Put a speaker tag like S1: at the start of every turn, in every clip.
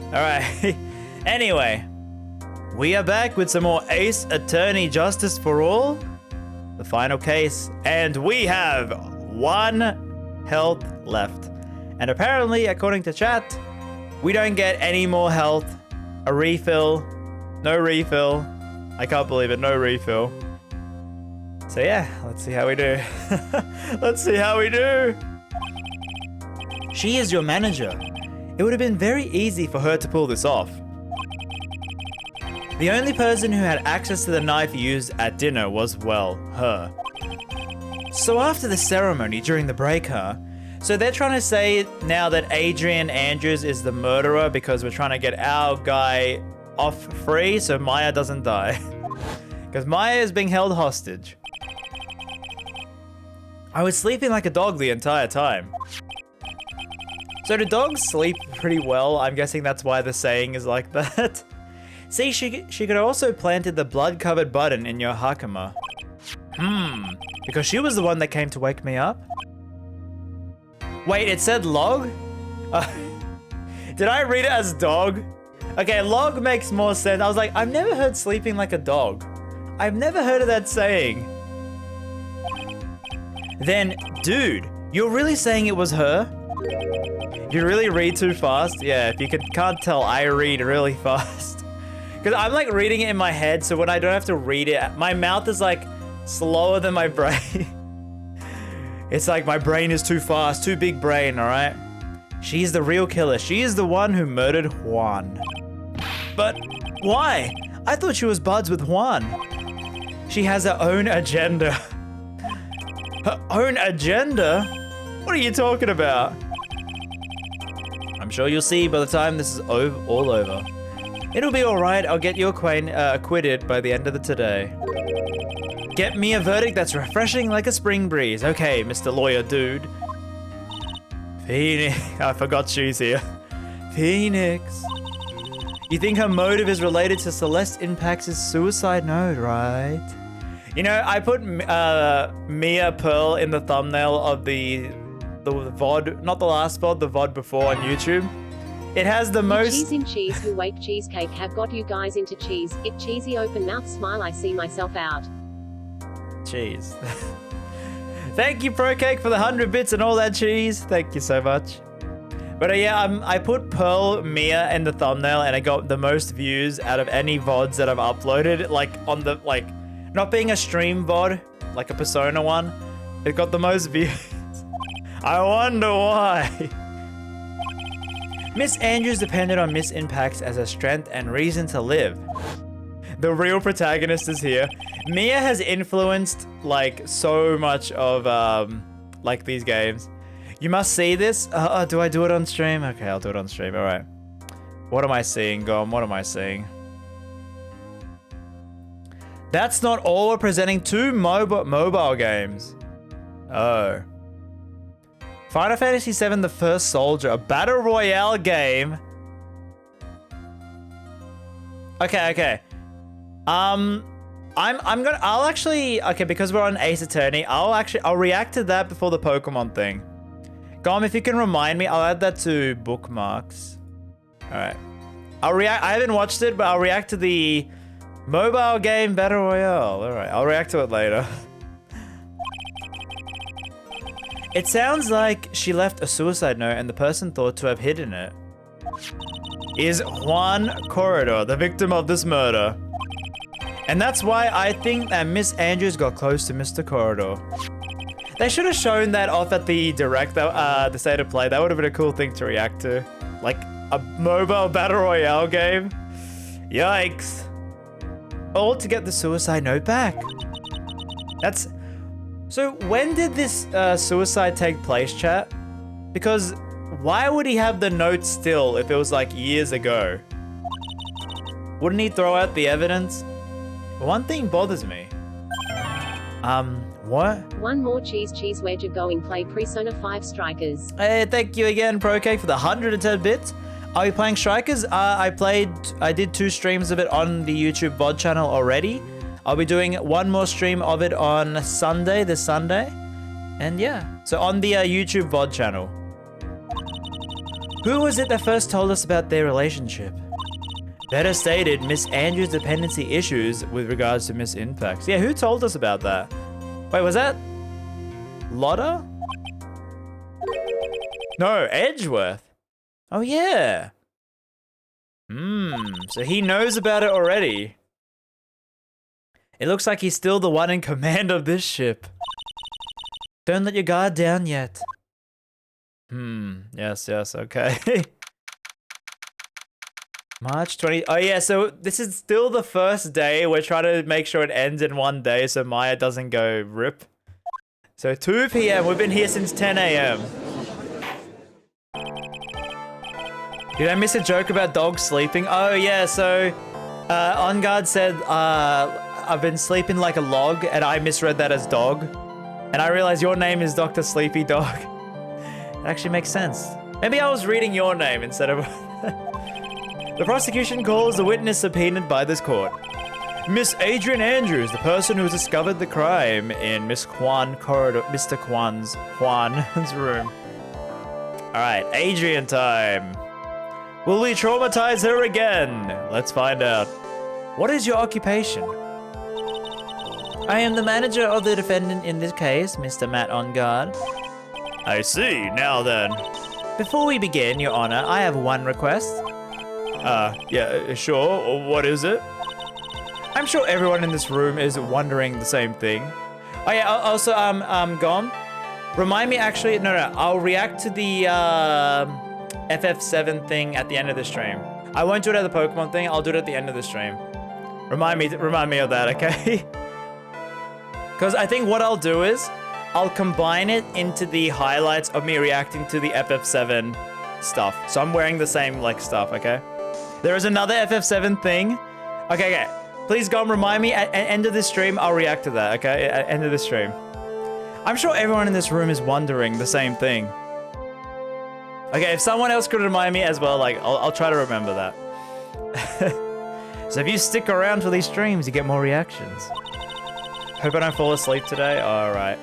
S1: Alright. Anyway, we are back with some more Ace Attorney Justice for All. The final case. And we have 1 health left. And apparently, according to chat, we don't get any more health. A refill. No refill. I can't believe it. No refill. So yeah, let's see how we do. Let's see how we do. She is your manager. It would have been very easy for her to pull this off. The only person who had access to the knife used at dinner was, well, her. So after the ceremony during the break, huh? So they're trying to say now that Adrian Andrews is the murderer because we're trying to get our guy off free so Maya doesn't die. Because Maya is being held hostage. I was sleeping like a dog the entire time. So do dogs sleep pretty well? I'm guessing that's why the saying is like that. See, she could also planted the blood-covered button in your Hakama. Because she was the one that came to wake me up? Wait, it said log? Did I read it as dog? Okay, log makes more sense. I was like, I've never heard sleeping like a dog. I've never heard of that saying. Then, dude, you're really saying it was her? You really read too fast? Yeah, if you can't tell, I read really fast. Because I'm like reading it in my head, so when I don't have to read it, my mouth is like slower than my brain. It's like my brain is too fast, too big brain, alright? She's the real killer. She is the one who murdered Juan. But why? I thought she was buds with Juan. She has her own agenda. Her own agenda? What are you talking about? I'm sure you'll see by the time this is all over. It'll be alright, I'll get you acquitted by the end of the today. Get me a verdict that's refreshing like a spring breeze. Okay, Mr. Lawyer Dude. Phoenix. I forgot she's here. Phoenix. You think her motive is related to Celeste Impact's suicide note, right? You know, I put Mia Pearl in the thumbnail of the VOD, not the last VOD, the VOD before on YouTube. It has the most...
S2: Cheese in cheese who wake cheesecake have got you guys into cheese. It cheesy open mouth smile I see myself out.
S1: Cheese. Thank you, Procake, for the 100 bits and all that cheese. Thank you so much. But yeah, I put Pearl Mia in the thumbnail and I got the most views out of any VODs that I've uploaded. Like, on the, like, not being a stream VOD, like a Persona one. It got the most views. I wonder why. Miss Andrews depended on Miss Impacts as her strength and reason to live. The real protagonist is here. Mia has influenced, like, so much of, like, these games. You must see this. Do I do it on stream? Okay, I'll do it on stream. All right. What am I seeing, Gom? What am I seeing? That's not all. We're presenting 2 mobile games. Oh. Final Fantasy VII: The First Soldier, a battle royale game. Okay. I'll actually, okay, because we're on Ace Attorney, I'll react to that before the Pokemon thing. Gom, if you can remind me, I'll add that to bookmarks. All right. I haven't watched it, but I'll react to the mobile game battle royale. All right, I'll react to it later. It sounds like she left a suicide note and the person thought to have hidden it is Juan Corridor, the victim of this murder. And that's why I think that Miss Andrews got close to Mr. Corridor. They should have shown that off at the direct, the state of play. That would have been a cool thing to react to. Like a mobile battle royale game. Yikes. All to get the suicide note back. That's... So when did this suicide take place, chat? Because why would he have the note still if it was like years ago? Wouldn't he throw out the evidence? One thing bothers me. What?
S2: One more cheese where'd you going play Persona 5 Strikers?
S1: Hey, thank you again, ProK, for the 110 bits. Are you playing Strikers? I did 2 streams of it on the YouTube VOD channel already. I'll be doing 1 more stream of it on Sunday, this Sunday. And yeah, so on the YouTube VOD channel. Who was it that first told us about their relationship? Better stated, Miss Andrews' dependency issues with regards to Miss Impax. Yeah, who told us about that? Wait, was that Lotta? No, Edgeworth. Oh yeah. So he knows about it already. It looks like he's still the one in command of this ship. Don't let your guard down yet. Yes, okay. March 20. Oh yeah, so this is still the first day. We're trying to make sure it ends in one day so Maya doesn't go rip. So 2 p.m. We've been here since 10 a.m. Did I miss a joke about dogs sleeping? Oh yeah, so On Guard said I've been sleeping like a log and I misread that as dog. And I realized your name is Dr. Sleepy Dog. It actually makes sense. Maybe I was reading your name instead of... The prosecution calls the witness subpoenaed by this court. Miss Adrian Andrews, the person who discovered the crime in Miss Kwan corridor, Mr. Kwan's room. Alright, Adrian time. Will we traumatize her again? Let's find out. What is your occupation? I am the manager of the defendant in this case, Mr. Matt On Guard. I see, now then. Before we begin, Your Honor, I have one request. Yeah, sure. What is it? I'm sure everyone in this room is wondering the same thing. Oh yeah, also, Gom, remind me actually, no, I'll react to the, FF7 thing at the end of the stream. I won't do it at the Pokemon thing, I'll do it at the end of the stream. Remind me of that, okay? Because I think what I'll do is, I'll combine it into the highlights of me reacting to the FF7 stuff. So I'm wearing the same, like, stuff, okay? There is another FF7 thing. Okay. Please, Gom, remind me at end of the stream, I'll react to that, okay? At end of the stream. I'm sure everyone in this room is wondering the same thing. Okay, if someone else could remind me as well, like, I'll try to remember that. So if you stick around for these streams, you get more reactions. Hope I don't fall asleep today. Alright.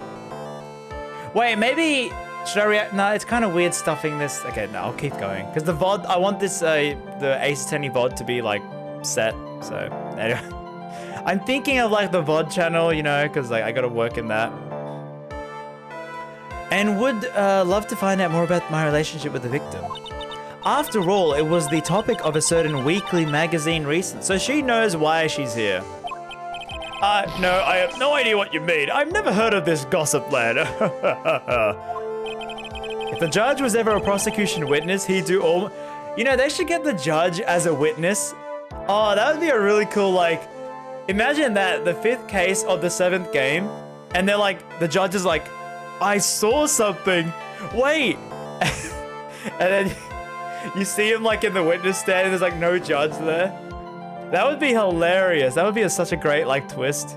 S1: Wait, maybe... Should I react? No, it's kind of weird stuffing this. Okay, no, I'll keep going. Because the VOD, I want this, the Ace Attorney VOD to be, like, set. So, anyway. I'm thinking of, like, the VOD channel, you know, because, like, I gotta work in that. And would love to find out more about my relationship with the victim. After all, it was the topic of a certain weekly magazine recent, so she knows why she's here. No, I have no idea what you mean. I've never heard of this gossip land. If the judge was ever a prosecution witness, he'd do all... You know, they should get the judge as a witness. Oh, that would be a really cool, like... Imagine that, the 5th case of the 7th game, and they're like, the judge is like, I saw something. Wait. And then you see him like in the witness stand and there's like no judge there. That would be hilarious. That would be such a great like twist.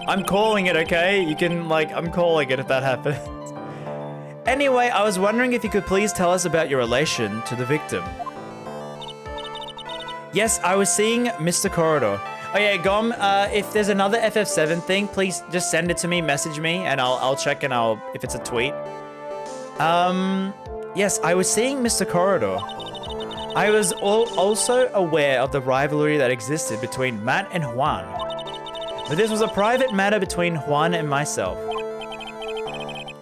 S1: I'm calling it, okay? You can like, I'm calling it if that happens. Anyway, I was wondering if you could please tell us about your relation to the victim. Yes, I was seeing Mr. Corridor. Oh yeah, Gom, if there's another FF7 thing, please just send it to me, message me, and I'll check and if it's a tweet. Yes, I was seeing Mr. Corridor. I was also aware of the rivalry that existed between Matt and Juan. But this was a private matter between Juan and myself.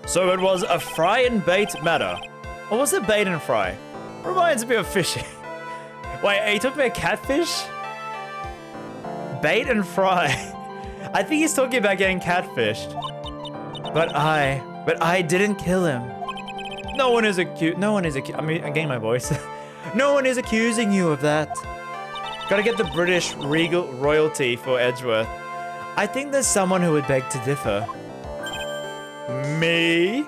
S1: So it was a fry and bait matter. Or was it bait and fry? Reminds me of fishing. Wait, are you talking about catfish? Bait and fry. I think he's talking about getting catfished. But I didn't kill him. No one is accusing my voice. No one is accusing you of that. Gotta get the British regal royalty for Edgeworth. I think there's someone who would beg to differ. Me?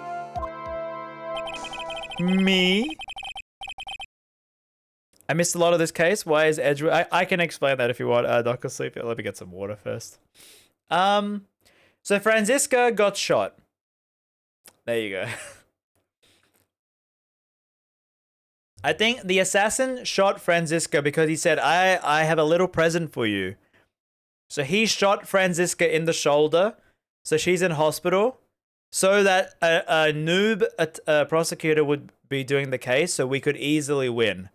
S1: I missed a lot of this case. Why is Edgeworth? I can explain that if you want, Dr. Sleep. Let me get some water first. So Franziska got shot. There you go. I think the assassin shot Franziska because he said, I have a little present for you. So he shot Franziska in the shoulder. So she's in hospital. So that a noob prosecutor would be doing the case, so we could easily win.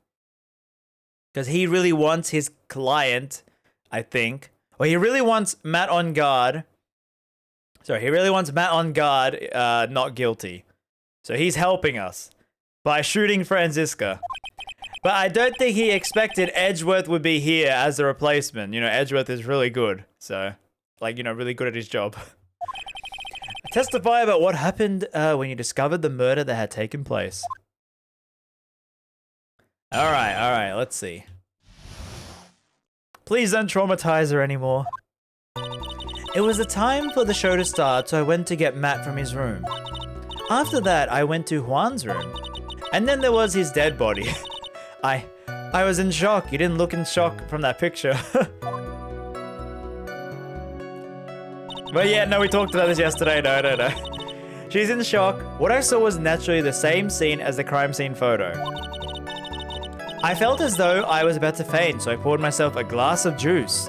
S1: Because he really wants his client, I think. Or he really wants Matt on guard. Sorry, he really wants Matt on guard, not guilty. So he's helping us by shooting Franziska. But I don't think he expected Edgeworth would be here as a replacement. You know, Edgeworth is really good. So, like, you know, really good at his job. Testify about what happened when you discovered the murder that had taken place. All right, let's see. Please don't traumatize her anymore. It was the time for the show to start, so I went to get Matt from his room. After that, I went to Juan's room. And then there was his dead body. I was in shock. You didn't look in shock from that picture. But yeah, no, we talked about this yesterday. No. She's in shock. What I saw was naturally the same scene as the crime scene photo. I felt as though I was about to faint, so I poured myself a glass of juice.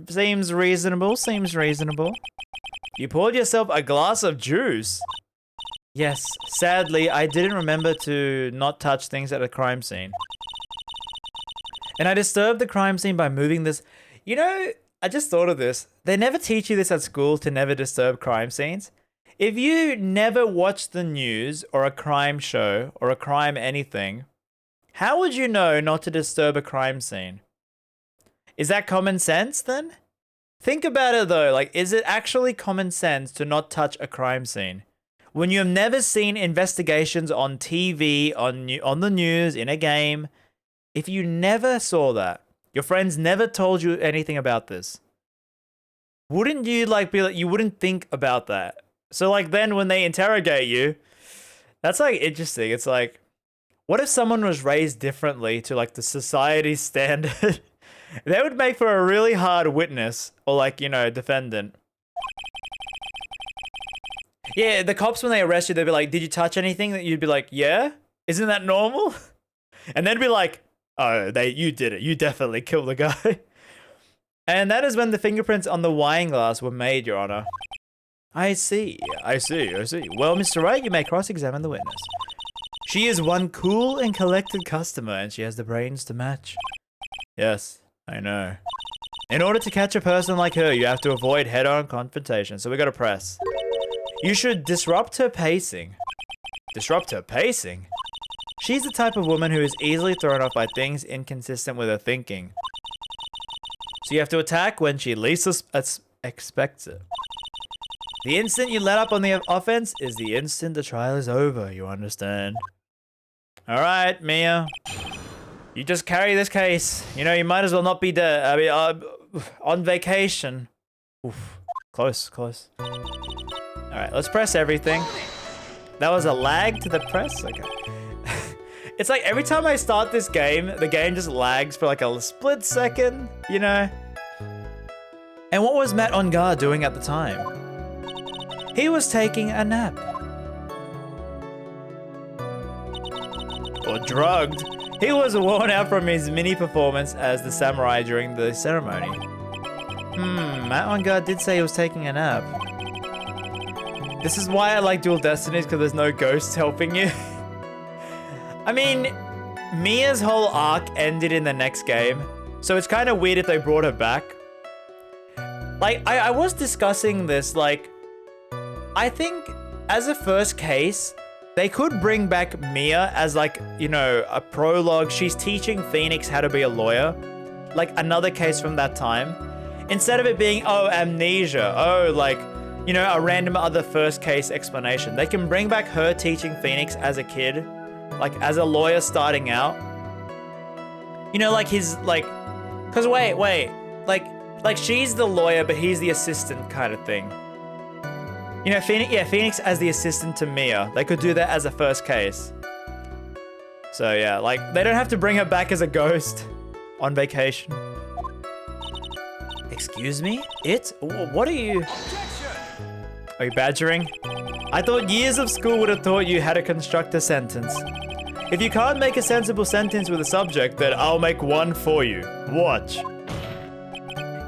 S1: Seems reasonable, You poured yourself a glass of juice? Yes, sadly, I didn't remember to not touch things at a crime scene. And I disturbed the crime scene by moving this. You know, I just thought of this. They never teach you this at school, to never disturb crime scenes. If you never watch the news or a crime show or a crime anything, how would you know not to disturb a crime scene? Is that common sense then? Think about it though, like, is it actually common sense to not touch a crime scene? When you have never seen investigations on TV, on the news, in a game, if you never saw that, your friends never told you anything about this, wouldn't you you wouldn't think about that? So like then when they interrogate you, that's like interesting. It's like, what if someone was raised differently to like the society standard? They would make for a really hard witness or like, you know, defendant. Yeah, the cops, when they arrest you, they'd be like, did you touch anything? That you'd be like, yeah? Isn't that normal? And they'd be like, oh, you did it. You definitely killed the guy. And that is when the fingerprints on the wine glass were made, Your Honor. I see. Well, Mr. Wright, you may cross-examine the witness. She is one cool and collected customer, and she has the brains to match. Yes, I know. In order to catch a person like her, you have to avoid head-on confrontation. So we gotta press. You should disrupt her pacing. Disrupt her pacing? She's the type of woman who is easily thrown off by things inconsistent with her thinking. So you have to attack when she least expects it. The instant you let up on the offense is the instant the trial is over, you understand? Alright, Mia. You just carry this case. You know, you might as well not be dead. I mean, on vacation. Oof. Close. Alright, let's press everything. That was a lag to the press? Okay. It's like every time I start this game, the game just lags for like a split second, you know? And what was Matt on guard doing at the time? He was taking a nap. Or drugged. He was worn out from his mini performance as the samurai during the ceremony. Matt on guard did say he was taking a nap. This is why I like Dual Destinies, because there's no ghosts helping you. I mean, Mia's whole arc ended in the next game, so it's kind of weird if they brought her back. Like, I was discussing this, like, I think as a first case, they could bring back Mia as like, you know, a prologue. She's teaching Phoenix how to be a lawyer. Like another case from that time. Instead of it being, oh, amnesia. Oh, like, you know, a random other first case explanation. They can bring back her teaching Phoenix as a kid. Like, as a lawyer starting out. You know, like his, like... Because wait. Like she's the lawyer, but he's the assistant kind of thing. You know, Phoenix as the assistant to Mia. They could do that as a first case. So yeah, like, they don't have to bring her back as a ghost on vacation. Excuse me? What are you... Are you badgering? I thought years of school would have taught you how to construct a sentence. If you can't make a sensible sentence with a subject, then I'll make one for you. Watch.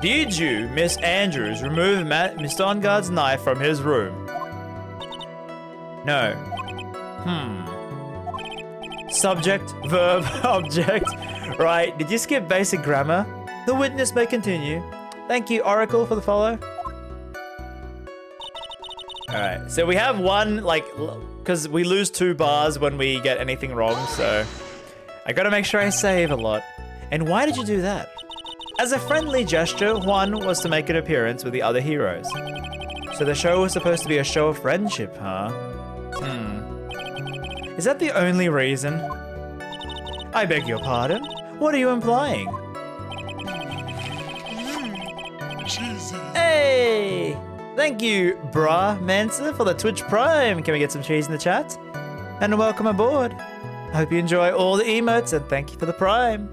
S1: Did you, Miss Andrews, remove Mr. On Guard's knife from his room? No. Subject, verb, object. Right, did you skip basic grammar? The witness may continue. Thank you, Oracle, for the follow. Alright, so we have one, like, because we lose 2 bars when we get anything wrong, so I gotta make sure I save a lot. And why did you do that? As a friendly gesture, Juan was to make an appearance with the other heroes. So the show was supposed to be a show of friendship, huh? Is that the only reason? I beg your pardon? What are you implying? Hey! Thank you, Bra Mansa, for the Twitch Prime. Can we get some cheese in the chat? And welcome aboard. I hope you enjoy all the emotes and thank you for the Prime.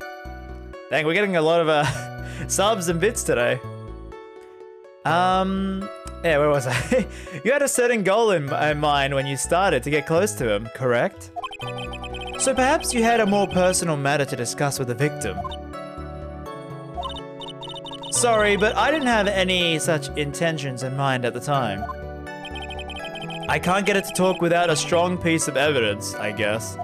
S1: Dang, we're getting a lot of subs and bits today. Yeah, where was I? You had a certain goal in mind when you started to get close to him, correct? So perhaps you had a more personal matter to discuss with the victim. Sorry, but I didn't have any such intentions in mind at the time. I can't get it to talk without a strong piece of evidence, I guess.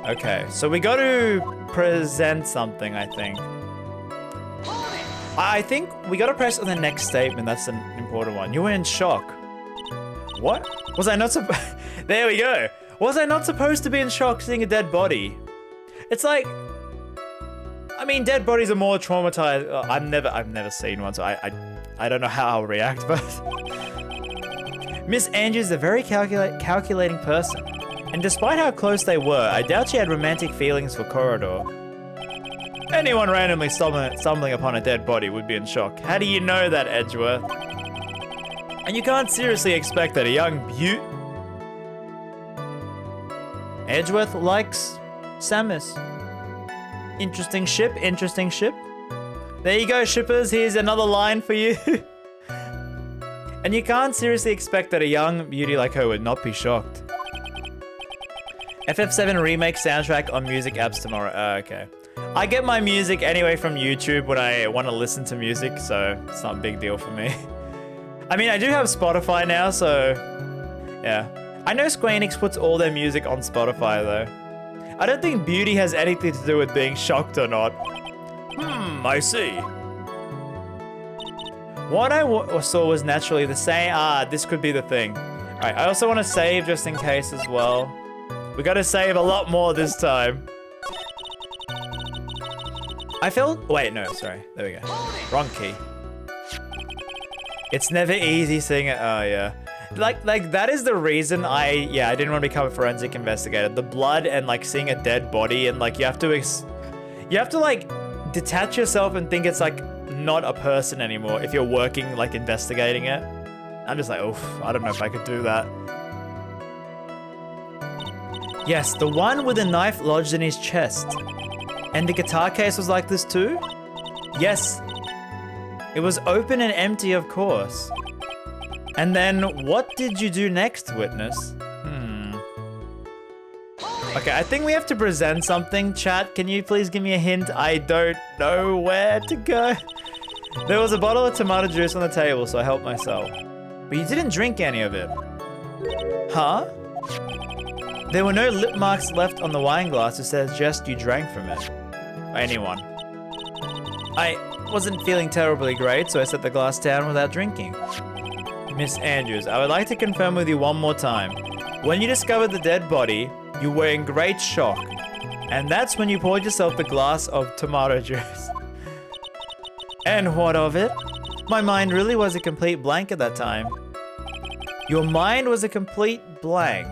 S1: Okay, so we got to present something, I think. I think we gotta press on the next statement. That's an important one. You were in shock. What? Was I not There we go. Was I not supposed to be in shock seeing a dead body? It's like, I mean, dead bodies are more traumatized. I've never seen one, so I don't know how I'll react, but Miss Andrews is a very calculating person. And despite how close they were, I doubt she had romantic feelings for Corridor. Anyone randomly stumbling upon a dead body would be in shock. How do you know that, Edgeworth? And you can't seriously expect that a young beaut... Edgeworth likes Samus. Interesting ship, interesting ship. There you go, shippers. Here's another line for you. And you can't seriously expect that a young beauty like her would not be shocked. FF7 remake soundtrack on music apps tomorrow. Okay. I get my music anyway from YouTube when I want to listen to music, so it's not a big deal for me. I mean, I do have Spotify now, so yeah. I know Square Enix puts all their music on Spotify, though. I don't think beauty has anything to do with being shocked or not. I see. What I saw was naturally the same. This could be the thing. Alright, I also want to save just in case as well. We gotta save a lot more this time. I felt... Wait, no, sorry. There we go. Wrong key. It's never easy seeing it. Oh, yeah. Like that is the reason I didn't want to become a forensic investigator. The blood and, like, seeing a dead body and, like, you have to, like, detach yourself and think it's, like, not a person anymore if you're working, like, investigating it. I'm just like, oof, I don't know if I could do that. Yes, the one with a knife lodged in his chest. And the guitar case was like this too? Yes. It was open and empty, of course. And then, what did you do next, witness? Okay, I think we have to present something. Chat, can you please give me a hint? I don't know where to go. There was a bottle of tomato juice on the table, so I helped myself. But you didn't drink any of it. Huh? There were no lip marks left on the wine glass to suggest you drank from it. Or anyone. I wasn't feeling terribly great, so I set the glass down without drinking. Miss Andrews, I would like to confirm with you one more time. When you discovered the dead body, you were in great shock. And that's when you poured yourself the glass of tomato juice. And what of it? My mind really was a complete blank at that time. Your mind was a complete blank.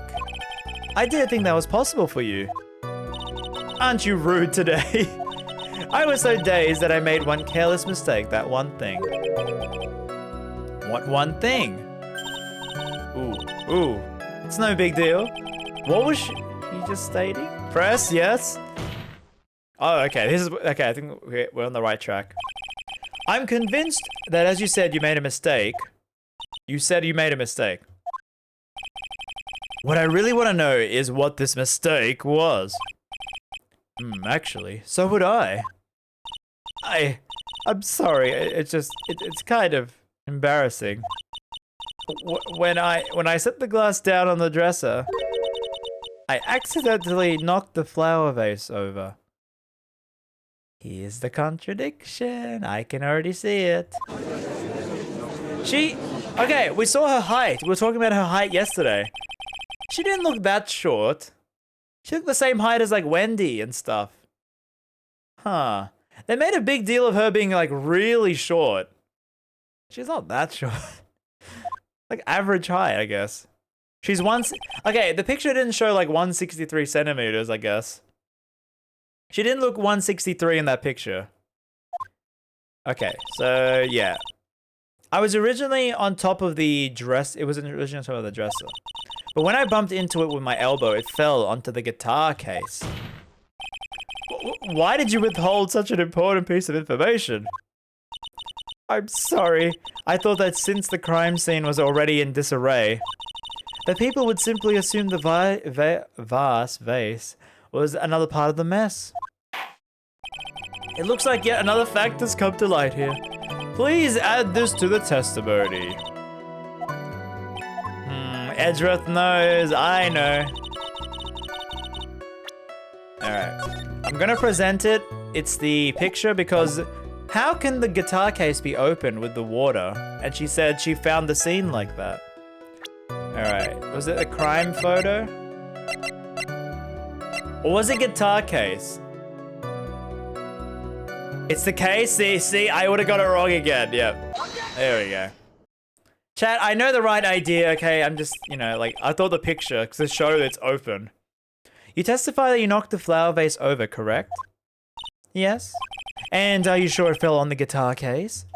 S1: I didn't think that was possible for you. Aren't you rude today? I was so dazed that I made one careless mistake, that one thing. What one thing? Ooh. It's no big deal. What was she just stating? Press, yes? Oh, okay, okay, I think we're on the right track. I'm convinced that as you said, you made a mistake. You said you made a mistake. What I really want to know is what this mistake was. Actually, so would I. I'm sorry, it's kind of embarrassing. When I set the glass down on the dresser, I accidentally knocked the flower vase over. Here's the contradiction. I can already see it. Okay, we saw her height. We were talking about her height yesterday. She didn't look that short. She looked the same height as like Wendy and stuff. Huh. They made a big deal of her being like really short. She's not that short. Like average height, I guess. She's okay, the picture didn't show like 163 centimeters, I guess. She didn't look 163 in that picture. Okay, so yeah. I was originally on top of the dress. It was originally on top of the dresser. But when I bumped into it with my elbow, it fell onto the guitar case. Why did you withhold such an important piece of information? I'm sorry. I thought that since the crime scene was already in disarray, that people would simply assume the vase was another part of the mess. It looks like yet another fact has come to light here. Please add this to the testimony. Edgeworth knows. I know. Alright. I'm gonna present it. It's the picture because how can the guitar case be open with the water? And she said she found the scene like that. Alright. Was it a crime photo? Or was it guitar case? It's the case. See, I would have got it wrong again. Yep. There we go. Chat, I know the right idea, okay? I'm just, you know, like, I thought the picture, because it showed it's open. You testify that you knocked the flower vase over, correct? Yes. And are you sure it fell on the guitar case?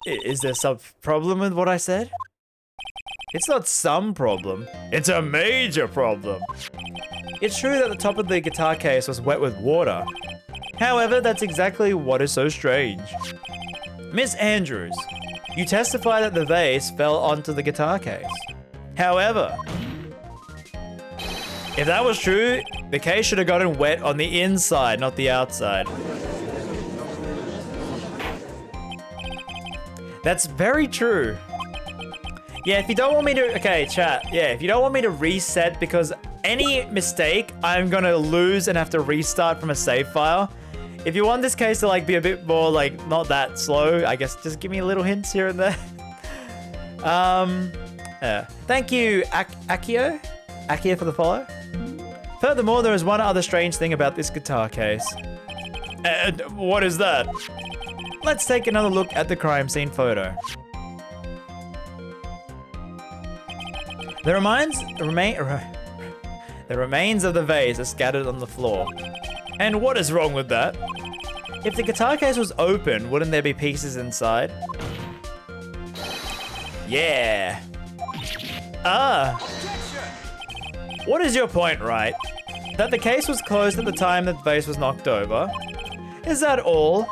S1: Is there some problem with what I said? It's not some problem. It's a major problem. It's true that the top of the guitar case was wet with water. However, that's exactly what is so strange. Miss Andrews, you testify that the vase fell onto the guitar case. However, if that was true, the case should have gotten wet on the inside, not the outside. That's very true. Yeah, if you don't want me to... Okay, chat. Yeah, if you don't want me to reset because any mistake, I'm gonna lose and have to restart from a save file. If you want this case to like be a bit more like not that slow, I guess just give me little hints here and there. Yeah. Thank you, Akio for the follow. Furthermore, there is one other strange thing about this guitar case. And what is that? Let's take another look at the crime scene photo. The remains of the vase are scattered on the floor. And what is wrong with that? If the guitar case was open, wouldn't there be pieces inside? Yeah. What is your point, right? That the case was closed at the time that the vase was knocked over? Is that all?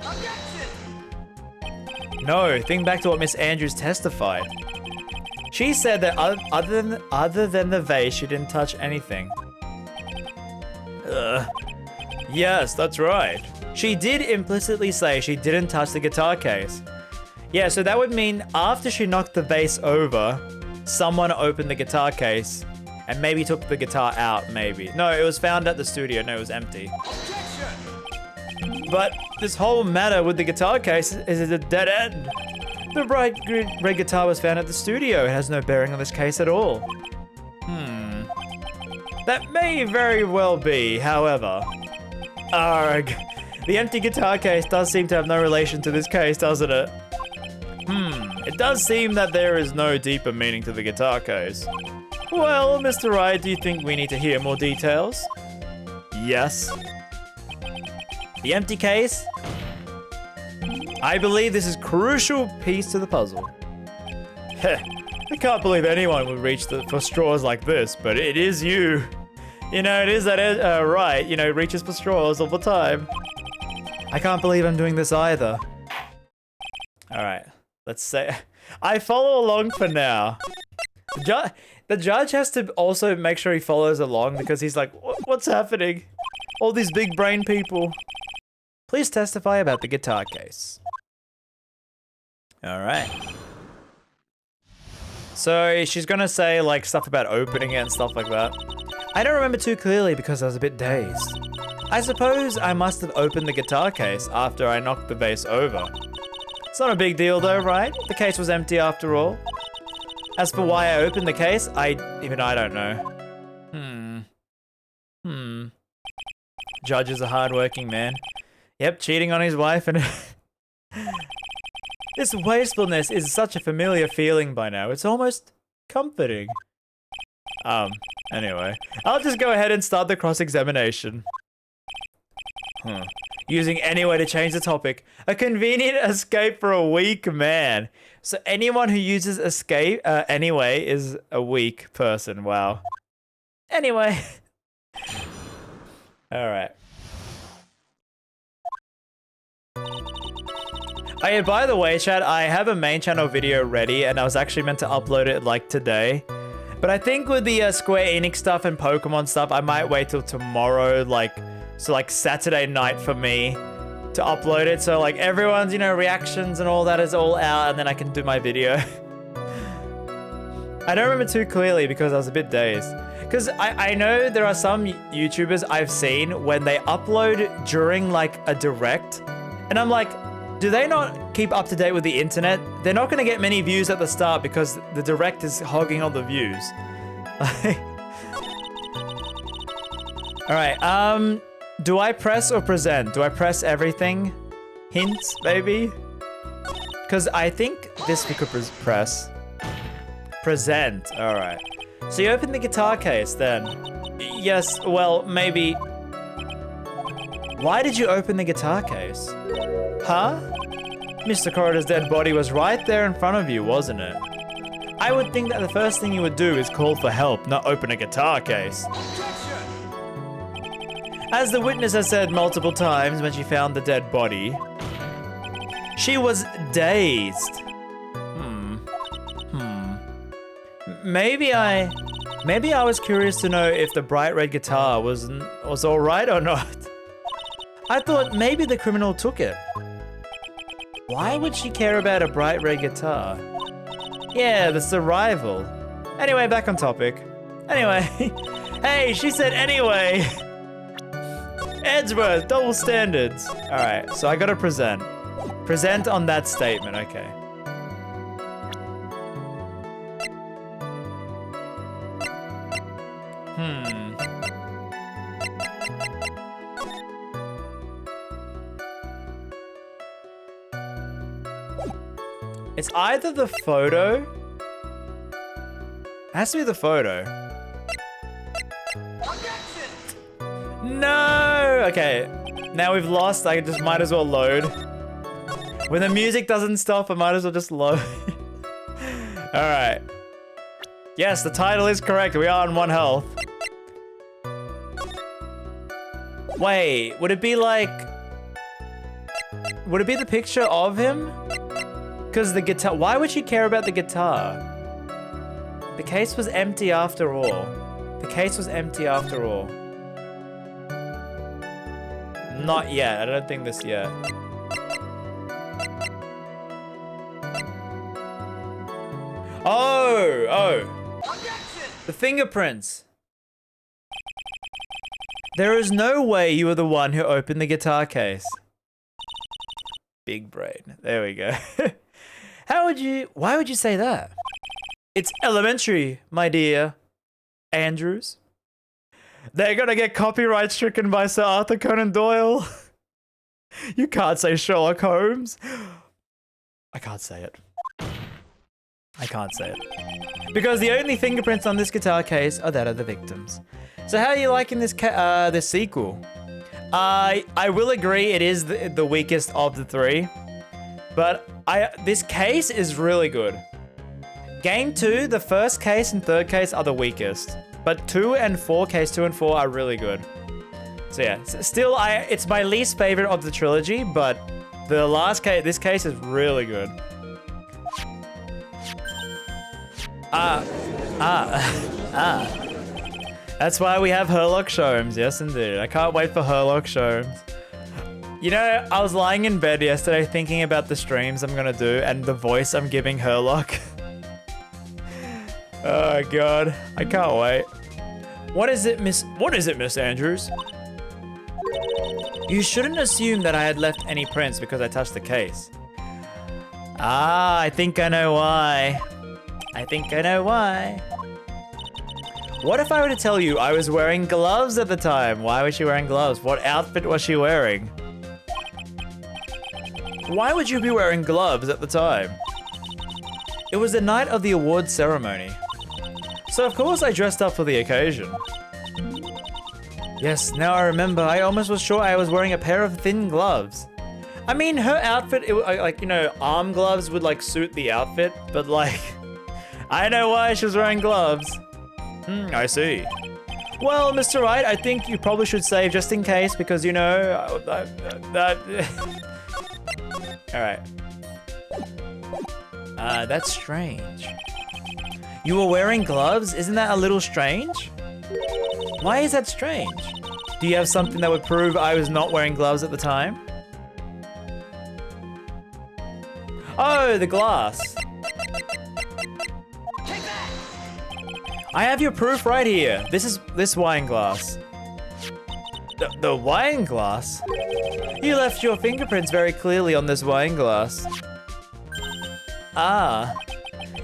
S1: No, think back to what Miss Andrews testified. She said that other than the vase, she didn't touch anything. Yes, that's right. She did implicitly say she didn't touch the guitar case. Yeah, so that would mean after she knocked the vase over, someone opened the guitar case and maybe took the guitar out, maybe. No, it was found at the studio. No, it was empty. But this whole matter with the guitar case is a dead end. The bright red guitar was found at the studio. It has no bearing on this case at all. That may very well be, however. Arg. The empty guitar case does seem to have no relation to this case, doesn't it? It does seem that there is no deeper meaning to the guitar case. Well, Mr. Wright, do you think we need to hear more details? Yes. The empty case? I believe this is a crucial piece to the puzzle. Heh, I can't believe anyone would reach for straws like this, but it is you. You know, it is that Wright, you know, reaches for straws all the time. I can't believe I'm doing this either. Alright, let's say... I follow along for now. The judge has to also make sure he follows along because he's like, what's happening? All these big brain people. Please testify about the guitar case. Alright. So she's gonna say like stuff about opening it and stuff like that. I don't remember too clearly because I was a bit dazed. I suppose I must have opened the guitar case after I knocked the vase over. It's not a big deal though, right? The case was empty after all. As for why I opened the case, even I don't know. Judge is a hard-working man. Yep, cheating on his wife and... This wastefulness is such a familiar feeling by now. It's almost comforting. Anyway. I'll just go ahead and start the cross-examination. Using any way to change the topic. A convenient escape for a weak man. So anyone who uses escape anyway is a weak person. Wow. Anyway. Alright. Oh yeah, by the way, chat, I have a main channel video ready and I was actually meant to upload it like today. But I think with the Square Enix stuff and Pokemon stuff, I might wait till tomorrow, like Saturday night for me to upload it. So like everyone's, you know, reactions and all that is all out and then I can do my video. I don't remember too clearly because I was a bit dazed. Because I know there are some YouTubers I've seen when they upload during like a direct and I'm like, do they not keep up to date with the internet? They're not going to get many views at the start because the direct is hogging all the views. Alright, do I press or present? Do I press everything? Hints, maybe? Because I think this we could press. Present, alright. So you open the guitar case then? Yes, well, maybe... Why did you open the guitar case? Huh? Mr. Corridor's dead body was right there in front of you, wasn't it? I would think that the first thing you would do is call for help, not open a guitar case. As the witness has said multiple times when she found the dead body, she was dazed. Maybe I was curious to know if the bright red guitar was all right or not. I thought maybe the criminal took it. Why would she care about a bright red guitar? Yeah, the survival. Anyway, back on topic. Anyway. Hey, she said anyway. Edgeworth, double standards. Alright, so I gotta present. Present on that statement, okay. It's either the photo. It has to be the photo. No! Okay, now we've lost. I just might as well load. When the music doesn't stop, I might as well just load. Alright. Yes, the title is correct. We are on 1 health. Wait, would it be like... Would it be the picture of him? Because the guitar... Why would she care about the guitar? The case was empty after all. The case was empty after all. Not yet. I don't think this yet. Oh! The fingerprints. There is no way you were the one who opened the guitar case. Big brain. There we go. Why would you say that? It's elementary, my dear Andrews. They're gonna get copyright stricken by Sir Arthur Conan Doyle. You can't say Sherlock Holmes. I can't say it. I can't say it. Because the only fingerprints on this guitar case are that of the victims. So how are you liking this this sequel? I will agree it is the weakest of the three. But this case is really good. Game 2, the first case and third case are the weakest. But 2 and 4, case 2 and 4 are really good. So yeah, still it's my least favorite of the trilogy, but the last case, this case is really good. That's why we have Herlock Sholmes, yes indeed. I can't wait for Herlock Sholmes. You know, I was lying in bed yesterday thinking about the streams I'm gonna do and the voice I'm giving Herlock. Oh god, I can't wait. What is it, Miss Andrews? You shouldn't assume that I had left any prints because I touched the case. Ah, I think I know why. What if I were to tell you I was wearing gloves at the time? Why was she wearing gloves? What outfit was she wearing? Why would you be wearing gloves at the time? It was the night of the awards ceremony. So of course I dressed up for the occasion. Yes, now I remember. I almost was sure I was wearing a pair of thin gloves. I mean, her outfit, like, you know, arm gloves would like suit the outfit, but like, I know why she was wearing gloves. I see. Well, Mr. Wright, I think you probably should save just in case because, you know, Alright. That's strange. You were wearing gloves? Isn't that a little strange? Why is that strange? Do you have something that would prove I was not wearing gloves at the time? Oh, the glass. I have your proof right here. This wine glass. The wine glass? You left your fingerprints very clearly on this wine glass. Ah.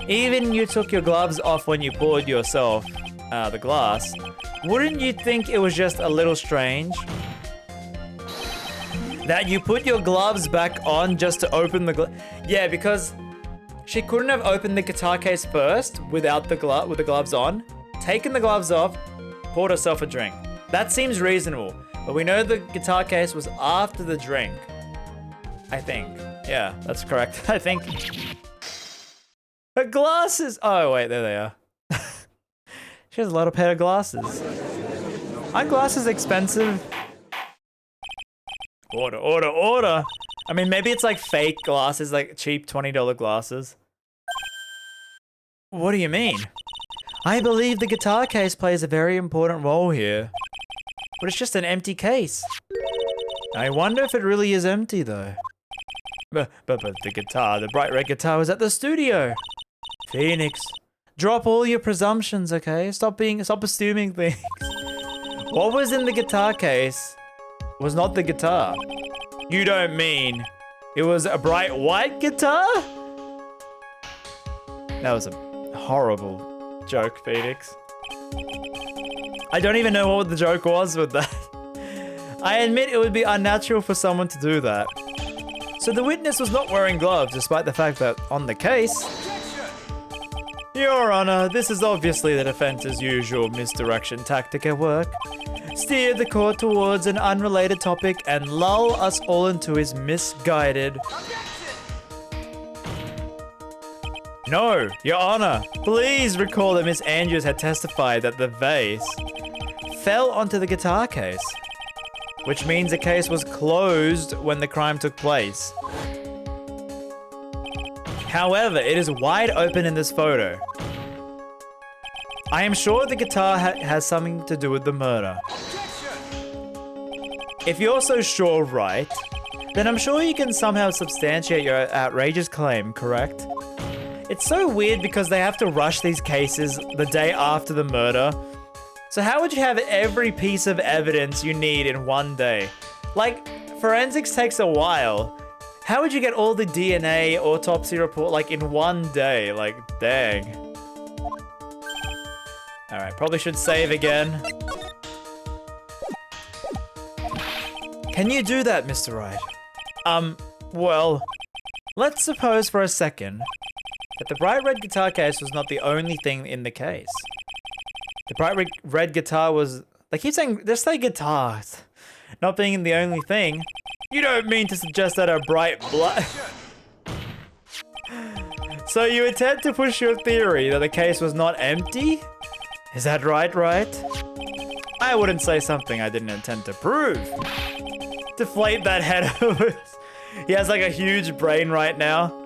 S1: Even you took your gloves off when you poured yourself the glass. Wouldn't you think it was just a little strange that you put your gloves back on just to open the Yeah, because she couldn't have opened the guitar case first without the with the gloves on, taken the gloves off, poured herself a drink. That seems reasonable, but we know the guitar case was after the drink. I think. Yeah, that's correct. I think. Her glasses. Oh wait, there they are. She has a lot of pair of glasses. Aren't glasses expensive? Order, order, order. I mean, maybe it's like fake glasses, like cheap $20 glasses. What do you mean? I believe the guitar case plays a very important role here. But it's just an empty case. I wonder if it really is empty though. But the guitar, the bright red guitar was at the studio. Phoenix, drop all your presumptions, okay? Stop assuming things. What was in the guitar case was not the guitar. You don't mean it was a bright white guitar? That was a horrible joke, Phoenix. I don't even know what the joke was with that. I admit it would be unnatural for someone to do that. So the witness was not wearing gloves, despite the fact that on the case... Your Honor, this is obviously the defense's usual misdirection tactic at work. Steer the court towards an unrelated topic and lull us all into his misguided... No, Your Honor, please recall that Miss Andrews had testified that the vase fell onto the guitar case, which means the case was closed when the crime took place. However, it is wide open in this photo. I am sure the guitar has something to do with the murder. If you're so sure, right, then I'm sure you can somehow substantiate your outrageous claim, correct? It's so weird because they have to rush these cases the day after the murder. So how would you have every piece of evidence you need in one day? Like, forensics takes a while. How would you get all the DNA autopsy report like in one day? Like, dang. Alright, probably should save again. Can you do that, Mr. Wright? Well, let's suppose for a second that the bright red guitar case was not the only thing in the case. The bright red guitar was... They keep saying... Just say guitars. Not being the only thing. You don't mean to suggest that a bright black... So you attempt to push your theory that the case was not empty? Is that right? I wouldn't say something I didn't intend to prove. Deflate that head of his. He has like a huge brain right now.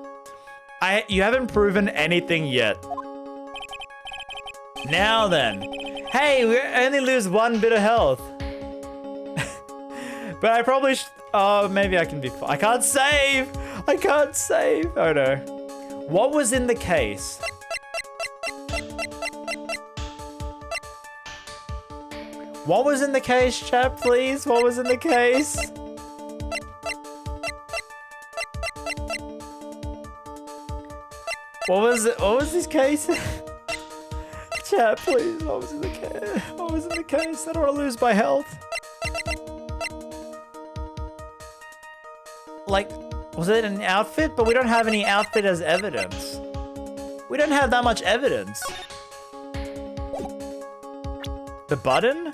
S1: You haven't proven anything yet. Now then. Hey, we only lose 1 bit of health. But I probably should... Oh, maybe I can be... I can't save! I can't save! Oh no. What was in the case? What was in the case, chat, please? What was in the case? What was this case? Chat, please. What was in the case? What was in the case? I don't want to lose my health. Like, was it an outfit? But we don't have any outfit as evidence. We don't have that much evidence. The button?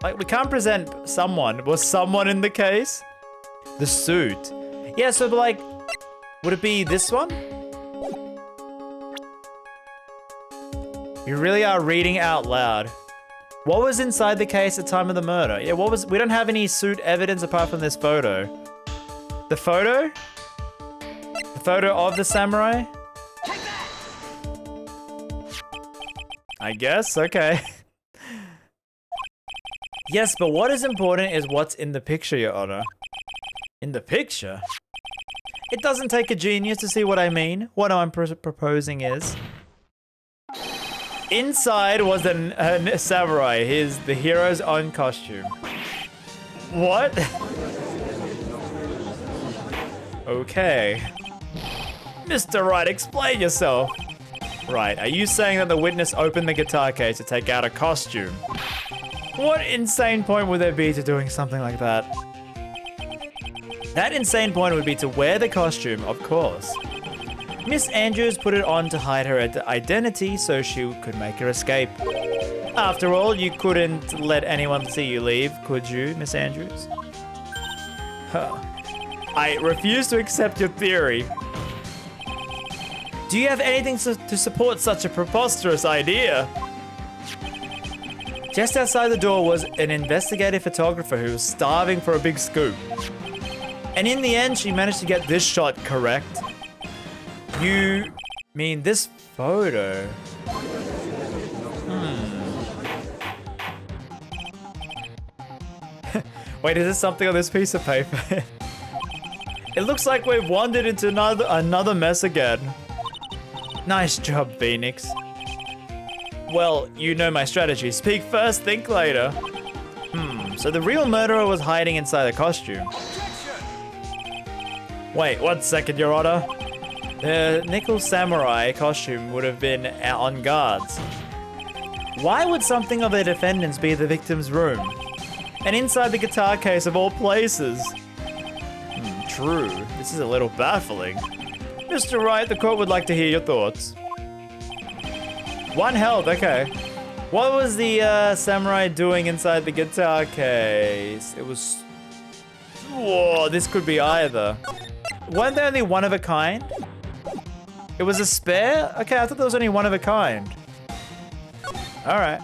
S1: Like, we can't present someone. Was someone in the case? The suit. Yeah, so like, would it be this one? You really are reading out loud. What was inside the case at the time of the murder? Yeah, what was... We don't have any suit evidence apart from this photo. The photo? The photo of the samurai? I guess, okay. Yes, but what is important is what's in the picture, Your Honor. In the picture? It doesn't take a genius to see what I mean. What I'm proposing is... Inside was a samurai, the hero's own costume. What? Okay. Mr. Wright, explain yourself. Right, are you saying that the witness opened the guitar case to take out a costume? What insane point would there be to doing something like that? That insane point would be to wear the costume, of course. Miss Andrews put it on to hide her identity so she could make her escape. After all, you couldn't let anyone see you leave, could you, Miss Andrews? Huh. I refuse to accept your theory. Do you have anything to support such a preposterous idea? Just outside the door was an investigative photographer who was starving for a big scoop. And in the end, she managed to get this shot correct. You mean this photo? Wait, is there something on this piece of paper? It looks like we've wandered into another mess again. Nice job, Phoenix. Well, you know my strategy. Speak first, think later. So the real murderer was hiding inside the costume. Wait, 1 second, Your Honor. The nickel samurai costume would have been on guards. Why would something of the defendants be the victim's room? And inside the guitar case of all places? True. This is a little baffling. Mr. Wright, the court would like to hear your thoughts. 1 health, okay. What was the samurai doing inside the guitar case? It was... Whoa, this could be either. Weren't there only one of a kind? It was a spare? Okay, I thought there was only one of a kind. Alright.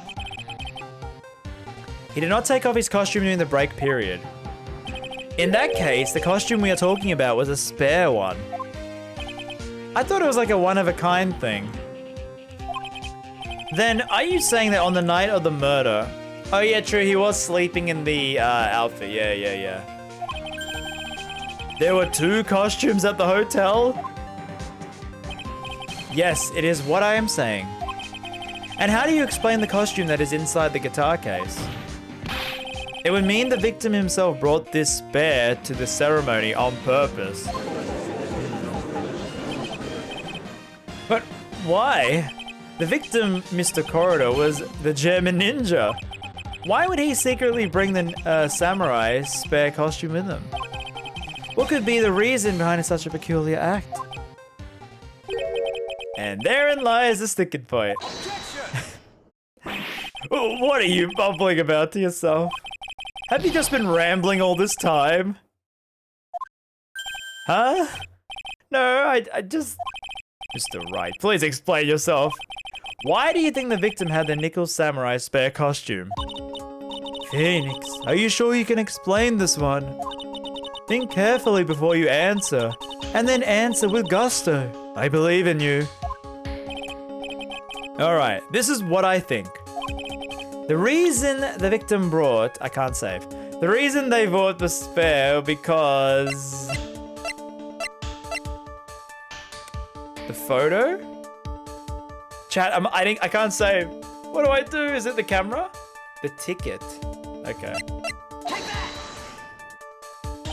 S1: He did not take off his costume during the break period. In that case, the costume we are talking about was a spare one. I thought it was like a one-of-a-kind thing. Then, are you saying that on the night of the murder... Oh yeah, true, he was sleeping in the outfit. Yeah. There were 2 costumes at the hotel? Yes, it is what I am saying. And how do you explain the costume that is inside the guitar case? It would mean the victim himself brought this spare to the ceremony on purpose. But why? The victim, Mr. Corridor, was the German ninja. Why would he secretly bring the samurai spare costume with him? What could be the reason behind such a peculiar act? And therein lies the sticking point. What are you bumbling about to yourself? Have you just been rambling all this time? Huh? No, I just... Mr. Wright, please explain yourself. Why do you think the victim had the nickel samurai spare costume? Phoenix, are you sure you can explain this one? Think carefully before you answer, and then answer with gusto. I believe in you. Alright, this is what I think. The reason the victim brought... I can't save. The reason they bought the spare because... The photo? Chat, I can't save. What do I do? Is it the camera? The ticket. Okay.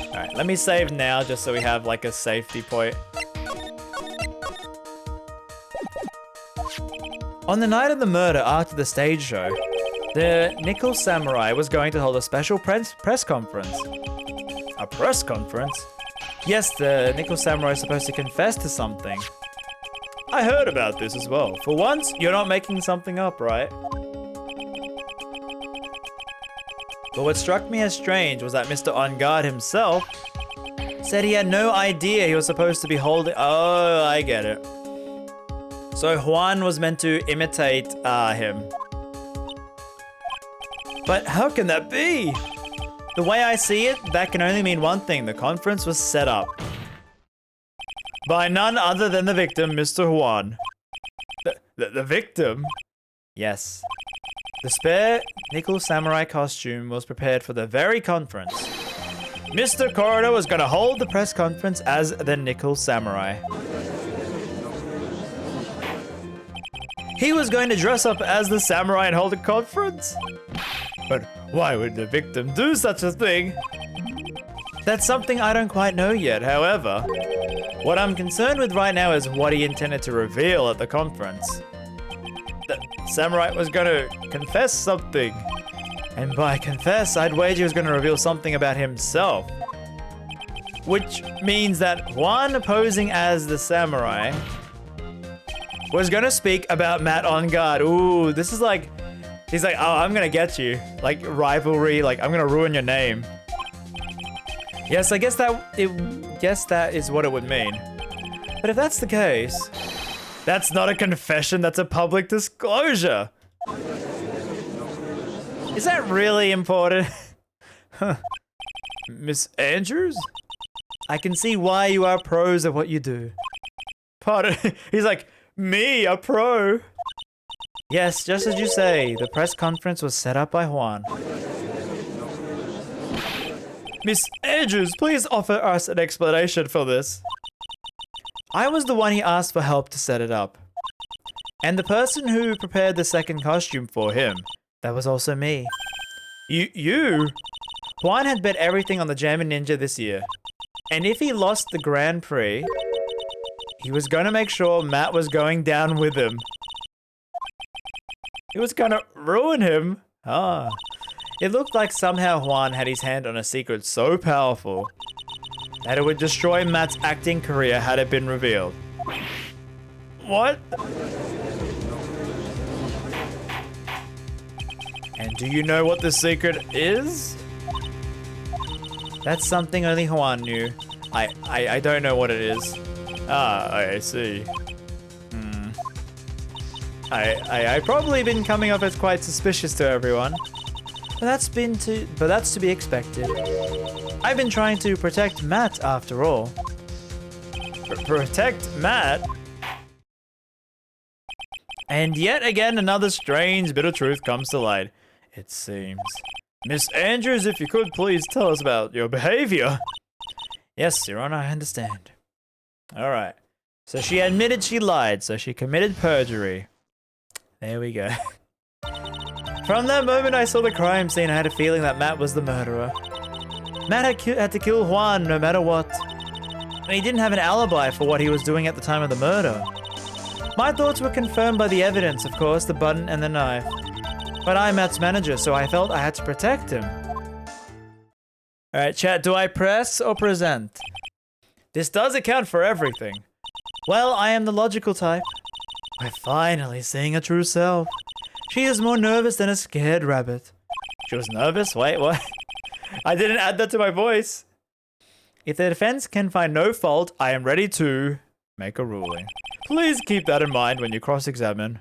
S1: Alright, let me save now just so we have like a safety point. On the night of the murder after the stage show, the Nickel Samurai was going to hold a special press conference. A press conference? Yes, the Nickel Samurai is supposed to confess to something. I heard about this as well. For once, you're not making something up, right? But what struck me as strange was that Mr. On Guard himself said he had no idea he was supposed to be holding... Oh, I get it. So Juan was meant to imitate him. But how can that be? The way I see it, that can only mean one thing. The conference was set up by none other than the victim, Mr. Juan. The victim? Yes. The spare Nickel Samurai costume was prepared for the very conference. Mr. Corridor was going to hold the press conference as the Nickel Samurai. He was going to dress up as the samurai and hold a conference? But why would the victim do such a thing? That's something I don't quite know yet. However, what I'm concerned with right now is what he intended to reveal at the conference. The samurai was going to confess something. And by confess, I'd wager he was going to reveal something about himself. Which means that Juan posing as the samurai was going to speak about Matt On Guard. Ooh, this is like... He's like, oh, I'm going to get you. Like, rivalry. Like, I'm going to ruin your name. Yes, I guess that is what it would mean. But if that's the case... That's not a confession, that's a public disclosure. Is that really important? Miss Andrews? I can see why you are pros at what you do. Pardon? He's like, me, a pro? Yes, just as you say, the press conference was set up by Juan. Miss Andrews, please offer us an explanation for this. I was the one he asked for help to set it up. And the person who prepared the second costume for him, that was also me. You? Juan had bet everything on the Jammin' Ninja this year. And if he lost the Grand Prix, he was going to make sure Matt was going down with him. He was going to ruin him. Ah. It looked like somehow Juan had his hand on a secret so powerful that it would destroy Matt's acting career had it been revealed. What? And do you know what the secret is? That's something only Juan knew. I don't know what it is. Ah, I see. I've probably been coming off as quite suspicious to everyone. But that's to be expected. I've been trying to protect Matt after all. Protect Matt? And yet again, another strange bit of truth comes to light, it seems. Miss Andrews, if you could please tell us about your behavior. Yes, Your Honor, I understand. Alright. So she admitted she lied, so she committed perjury. There we go. From that moment I saw the crime scene, I had a feeling that Matt was the murderer. Matt had to kill Juan no matter what. And he didn't have an alibi for what he was doing at the time of the murder. My thoughts were confirmed by the evidence, of course, the button and the knife. But I'm Matt's manager, so I felt I had to protect him. Alright, chat, do I press or present? This does account for everything. Well, I am the logical type. We're finally seeing a true self. She is more nervous than a scared rabbit. She was nervous? Wait, what? I didn't add that to my voice. If the defense can find no fault, I am ready to make a ruling. Please keep that in mind when you cross-examine.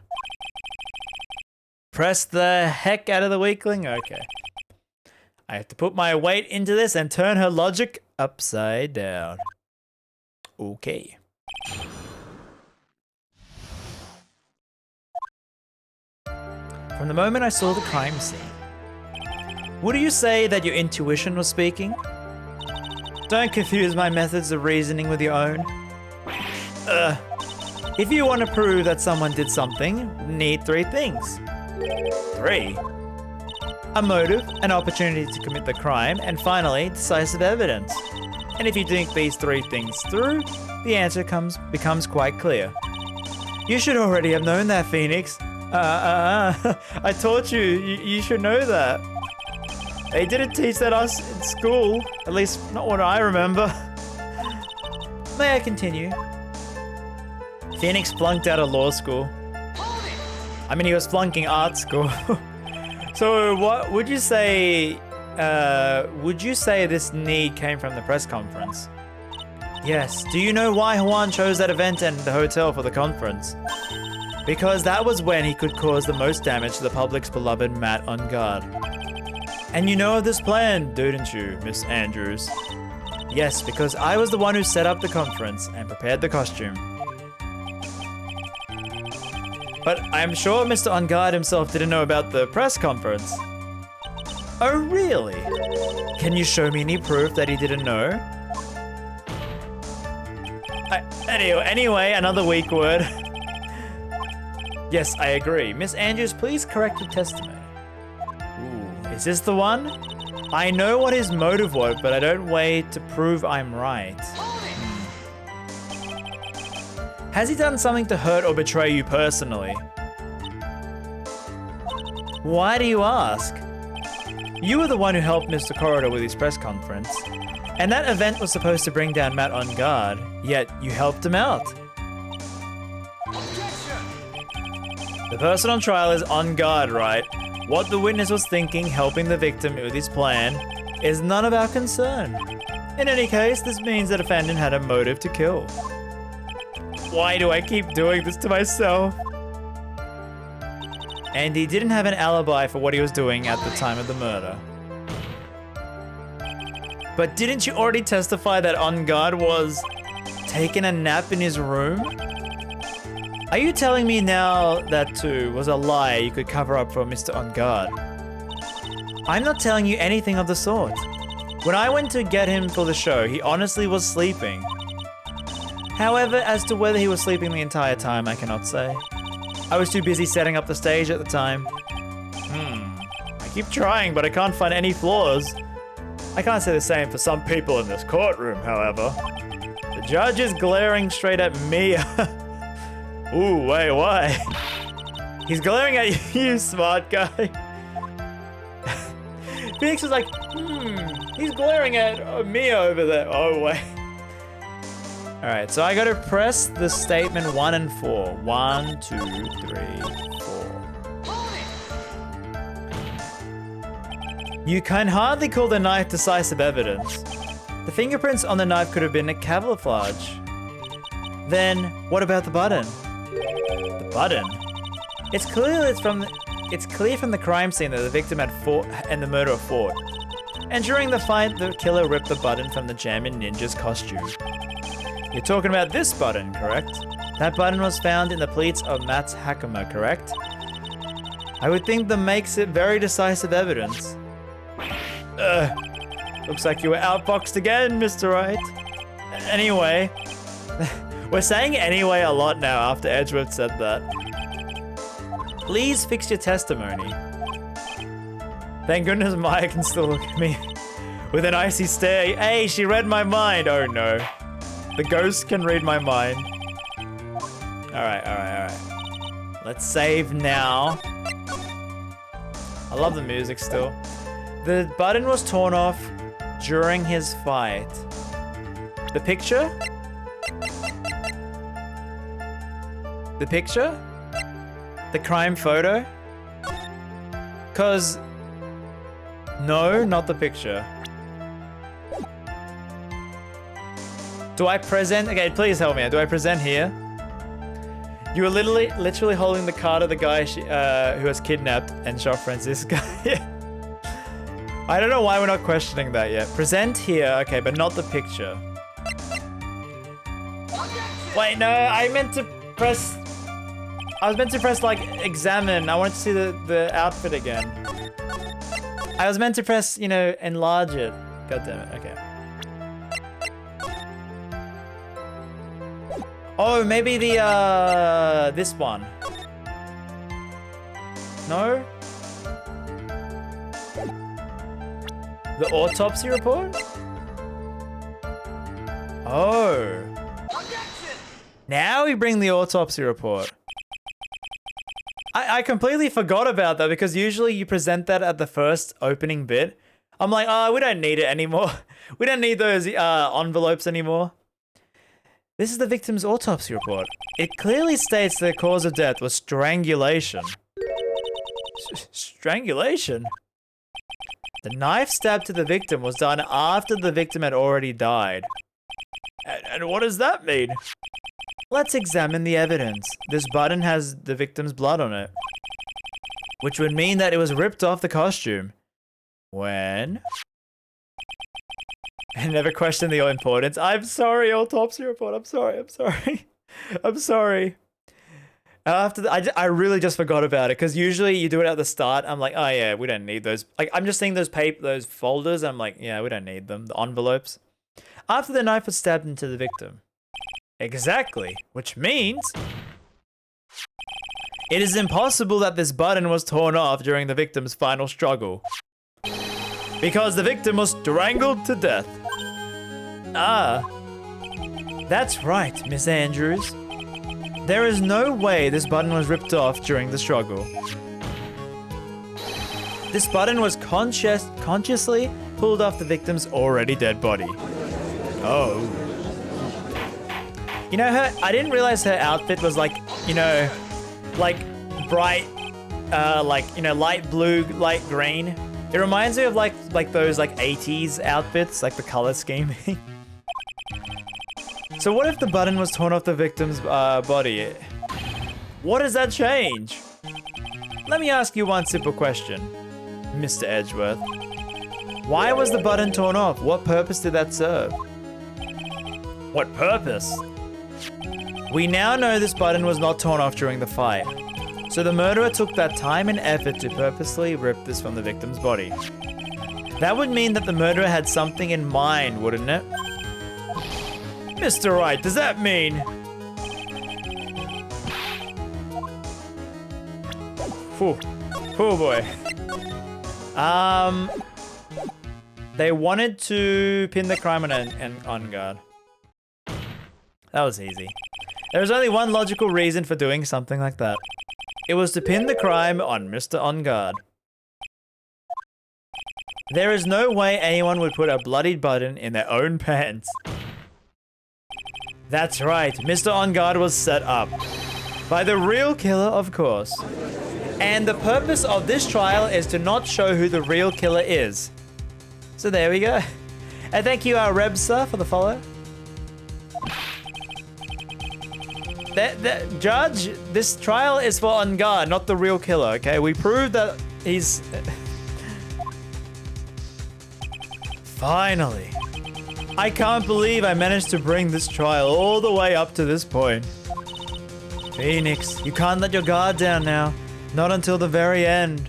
S1: Press the heck out of the weakling? Okay. I have to put my weight into this and turn her logic upside down. Okay. From the moment I saw the crime scene, would you say that your intuition was speaking? Don't confuse my methods of reasoning with your own. If you want to prove that someone did something, need 3 things. 3. A motive, an opportunity to commit the crime, and finally, decisive evidence. And if you think these 3 things through, the answer becomes quite clear. You should already have known that, Phoenix. I taught you. You should know that. They didn't teach that us in school. At least, not what I remember. May I continue? Phoenix flunked out of law school. I mean, he was flunking art school. So, what would you say? Would you say this need came from the press conference? Yes. Do you know why Juan chose that event and the hotel for the conference? Because that was when he could cause the most damage to the public's beloved Matt on guard. And you know of this plan, didn't you, Miss Andrews? Yes, because I was the one who set up the conference and prepared the costume. But I'm sure Mr. On Guard himself didn't know about the press conference. Oh, really? Can you show me any proof that he didn't know? Anyway, another weak word. Yes, I agree. Miss Andrews, please correct your testimony. Ooh, is this the one? I know what his motive was, but I don't wait to prove I'm right. Has he done something to hurt or betray you personally? Why do you ask? You were the one who helped Mr. Corridor with his press conference. And that event was supposed to bring down Matt on guard, yet you helped him out. The person on trial is on guard, right? What the witness was thinking, helping the victim with his plan, is none of our concern. In any case, this means the defendant had a motive to kill. Why do I keep doing this to myself? And he didn't have an alibi for what he was doing at the time of the murder. But didn't you already testify that On Guard was taking a nap in his room? Are you telling me now that too was a lie you could cover up for Mr. On Guard? I'm not telling you anything of the sort. When I went to get him for the show, he honestly was sleeping. However, as to whether he was sleeping the entire time, I cannot say. I was too busy setting up the stage at the time. I keep trying, but I can't find any flaws. I can't say the same for some people in this courtroom, however. The judge is glaring straight at me. Ooh, wait, why? He's glaring at you, smart guy. Phoenix is like, he's glaring at me over there. Oh, wait. Alright, so I gotta press the statement 1 and 4. 1, 2, 3, 4. You can hardly call the knife decisive evidence. The fingerprints on the knife could have been a camouflage. Then, what about the button? The button? It's clear from the crime scene that the victim had fought and the murderer fought. And during the fight, the killer ripped the button from the Jammin' Ninja's costume. You're talking about this button, correct? That button was found in the pleats of Matt's Hakama, correct? I would think that makes it very decisive evidence. Looks like you were outboxed again, Mr. Wright. Anyway, we're saying anyway a lot now after Edgeworth said that. Please fix your testimony. Thank goodness Maya can still look at me with an icy stare. Hey, she read my mind. Oh no. The ghost can read my mind. Alright. Let's save now. I love the music still. The button was torn off during his fight. The picture? The picture? The crime photo? 'Cause... No, not the picture. Do I present? Okay, please help me. Do I present here? You were literally holding the card of the guy who was kidnapped and shot Francisca. I don't know why we're not questioning that yet. Present here, okay, but not the picture. Wait, no, I was meant to press like examine. I wanted to see the outfit again. I was meant to press, you know, enlarge it. God damn it, okay. Oh, maybe the, this one. No? The autopsy report? Oh. Now we bring the autopsy report. I completely forgot about that because usually you present that at the first opening bit. I'm like, oh, we don't need it anymore. We don't need those envelopes anymore. This is the victim's autopsy report. It clearly states the cause of death was strangulation. Strangulation? The knife stab to the victim was done after the victim had already died. And what does that mean? Let's examine the evidence. This button has the victim's blood on it, which would mean that it was ripped off the costume. When? I never questioned the importance. I'm sorry, autopsy report. I'm sorry. I'm sorry. After I really just forgot about it because usually you do it at the start. I'm like, oh yeah, we don't need those. Like I'm just seeing those folders. I'm like, yeah, we don't need them. The envelopes. After the knife was stabbed into the victim. Exactly, which means it is impossible that this button was torn off during the victim's final struggle. Because the victim was strangled to death. Ah, that's right, Miss Andrews. There is no way this button was ripped off during the struggle. This button was consciously pulled off the victim's already dead body. Oh. You know, I didn't realize her outfit was like, you know, like bright, light blue, light green. It reminds me of like those like 80s outfits, like the color scheming. So what if the button was torn off the victim's body? What does that change? Let me ask you one simple question, Mr. Edgeworth. Why was the button torn off? What purpose did that serve? What purpose? We now know this button was not torn off during the fight. So the murderer took that time and effort to purposely rip this from the victim's body. That would mean that the murderer had something in mind, wouldn't it? Mr. Wright, does that mean? Whew. Oh boy. They wanted to pin the crime on guard. That was easy. There was only one logical reason for doing something like that. It was to pin the crime on Mr. On Guard. There is no way anyone would put a bloodied button in their own pants. That's right, Mr. On Guard was set up. By the real killer, of course. And the purpose of this trial is to not show who the real killer is. So there we go. And thank you, RamZaes, for the follow. Judge, this trial is for On Guard, not the real killer, okay? We proved that he's... Finally. I can't believe I managed to bring this trial all the way up to this point. Phoenix, you can't let your guard down now. Not until the very end.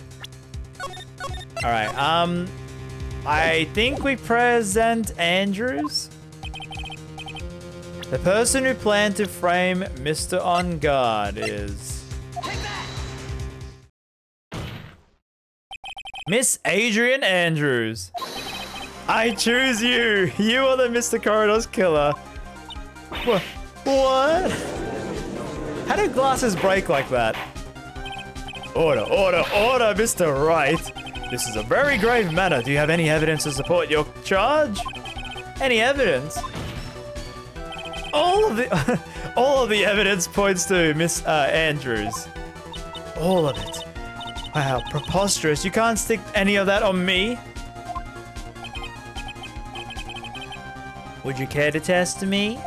S1: Alright, I think we present Andrews. The person who planned to frame Mr. On Guard is... Miss Adrian Andrews. I choose you. You are the Mr. Corridor's killer. What? How do glasses break like that? Order, order, order, Mr. Wright. This is a very grave matter. Do you have any evidence to support your charge? Any evidence? All of the evidence points to Miss Andrews. All of it. Wow, preposterous. You can't stick any of that on me. Would you care to test me?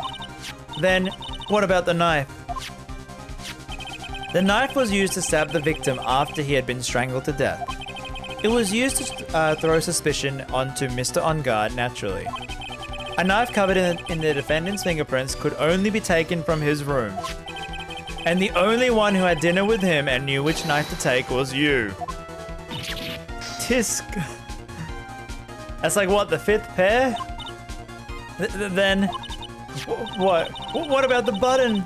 S1: Then, what about the knife? The knife was used to stab the victim after he had been strangled to death. It was used to throw suspicion onto Mr. On Guard naturally. A knife covered in the defendant's fingerprints could only be taken from his room. And the only one who had dinner with him and knew which knife to take was you. Tisk. That's like, what, the fifth pair? Then, what? What about the button?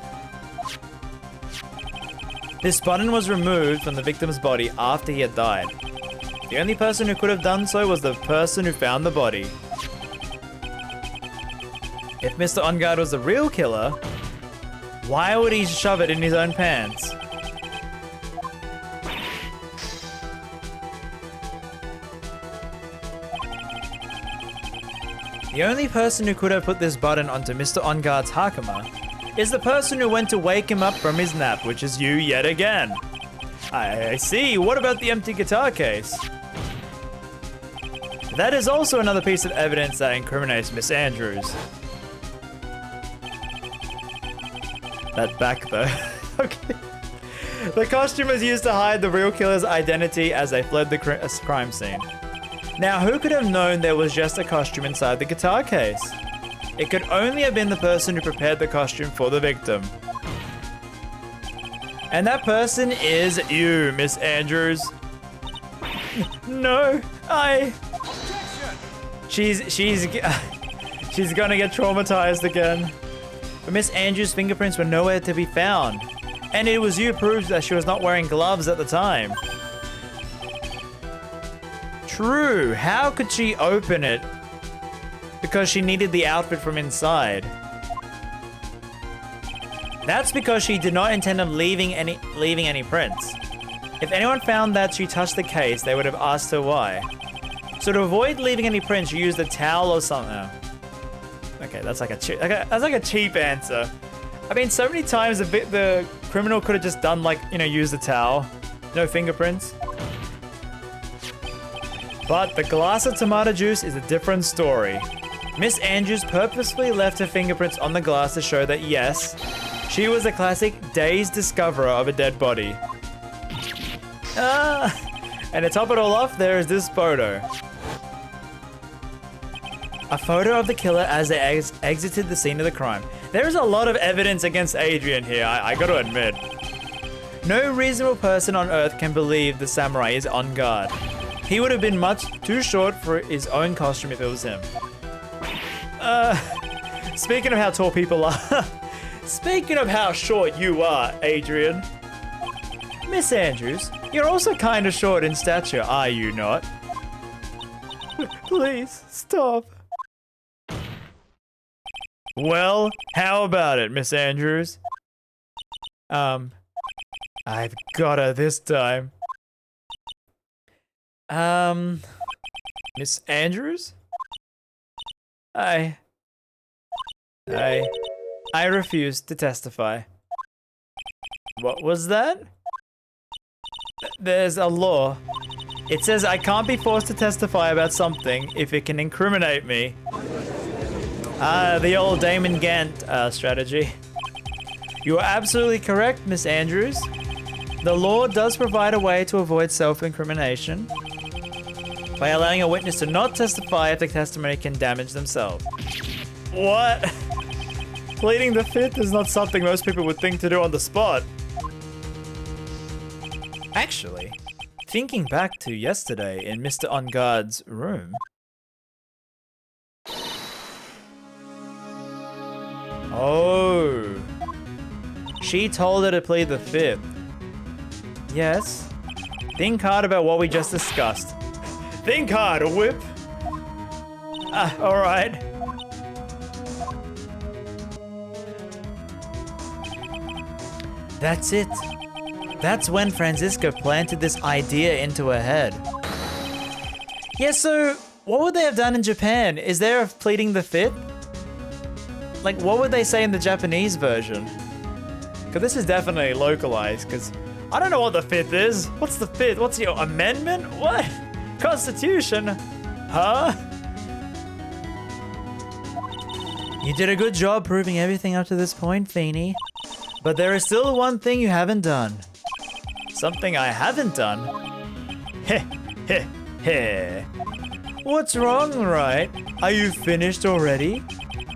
S1: This button was removed from the victim's body after he had died. The only person who could have done so was the person who found the body. If Mr. On Guard was the real killer, why would he shove it in his own pants? The only person who could have put this button onto Mr. On Guard's Hakama is the person who went to wake him up from his nap, which is you yet again. I see. What about the empty guitar case? That is also another piece of evidence that incriminates Miss Andrews. That back though. Okay. The costume was used to hide the real killer's identity as they fled the crime scene. Now, who could have known there was just a costume inside the guitar case? It could only have been the person who prepared the costume for the victim. And that person is you, Miss Andrews. No, She's gonna get traumatized again. But Miss Andrews' fingerprints were nowhere to be found. And it was you proves that she was not wearing gloves at the time. True, how could she open it? Because she needed the outfit from inside. That's because she did not intend on leaving any prints. If anyone found that she touched the case, they would have asked her why. So to avoid leaving any prints, she used a towel or something. Okay, that's like a cheap answer. I mean, so many times the criminal could have just done use the towel. No fingerprints. But the glass of tomato juice is a different story. Miss Andrews purposefully left her fingerprints on the glass to show that yes, she was a classic dazed discoverer of a dead body. And to top it all off, there is this photo. A photo of the killer as they exited the scene of the crime. There is a lot of evidence against Adrian here, I gotta admit. No reasonable person on Earth can believe the samurai is on guard. He would have been much too short for his own costume if it was him. Speaking of how tall people are, speaking of how short you are, Adrian. Miss Andrews, you're also kind of short in stature, are you not? Please, stop. Well, how about it, Miss Andrews? I've got her this time. Miss Andrews? I refuse to testify. What was that? There's a law. It says I can't be forced to testify about something if it can incriminate me. The old Damon Gant strategy. You are absolutely correct, Miss Andrews. The law does provide a way to avoid self-incrimination by allowing a witness to not testify if the testimony can damage themselves. What? Pleading the fifth is not something most people would think to do on the spot. Actually, thinking back to yesterday in Mr. On Guard's room. Oh. She told her to plead the fifth. Yes. Think hard about what we just discussed. Think hard, whip. Alright. That's it. That's when Francisco planted this idea into her head. Yeah, so what would they have done in Japan? Is there a pleading the fifth? Like, what would they say in the Japanese version? Because this is definitely localized, because I don't know what the fifth is. What's the fifth? What's your amendment? What? Constitution? Huh? You did a good job proving everything up to this point, Feeny. But there is still one thing you haven't done. Something I haven't done? Heh, heh, heh. What's wrong, right? Are you finished already?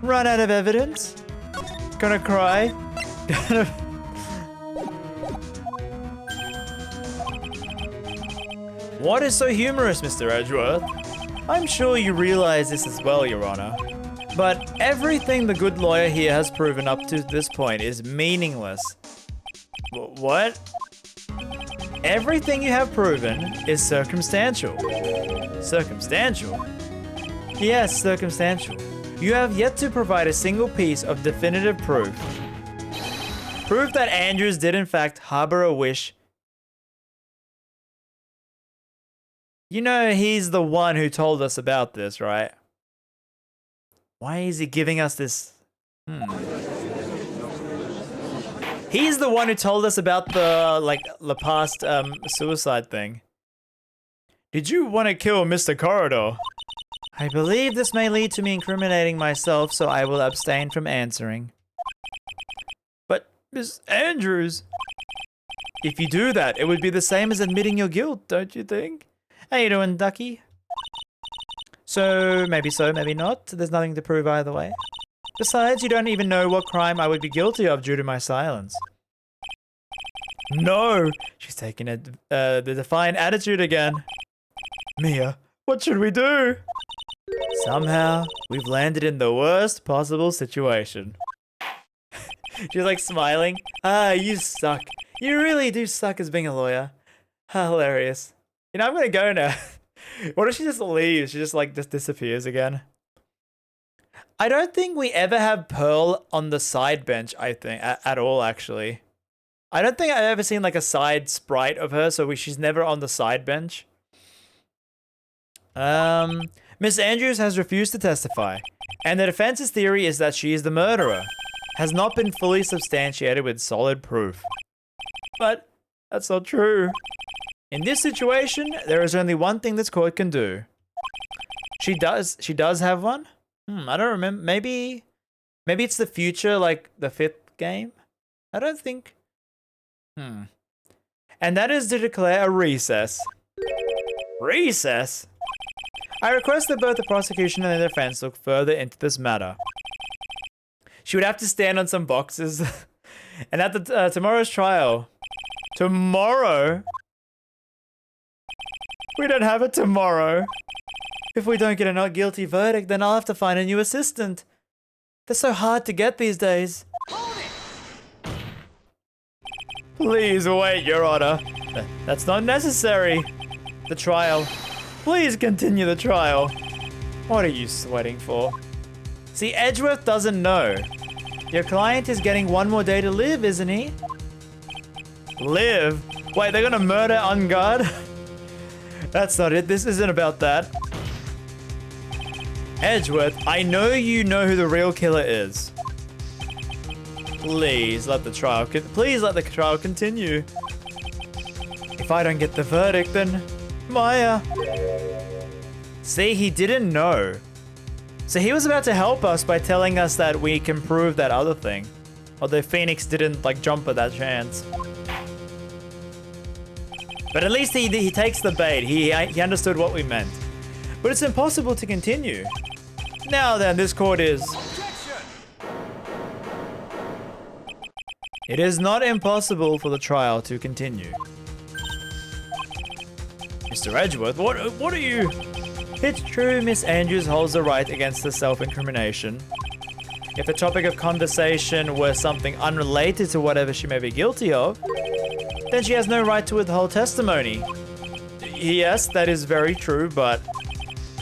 S1: Run out of evidence? Gonna cry? What is so humorous, Mr. Edgeworth? I'm sure you realize this as well, Your Honor. But everything the good lawyer here has proven up to this point is meaningless. What? Everything you have proven is circumstantial. Circumstantial? Yes, circumstantial. You have yet to provide a single piece of definitive proof. Proof that Andrews did in fact harbor a wish. You know he's the one who told us about this, right? Why is he giving us this? He's the one who told us about the past suicide thing. Did you want to kill Mr. Corridor? I believe this may lead to me incriminating myself, so I will abstain from answering. But, Miss Andrews, if you do that, it would be the same as admitting your guilt, don't you think? How you doing, Ducky? So, maybe not. There's nothing to prove either way. Besides, you don't even know what crime I would be guilty of due to my silence. No! She's taking the defiant attitude again. Mia, what should we do? Somehow, we've landed in the worst possible situation. She's like smiling. Ah, you suck. You really do suck as being a lawyer. Hilarious. You know, I'm gonna go now. What if she just leaves? She just disappears again. I don't think we ever have Pearl on the side bench, I think, at all, actually. I don't think I've ever seen like a side sprite of her, so she's never on the side bench. Miss Andrews has refused to testify, and the defense's theory is that she is the murderer. Has not been fully substantiated with solid proof. But that's not true. In this situation, there is only one thing this court can do. She does have one? I don't remember. Maybe it's the future, like the 5th game? I don't think. And that is to declare a recess. Recess? I request that both the prosecution and the defense look further into this matter. She would have to stand on some boxes. And at the tomorrow's trial. Tomorrow? We don't have it tomorrow. If we don't get a not guilty verdict, then I'll have to find a new assistant. They're so hard to get these days. Please wait, Your Honor. That's not necessary. The trial. Please continue the trial. What are you sweating for? See, Edgeworth doesn't know. Your client is getting one more day to live, isn't he? Live? Wait, they're gonna murder on guard? That's not it. This isn't about that. Edgeworth, I know you know who the real killer is. Please let the trial continue. If I don't get the verdict, then Maya. See, he didn't know. So he was about to help us by telling us that we can prove that other thing. Although Phoenix didn't jump at that chance. But at least he takes the bait. He understood what we meant. But it's impossible to continue. Now then, this court is... It is not impossible for the trial to continue. Mr. Edgeworth, what are you... It's true Miss Andrews holds the right against the self-incrimination. If the topic of conversation were something unrelated to whatever she may be guilty of, then she has no right to withhold testimony. Yes, that is very true, but...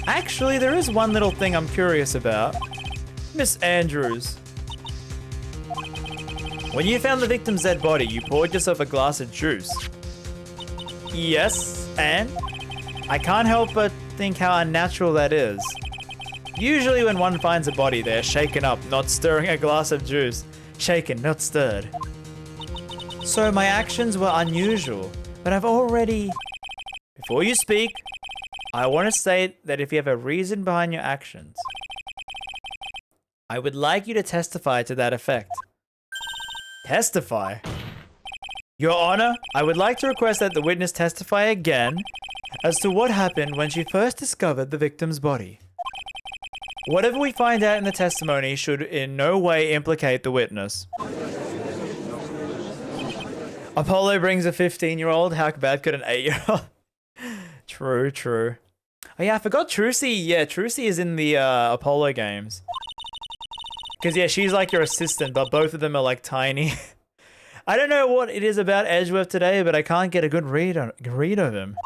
S1: Actually, there is one little thing I'm curious about. Miss Andrews. When you found the victim's dead body, you poured yourself a glass of juice. Yes, and? I can't help but think how unnatural that is. Usually when one finds a body, they're shaken up, not stirring a glass of juice. Shaken, not stirred. So my actions were unusual, but I've already... Before you speak, I want to state that if you have a reason behind your actions, I would like you to testify to that effect. Testify? Your Honor, I would like to request that the witness testify again as to what happened when she first discovered the victim's body. Whatever we find out in the testimony should in no way implicate the witness. Apollo brings a 15-year-old. How bad could an 8-year-old? True, true. Oh yeah, I forgot Trucy. Yeah, Trucy is in the Apollo games. Because yeah, she's like your assistant, but both of them are like tiny. I don't know what it is about Edgeworth today, but I can't get a good read of him.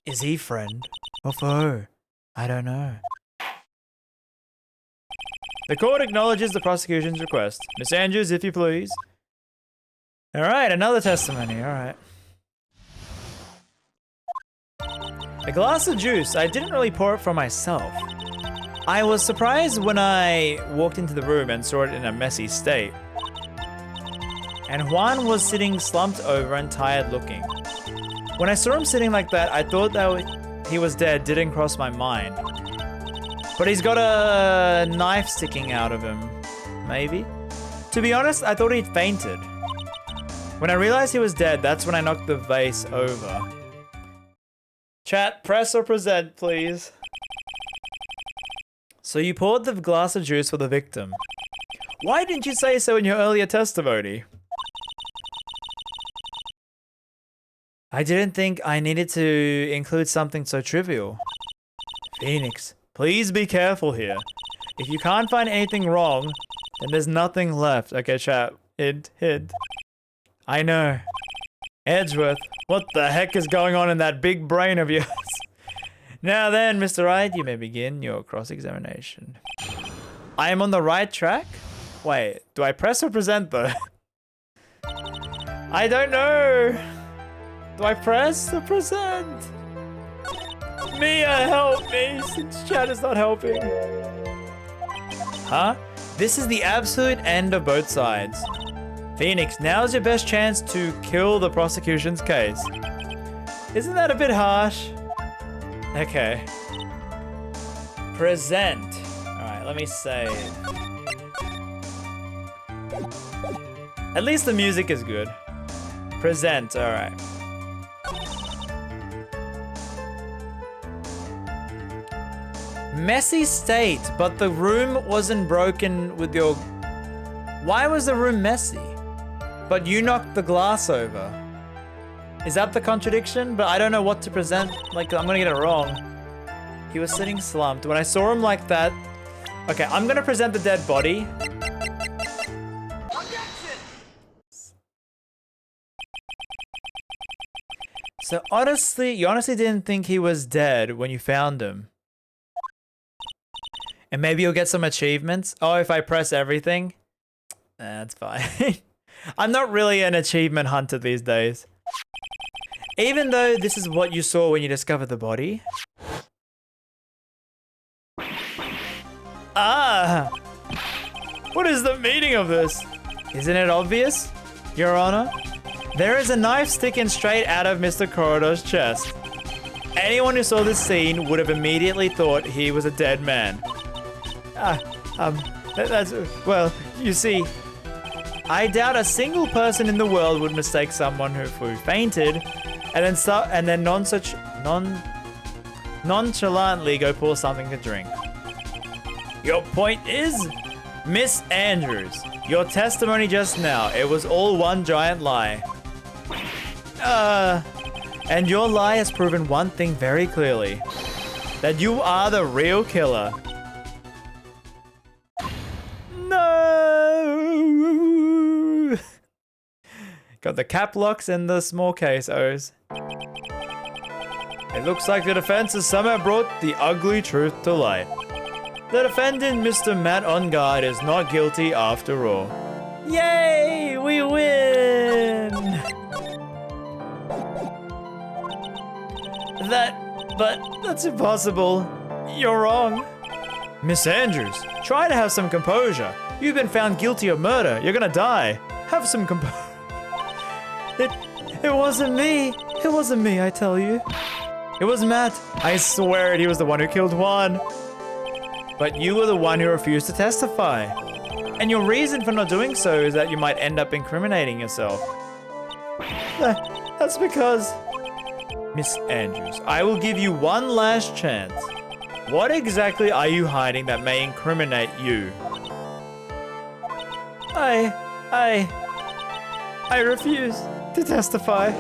S1: Is he friend or foe? I don't know. The court acknowledges the prosecution's request. Miss Andrews, if you please. All right, another testimony. All right. A glass of juice. I didn't really pour it for myself. I was surprised when I walked into the room and saw it in a messy state. And Juan was sitting slumped over and tired looking. When I saw him sitting like that, I thought that he was dead. Didn't cross my mind. But he's got a knife sticking out of him. Maybe? To be honest, I thought he'd fainted. When I realized he was dead, that's when I knocked the vase over. Chat, press or present, please. So you poured the glass of juice for the victim. Why didn't you say so in your earlier testimony? I didn't think I needed to include something so trivial. Phoenix, please be careful here. If you can't find anything wrong, then there's nothing left. Okay, chat. Hid. I know. Edgeworth, what the heck is going on in that big brain of yours? Now then, Mr. Wright, you may begin your cross-examination. I am on the right track? Wait, do I press or present though? I don't know. Do I press or present? Mia, help me, since chat is not helping. Huh? This is the absolute end of both sides. Phoenix, now's your best chance to kill the prosecution's case. Isn't that a bit harsh? Okay. Present. Alright, let me save. At least the music is good. Present, alright. Messy state, but the room wasn't broken with your... Why was the room messy? But you knocked the glass over. Is that the contradiction? But I don't know what to present. Like, I'm gonna get it wrong. He was sitting slumped. When I saw him like that... Okay, I'm gonna present the dead body. So honestly, you honestly didn't think he was dead when you found him. And maybe you'll get some achievements. Oh, if I press everything? That's fine. I'm not really an achievement hunter these days. Even though this is what you saw when you discovered the body. Ah! What is the meaning of this? Isn't it obvious, Your Honor? There is a knife sticking straight out of Mr. Corridor's chest. Anyone who saw this scene would have immediately thought he was a dead man. Well, you see, I doubt a single person in the world would mistake someone who fainted and then nonchalantly go pour something to drink. Your point is, Miss Andrews, your testimony just now, it was all one giant lie. And your lie has proven one thing very clearly, that you are the real killer. No! Got the cap locks and the small case O's. It looks like the defense has somehow brought the ugly truth to light. The defendant, Mr. Matt On Guard, is not guilty after all. Yay! We win! But that's impossible. You're wrong. Miss Andrews, try to have some composure. You've been found guilty of murder. You're gonna die. Have some composure. It wasn't me. It wasn't me, I tell you. It was Matt. I swear it, he was the one who killed Juan. But you were the one who refused to testify. And your reason for not doing so is that you might end up incriminating yourself. That's because... Miss Andrews, I will give you one last chance. What exactly are you hiding that may incriminate you? I refuse to testify.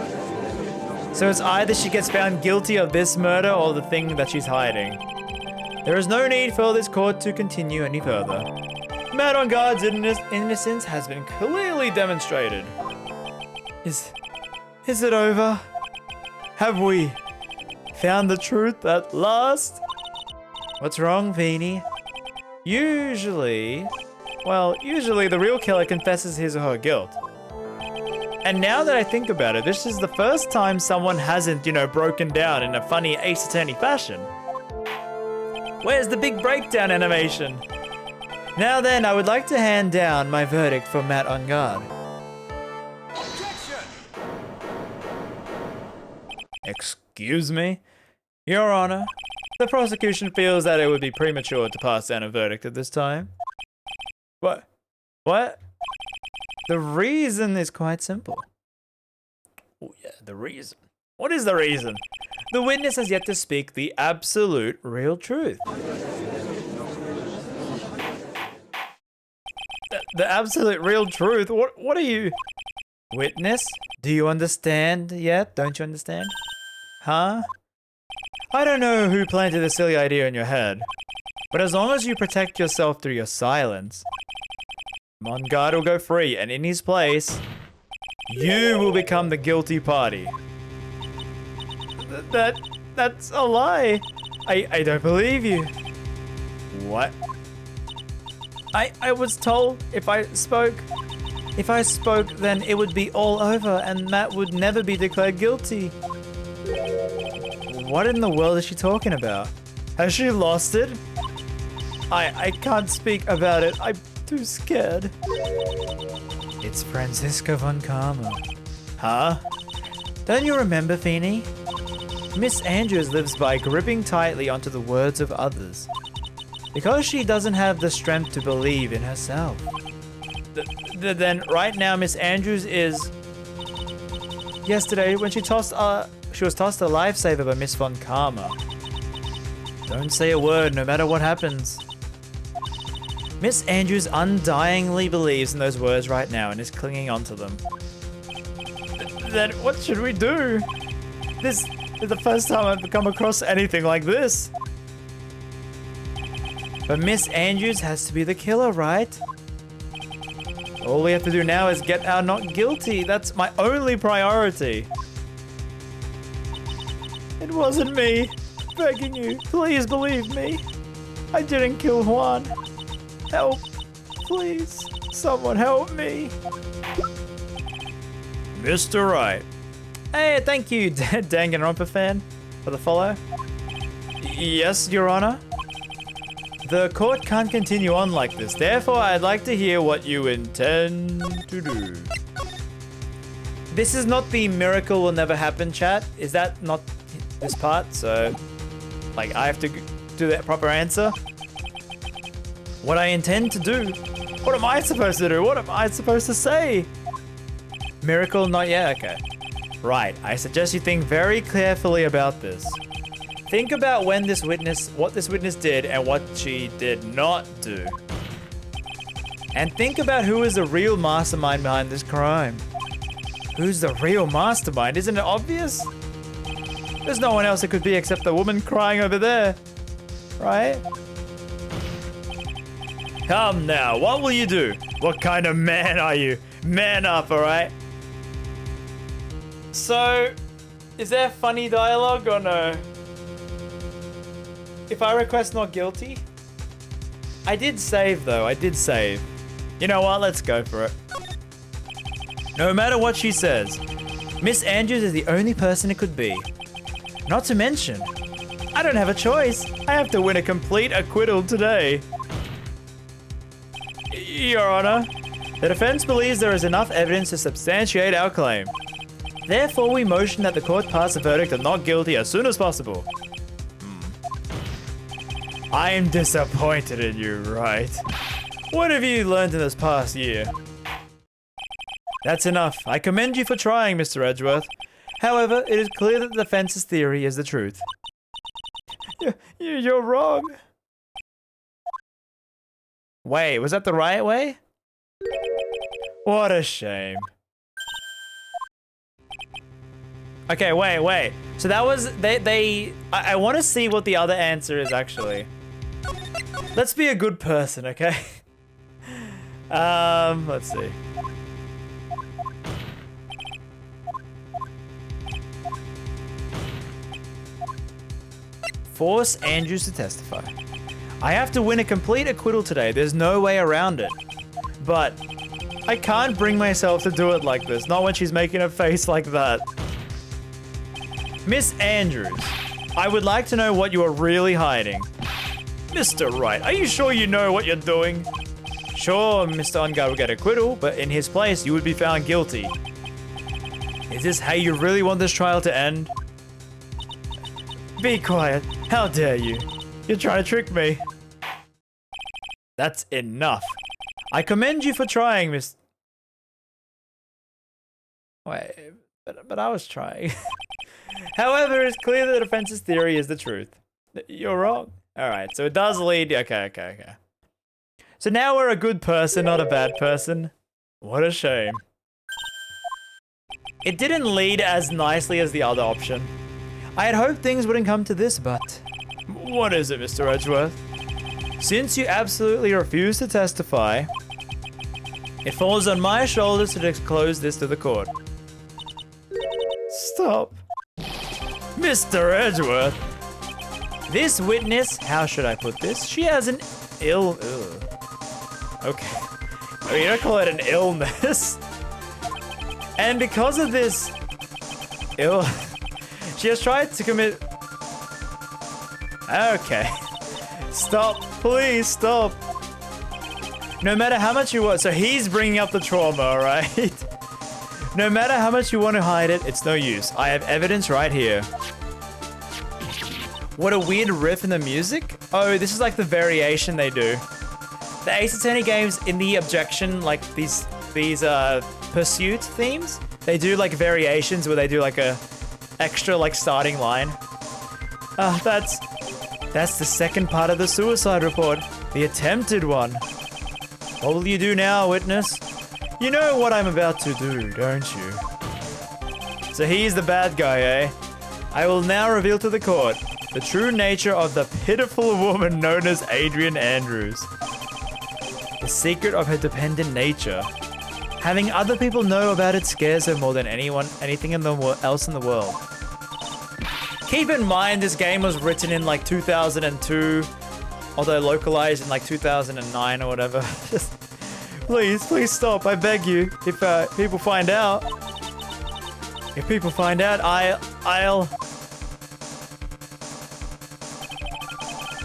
S1: So it's either she gets found guilty of this murder or the thing that she's hiding. There is no need for this court to continue any further. Matt On Guard's innocence has been clearly demonstrated. Is it over? Have we found the truth at last? What's wrong, Feeny? Usually the real killer confesses his or her guilt. And now that I think about it, this is the first time someone hasn't, broken down in a funny Ace Attorney fashion. Where's the big breakdown animation? Now then, I would like to hand down my verdict for Matt on guard. Excuse me? Your Honor, the prosecution feels that it would be premature to pass down a verdict at this time. What? The reason is quite simple. Oh yeah, the reason. What is the reason? The witness has yet to speak the absolute real truth. The absolute real truth? What are you... Witness? Do you understand yet? Don't you understand? Huh? I don't know who planted the silly idea in your head, but as long as you protect yourself through your silence, Mon guard will go free, and in his place, you will become the guilty party. That's a lie. I don't believe you. What? I was told if I spoke, then it would be all over and Matt would never be declared guilty. What in the world is she talking about? Has she lost it? I can't speak about it. I'm too scared. It's Franziska von Karma. Huh? Don't you remember, Feeny? Miss Andrews lives by gripping tightly onto the words of others. Because she doesn't have the strength to believe in herself. Then right now Miss Andrews is... Yesterday when she was tossed a lifesaver by Miss Von Karma. Don't say a word no matter what happens. Miss Andrews undyingly believes in those words right now and is clinging onto them. Then what should we do? This is the first time I've come across anything like this. But Miss Andrews has to be the killer, right? All we have to do now is get our not guilty. That's my only priority. It wasn't me. Begging you, please believe me. I didn't kill Juan. Help. Please. Someone help me. Mr. Right. Hey, thank you, Danganronpa fan, for the follow. Yes, Your Honor. The court can't continue on like this. Therefore, I'd like to hear what you intend to do. This is not the miracle will never happen chat. Is that not this part? So, like, I have to do that proper answer. What I intend to do? What am I supposed to do? What am I supposed to say? Miracle not yet? Okay. Right. I suggest you think very carefully about this. Think about what this witness did and what she did not do. And think about who is the real mastermind behind this crime. Who's the real mastermind? Isn't it obvious? There's no one else it could be except the woman crying over there. Right? Come now, what will you do? What kind of man are you? Man up, alright? So, is there funny dialogue or no? If I request not guilty? I did save though, I did save. You know what, let's go for it. No matter what she says, Miss Andrews is the only person it could be. Not to mention, I don't have a choice. I have to win a complete acquittal today. Your Honor, the defense believes there is enough evidence to substantiate our claim. Therefore, we motion that the court pass a verdict of not guilty as soon as possible. I am disappointed in you, right? What have you learned in this past year? That's enough. I commend you for trying, Mr. Edgeworth. However, it is clear that the defense's theory is the truth. You're wrong. Wait, was that the right way? What a shame. Okay, wait. So that was, I want to see what the other answer is actually. Let's be a good person, okay? Let's see. Force Andrews to testify. I have to win a complete acquittal today. There's no way around it. But I can't bring myself to do it like this. Not when she's making a face like that. Miss Andrews, I would like to know what you are really hiding. Mr. Wright, are you sure you know what you're doing? Sure, Mr. Unguard will get acquittal, but in his place, you would be found guilty. Is this how you really want this trial to end? Be quiet. How dare you? You're trying to trick me. That's enough. I commend you for trying, Miss... Wait, but I was trying. However, it's clear that the defense's theory is the truth. You're wrong. Alright, so it does lead... Okay. So now we're a good person, not a bad person. What a shame. It didn't lead as nicely as the other option. I had hoped things wouldn't come to this, but... What is it, Mr. Edgeworth? Since you absolutely refuse to testify, it falls on my shoulders to disclose this to the court. Stop. Mr. Edgeworth. This witness, how should I put this? She has an ill... Ugh. Okay. I mean, I call it an illness. And because of this ill... She has tried to commit... Okay. Stop. Please stop. No matter how much you want... So he's bringing up the trauma, right? No matter how much you want to hide it, it's no use. I have evidence right here. What a weird riff in the music. Oh, this is like the variation they do. The Ace Attorney games in the objection, like these pursuit themes, they do like variations where they do like a extra like starting line. That's the second part of the suicide report. The attempted one. What will you do now, witness? You know what I'm about to do, don't you? So he's the bad guy, eh? I will now reveal to the court the true nature of the pitiful woman known as Adrian Andrews. The secret of her dependent nature. Having other people know about it scares her more than anything else in the world. Keep in mind, this game was written in like 2002, although localized in like 2009 or whatever. Just, please stop, I beg you. If people find out, I'll...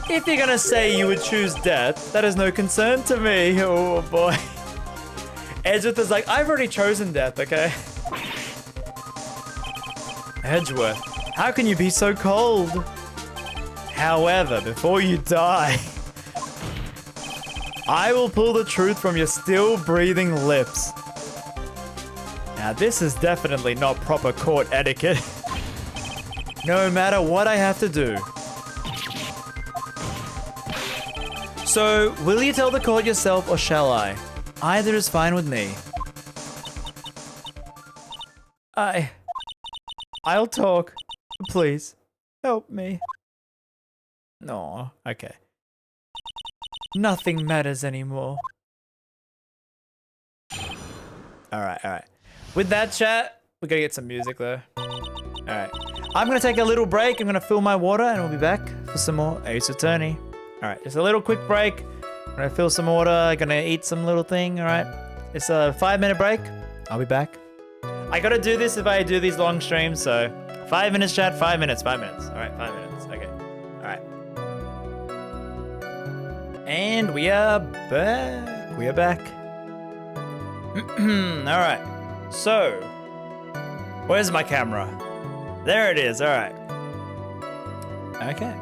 S1: If you're gonna say you would choose death, that is no concern to me. Oh boy. Edgeworth is like, I've already chosen death, okay? Edgeworth, how can you be so cold? However, before you die, I will pull the truth from your still breathing lips. Now this is definitely not proper court etiquette. No matter what I have to do. So, will you tell the court yourself or shall I? Either is fine with me. I'll talk. Please, help me. No, okay. Nothing matters anymore. Alright. With that, chat, we gotta get some music though. Alright. I'm gonna take a little break. I'm gonna fill my water and we'll be back for some more Ace Attorney. Alright, just a little quick break. I'm gonna fill some water, gonna eat some little thing, alright? It's a 5-minute break. I'll be back. I gotta do this if I do these long streams, so 5 minutes, chat, 5 minutes. Alright, 5 minutes, okay. Alright. And we are back. We are back. Alright, so where's my camera? There it is, alright. Okay.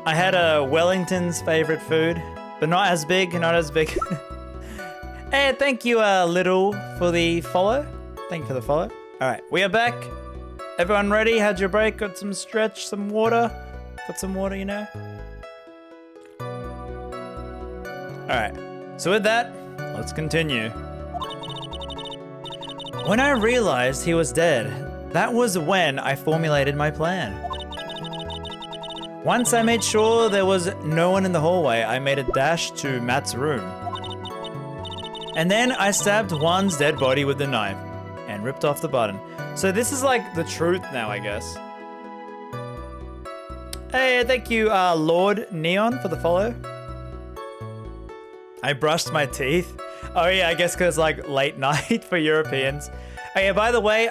S1: I had a Wellington's favorite food, but not as big. Hey, thank you, Little, for the follow. Thank you for the follow. All right, we are back. Everyone ready? Had your break? Got some stretch, some water? Got some water, you know? All right, so with that, let's continue. When I realized he was dead, that was when I formulated my plan. Once I made sure there was no one in the hallway, I made a dash to Matt's room. And then I stabbed Juan's dead body with the knife and ripped off the button. So this is like the truth now, I guess. Hey, thank you, Lord Neon, for the follow. I brushed my teeth. Oh yeah, I guess because like late night for Europeans. Oh yeah, by the way,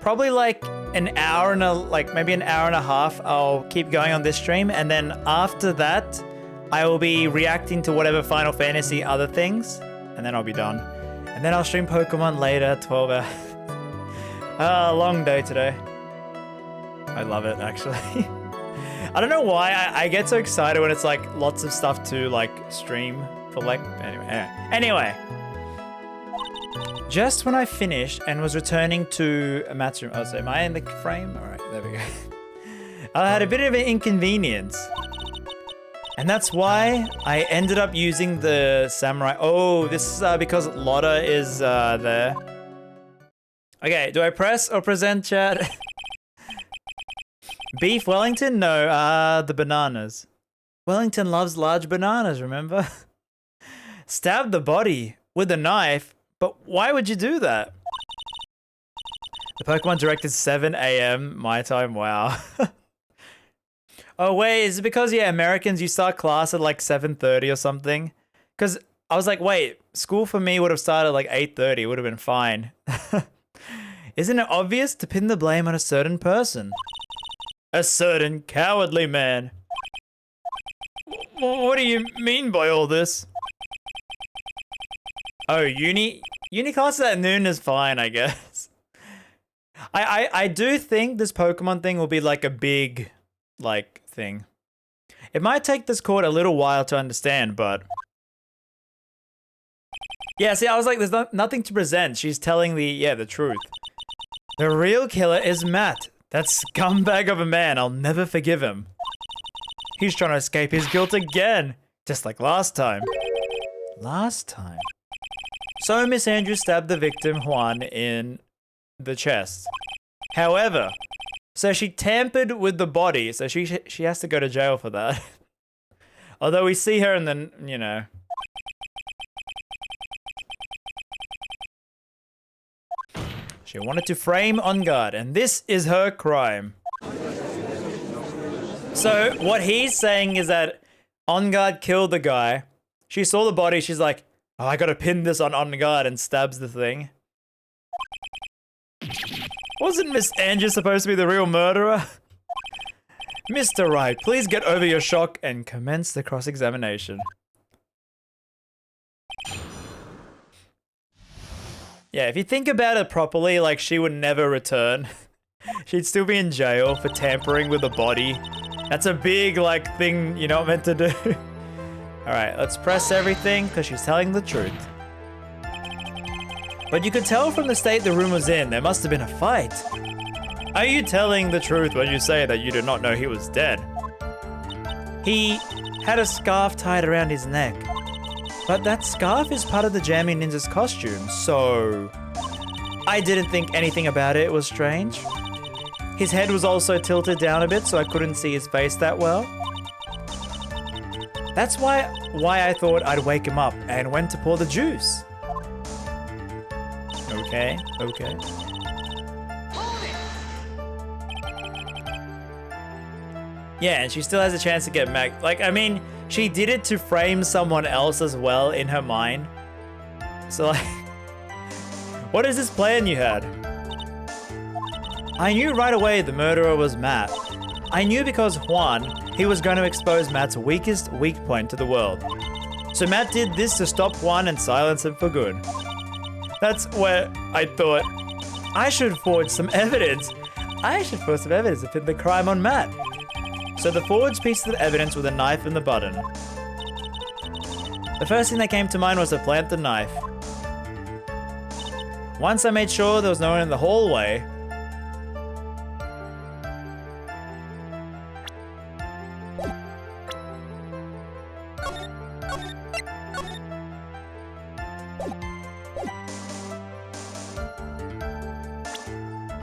S1: probably like an hour and maybe an hour and a half, I'll keep going on this stream, and then after that, I will be reacting to whatever Final Fantasy other things, and then I'll be done. And then I'll stream Pokemon later, 12 hours. Long day today. I love it, actually. I don't know why I get so excited when it's like lots of stuff to like stream for like, anyway. Just when I finished and was returning to Matt's room. Oh, so am I in the frame? All right, there we go. I had a bit of an inconvenience. And that's why I ended up using the samurai. Oh, this is because Lotta is there. Okay, do I press or present, chat? Beef Wellington? No, the bananas. Wellington loves large bananas, remember? Stab the body with a knife? But why would you do that? The Pokemon directed 7 a.m. my time, wow. Oh wait, is it because, yeah, Americans, you start class at like 7:30 or something? Because I was like, wait, school for me would have started like 8:30, it would have been fine. Isn't it obvious to pin the blame on a certain person? A certain cowardly man. What do you mean by all this? Oh, uni classes at noon is fine, I guess. I do think this Pokemon thing will be like a big, like, thing. It might take this court a little while to understand, but... Yeah, see, I was like, there's nothing to present. She's telling the truth. The real killer is Matt. That scumbag of a man, I'll never forgive him. He's trying to escape his guilt again, just like last time. Last time? So Miss Andrews stabbed the victim, Juan, in the chest. However, so she tampered with the body, so she has to go to jail for that. Although we see her and then, you know. She wanted to frame On Guard, and this is her crime. So what he's saying is that On Guard killed the guy. She saw the body, she's like, oh, I gotta pin this on Guard, and stabs the thing. Wasn't Miss Andrews supposed to be the real murderer? Mr. Wright, please get over your shock and commence the cross-examination. Yeah, if you think about it properly, like, she would never return. She'd still be in jail for tampering with a body. That's a big, like, thing you're not meant to do. Alright, let's press everything, because she's telling the truth. But you could tell from the state the room was in, there must have been a fight. Are you telling the truth when you say that you did not know he was dead? He had a scarf tied around his neck. But that scarf is part of the Jammy Ninja's costume, so... I didn't think anything about it was strange. His head was also tilted down a bit, so I couldn't see his face that well. That's why I thought I'd wake him up and went to pour the juice. Okay. Yeah, and she still has a chance to get back. Like, I mean, she did it to frame someone else as well in her mind. So, like, what is this plan you had? I knew right away the murderer was Matt. I knew because Juan, he was going to expose Matt's weakest weak point to the world. So Matt did this to stop Juan and silence him for good. That's where I thought, I should forge some evidence. I should forge some evidence to pin the crime on Matt. So the forged pieces of evidence were the knife and the button. The first thing that came to mind was to plant the knife. Once I made sure there was no one in the hallway,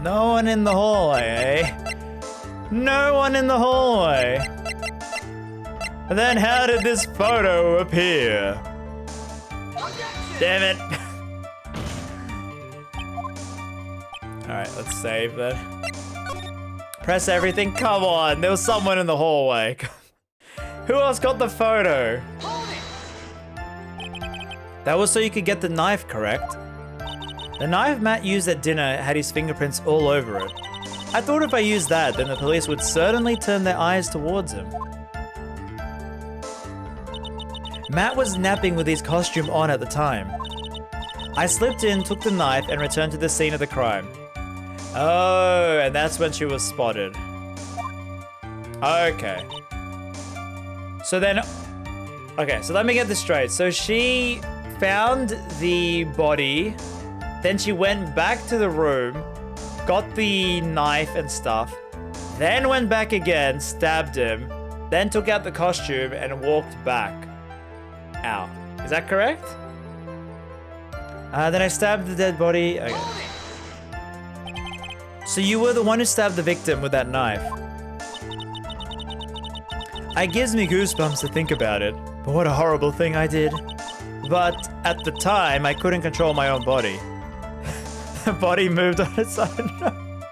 S1: no one in the hallway, eh? No one in the hallway. And then how did this photo appear? Damn it. Alright, let's save that. Press everything. Come on, there was someone in the hallway. Who else got the photo? That was so you could get the knife, correct? The knife Matt used at dinner had his fingerprints all over it. I thought if I used that, then the police would certainly turn their eyes towards him. Matt was napping with his costume on at the time. I slipped in, took the knife, and returned to the scene of the crime. Oh, and that's when she was spotted. Okay. So then... Okay, so let me get this straight. So she found the body, then she went back to the room, got the knife and stuff, then went back again, stabbed him, then took out the costume and walked back out. Is that correct? Then I stabbed the dead body. Okay. So you were the one who stabbed the victim with that knife. It gives me goosebumps to think about it, but what a horrible thing I did. But at the time, I couldn't control my own body. The body moved on its own.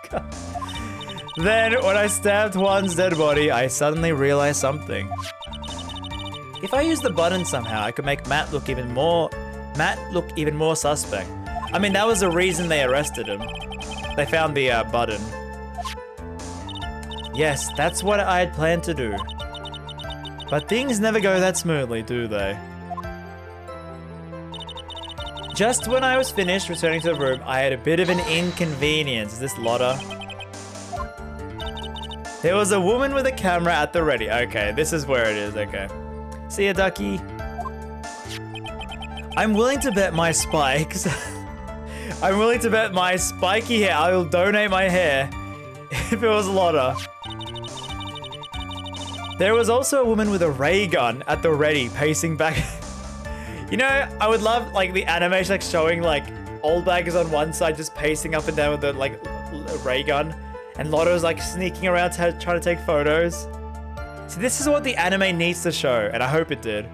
S1: Then, when I stabbed Juan's dead body, I suddenly realized something. If I used the button somehow, I could make Matt look even more suspect. I mean, that was the reason they arrested him. They found the button. Yes, that's what I had planned to do. But things never go that smoothly, do they? Just when I was finished returning to the room, I had a bit of an inconvenience. Is this Lotta? There was a woman with a camera at the ready. Okay, this is where it is. Okay. See ya, ducky. I'm willing to bet my spikes. I'm willing to bet my spiky hair. I will donate my hair if it was Lotta. There was also a woman with a ray gun at the ready, pacing back. You know, I would love like the animation like showing like old baggers on one side just pacing up and down with the like ray gun, and Lotto's like sneaking around trying to take photos. So this is what the anime needs to show, and I hope it did.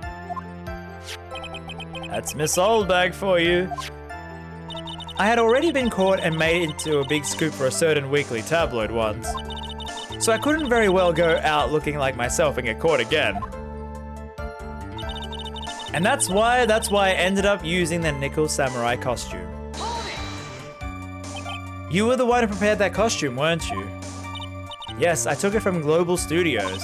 S1: That's Miss Oldbag for you. I had already been caught and made into a big scoop for a certain weekly tabloid once. So I couldn't very well go out looking like myself and get caught again. And that's why I ended up using the nickel samurai costume. You were the one who prepared that costume, weren't you? Yes, I took it from Global Studios.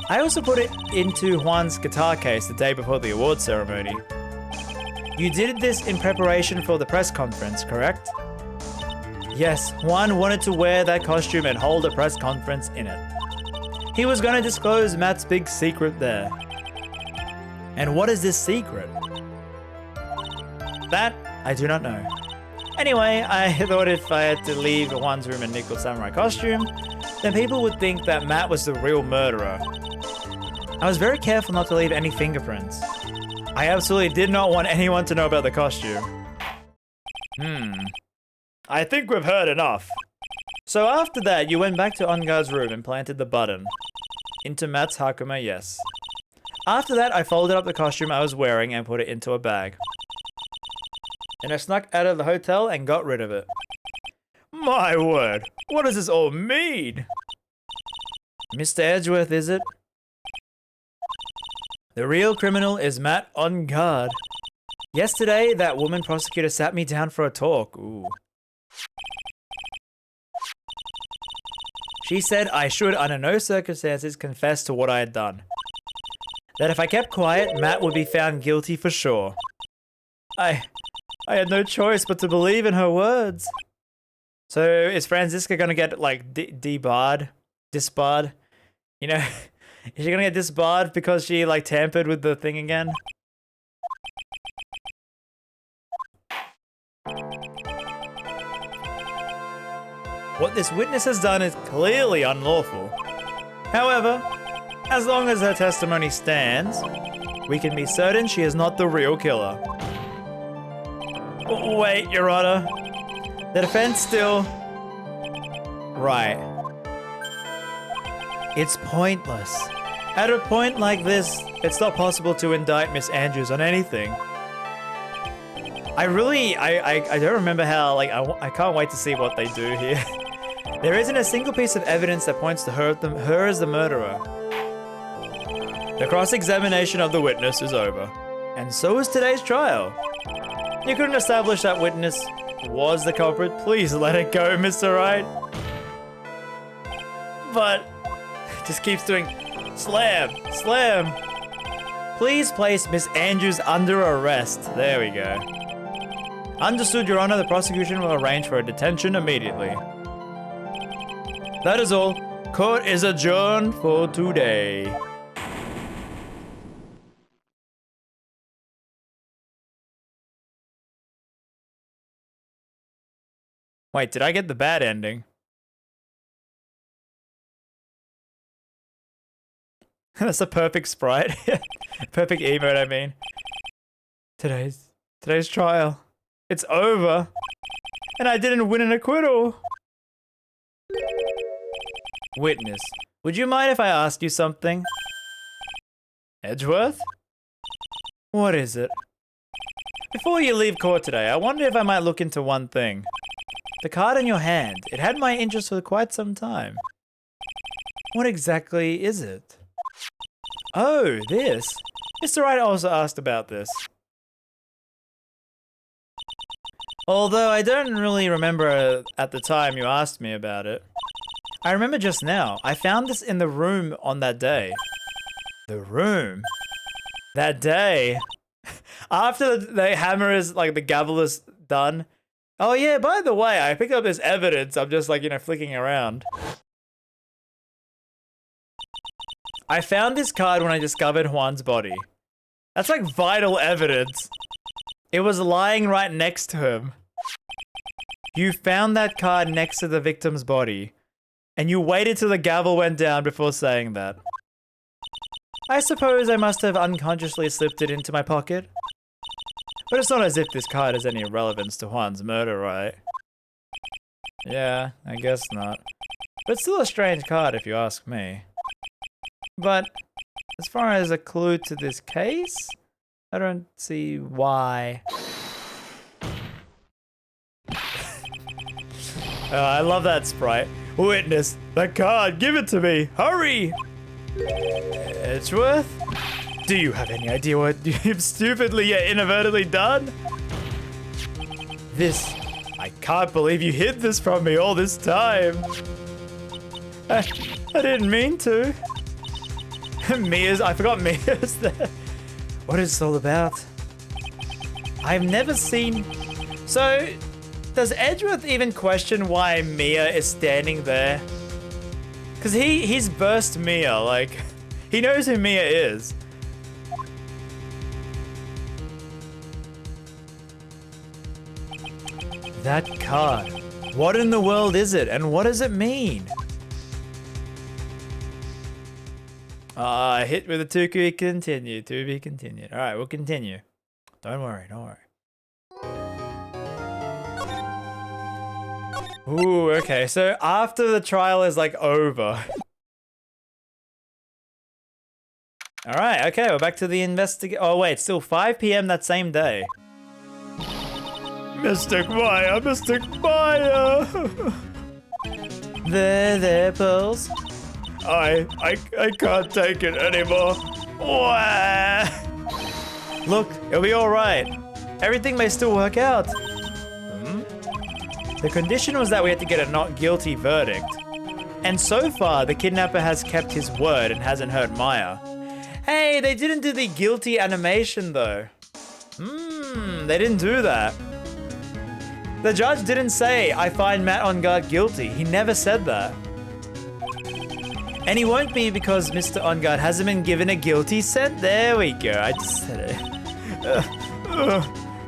S1: I also put it into Juan's guitar case the day before the award ceremony. You did this in preparation for the press conference, correct? Yes, Juan wanted to wear that costume and hold a press conference in it. He was going to disclose Matt's big secret there. And what is this secret? That, I do not know. Anyway, I thought if I had to leave Juan's room in nickel samurai costume, then people would think that Matt was the real murderer. I was very careful not to leave any fingerprints. I absolutely did not want anyone to know about the costume. I think we've heard enough. So after that, you went back to Ongar's room and planted the button. Into Matt's Hakuma, yes. After that, I folded up the costume I was wearing and put it into a bag. And I snuck out of the hotel and got rid of it. My word, what does this all mean? Mr. Edgeworth, is it? The real criminal is Matt on guard. Yesterday, that woman prosecutor sat me down for a talk. Ooh. She said I should, under no circumstances, confess to what I had done. That if I kept quiet, Matt would be found guilty for sure. I had no choice but to believe in her words. So is Franziska gonna get like disbarred? You know, is she gonna get disbarred because she like tampered with the thing again? What this witness has done is clearly unlawful. However, as long as her testimony stands, we can be certain she is not the real killer. Wait, Your Honor. The defense still... Right. It's pointless. At a point like this, it's not possible to indict Miss Andrews on anything. I don't remember how, like, I can't wait to see what they do here. There isn't a single piece of evidence that points to her as the murderer. The cross-examination of the witness is over. And so is today's trial. You couldn't establish that witness was the culprit. Please let it go, Mr. Wright. But it just keeps doing slam, slam. Please place Miss Andrews under arrest. There we go. Understood, Your Honor. The prosecution will arrange for a detention immediately. That is all. Court is adjourned for today. Wait, did I get the bad ending? That's a perfect sprite. Perfect emote, I mean. Today's trial. It's over. And I didn't win an acquittal. Witness, would you mind if I asked you something? Edgeworth? What is it? Before you leave court today, I wonder if I might look into one thing. The card in your hand. It had my interest for quite some time. What exactly is it? Oh, this. Mr. Wright also asked about this. Although I don't really remember at the time you asked me about it. I remember just now. I found this in the room on that day. The room? That day? After the hammer is, like, the gavel is done. Oh yeah, by the way, I picked up this evidence. I'm just like, flicking around. I found this card when I discovered Juan's body. That's like vital evidence. It was lying right next to him. You found that card next to the victim's body. And you waited till the gavel went down before saying that. I suppose I must have unconsciously slipped it into my pocket. But it's not as if this card has any relevance to Juan's murder, right? Yeah, I guess not. But still a strange card if you ask me. But as far as a clue to this case, I don't see why. I love that sprite. Witness, the card, give it to me, hurry! Edgeworth? Do you have any idea what you've stupidly yet inadvertently done? This, I can't believe you hid this from me all this time. I didn't mean to. I forgot Mia's there. What is this all about? I've never seen... So, does Edgeworth even question why Mia is standing there? Because he's versed Mia, like, he knows who Mia is. That card. What in the world is it, and what does it mean? Hit with a to be continued. To be continued. Alright, we'll continue. Don't worry, don't worry. Ooh, okay, so after the trial is like over. Alright, okay, we're back to the Oh wait, still 5 PM that same day. Mystic Maya, Mystic Maya! There, Pearls. I can't take it anymore. Wah! Look, it'll be alright. Everything may still work out. The condition was that we had to get a not guilty verdict. And so far, the kidnapper has kept his word and hasn't hurt Maya. Hey, they didn't do the guilty animation though. They didn't do that. The judge didn't say, I find Matt on guard guilty. He never said that. And he won't be because Mr. On Guard hasn't been given a guilty sentence. There we go, I just said it.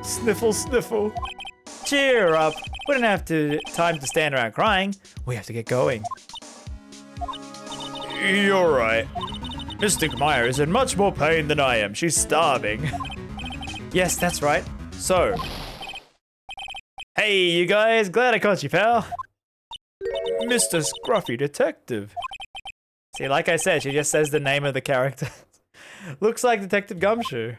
S1: Sniffle, sniffle. Cheer up. We don't have time to stand around crying. We have to get going. You're right. Mystic Maya is in much more pain than I am. She's starving. Yes, that's right. So. Hey, you guys. Glad I caught you, pal. Mr. Scruffy Detective. See, like I said, she just says the name of the character. Looks like Detective Gumshoe.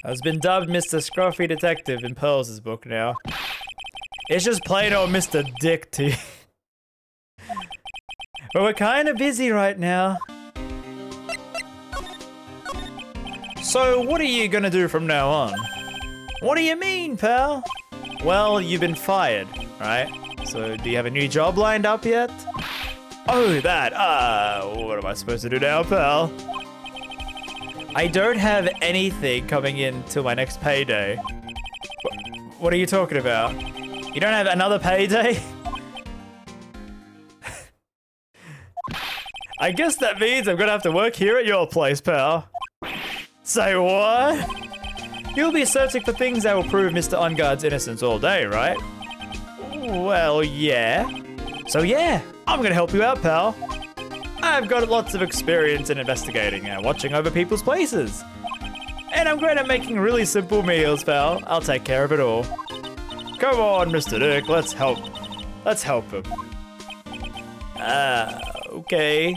S1: Has been dubbed Mr. Scruffy Detective in Pearls' book now. It's just plain old Mr. Dick T. But we're kind of busy right now. So what are you gonna do from now on? What do you mean, pal? Well, you've been fired, right? So do you have a new job lined up yet? Oh, that. What am I supposed to do now, pal? I don't have anything coming in till my next payday. What are you talking about? You don't have another payday? I guess that means I'm gonna have to work here at your place, pal. Say what? You'll be searching for things that will prove Mr. Unguard's innocence all day, right? Well, yeah. So yeah, I'm gonna help you out, pal. I've got lots of experience in investigating and watching over people's places. And I'm great at making really simple meals, pal. I'll take care of it all. Come on, Mr. Dick, let's help. Let's help him. Okay.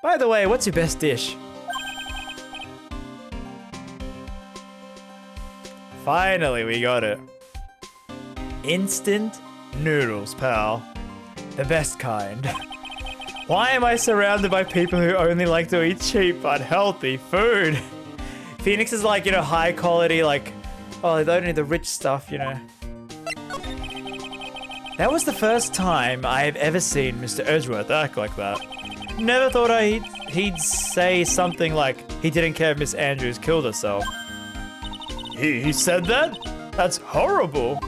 S1: By the way, what's your best dish? Finally, we got it. Instant noodles, pal. The best kind. Why am I surrounded by people who only like to eat cheap, unhealthy food? Phoenix is like, you know, high quality, like, oh, they don't need the rich stuff, you know. That was the first time I've ever seen Mr. Edgeworth act like that. Never thought he'd say something like he didn't care if Miss Andrews killed herself. He said that? That's horrible.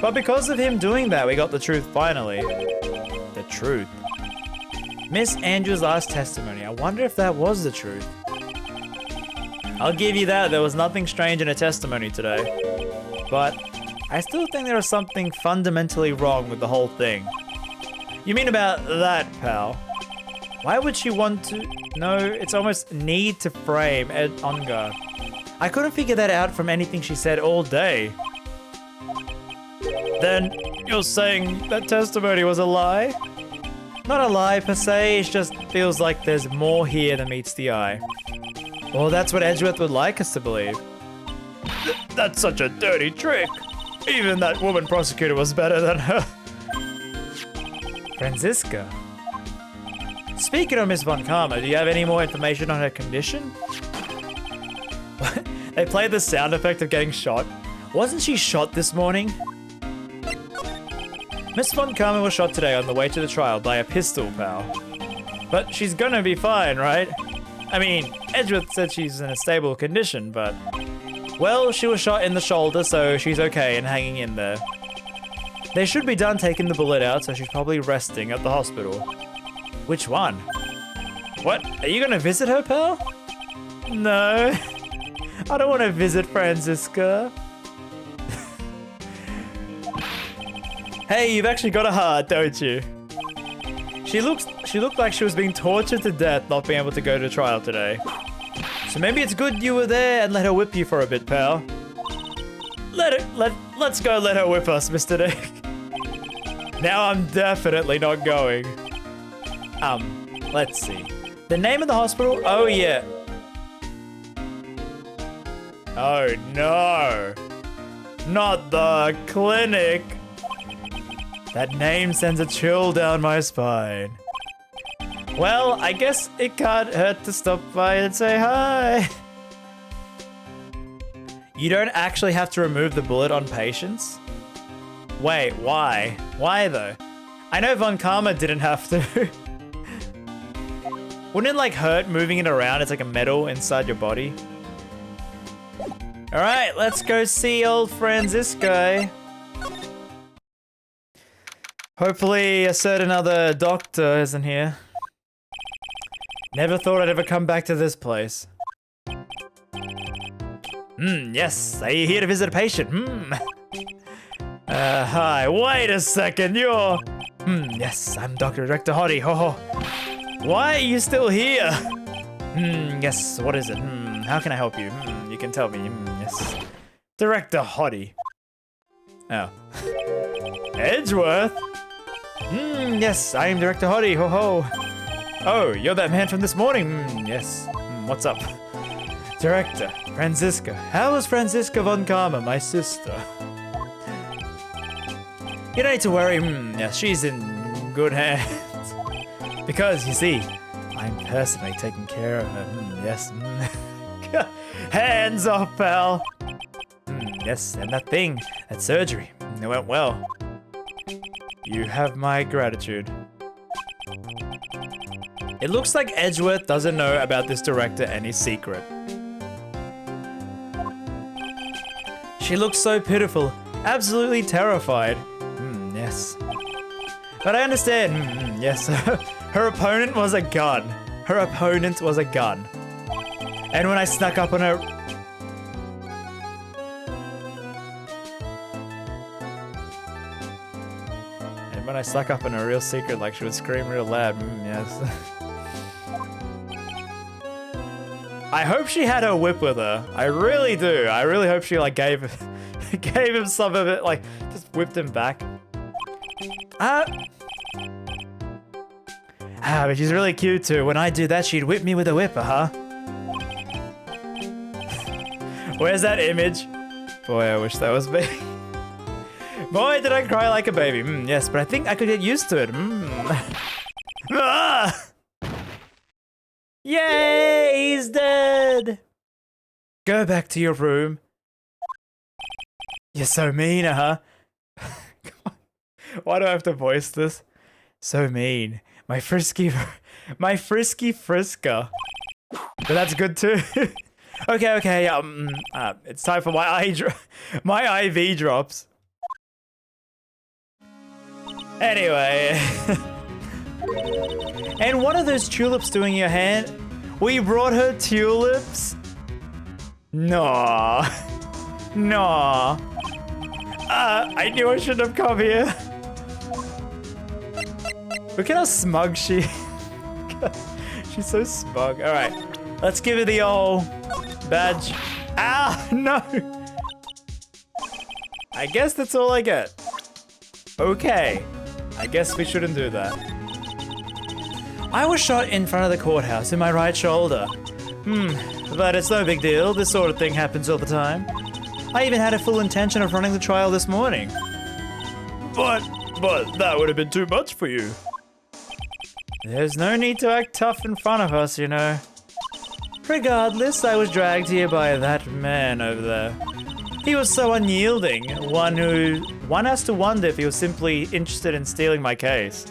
S1: But because of him doing that, we got the truth finally. The truth. Miss Andrews' last testimony. I wonder if that was the truth. I'll give you that. There was nothing strange in her testimony today. But I still think there is something fundamentally wrong with the whole thing. You mean about that, pal? Why would she want to? No, it's almost need to frame Ed Ungar. I couldn't figure that out from anything she said all day. Then you're saying that testimony was a lie? Not a lie per se, it just feels like there's more here than meets the eye. Well, that's what Edgeworth would like us to believe. That's such a dirty trick. Even that woman prosecutor was better than her. Franziska. Speaking of Miss Von Karma, do you have any more information on her condition? They played the sound effect of getting shot. Wasn't she shot this morning? Miss Von Karma was shot today on the way to the trial by a pistol, pal. But she's gonna be fine, right? I mean, Edgeworth said she's in a stable condition, but... Well, she was shot in the shoulder, so she's okay and hanging in there. They should be done taking the bullet out, so she's probably resting at the hospital. Which one? What? Are you gonna visit her, pal? No. I don't want to visit Franziska. Hey, you've actually got a heart, don't you? She looked like she was being tortured to death not being able to go to trial today. So maybe it's good you were there and let her whip you for a bit, pal. Let's go let her whip us, Mr. Dick. Now I'm definitely not going. Let's see. The name of the hospital? Oh, yeah. Oh, no. Not the clinic. That name sends a chill down my spine. Well, I guess it can't hurt to stop by and say hi. You don't actually have to remove the bullet on patients? Wait, why? Why though? I know Von Karma didn't have to. Wouldn't it like hurt moving it around? It's like a metal inside your body. All right, let's go see old Franziska. Hopefully a certain other doctor isn't here. Never thought I'd ever come back to this place. Yes, are you here to visit a patient? Hi, wait a second, you're... yes, I'm Dr. Director Hottie, ho ho. Why are you still here? Yes, what is it? How can I help you? You can tell me, yes. Director Hottie. Oh. Edgeworth? Yes, I am Director Hottie, ho ho. Oh, you're that man from this morning? Yes. What's up? Director, Franziska. How is Franziska Von Karma, my sister? You don't need to worry. Yes, she's in good hands. Because, you see, I'm personally taking care of her. Yes. Hands off, pal. Yes, and that thing, that surgery, it went well. You have my gratitude. It looks like Edgeworth doesn't know about this director and his secret. She looks so pitiful, absolutely terrified. Yes. But I understand. Yes. Her opponent was a gun. Her opponent was a gun. And when I snuck up on her... And when I snuck up on her real secret, like she would scream real loud. Yes. I hope she had her whip with her. I really do. I really hope she like gave him some of it, like just whipped him back. But she's really cute too. When I do that, she'd whip me with a whipper, huh? Where's that image? Boy, I wish that was me. Boy, did I cry like a baby. Yes, but I think I could get used to it. Ah! Yay, he's dead. Go back to your room. You're so mean, huh? Why do I have to voice this? So mean. My frisky frisker. But that's good too. Okay. It's time for my IV drops. Anyway. And what are those tulips doing in your hand? We brought her tulips? No. I knew I shouldn't have come here. Look at how smug she is. She's so smug. Alright, let's give her the old badge. Ah, no. I guess that's all I get. Okay, I guess we shouldn't do that. I was shot in front of the courthouse in my right shoulder. But it's no big deal. This sort of thing happens all the time. I even had a full intention of running the trial this morning. But that would have been too much for you. There's no need to act tough in front of us, you know. Regardless, I was dragged here by that man over there. He was so unyielding, one has to wonder if he was simply interested in stealing my case.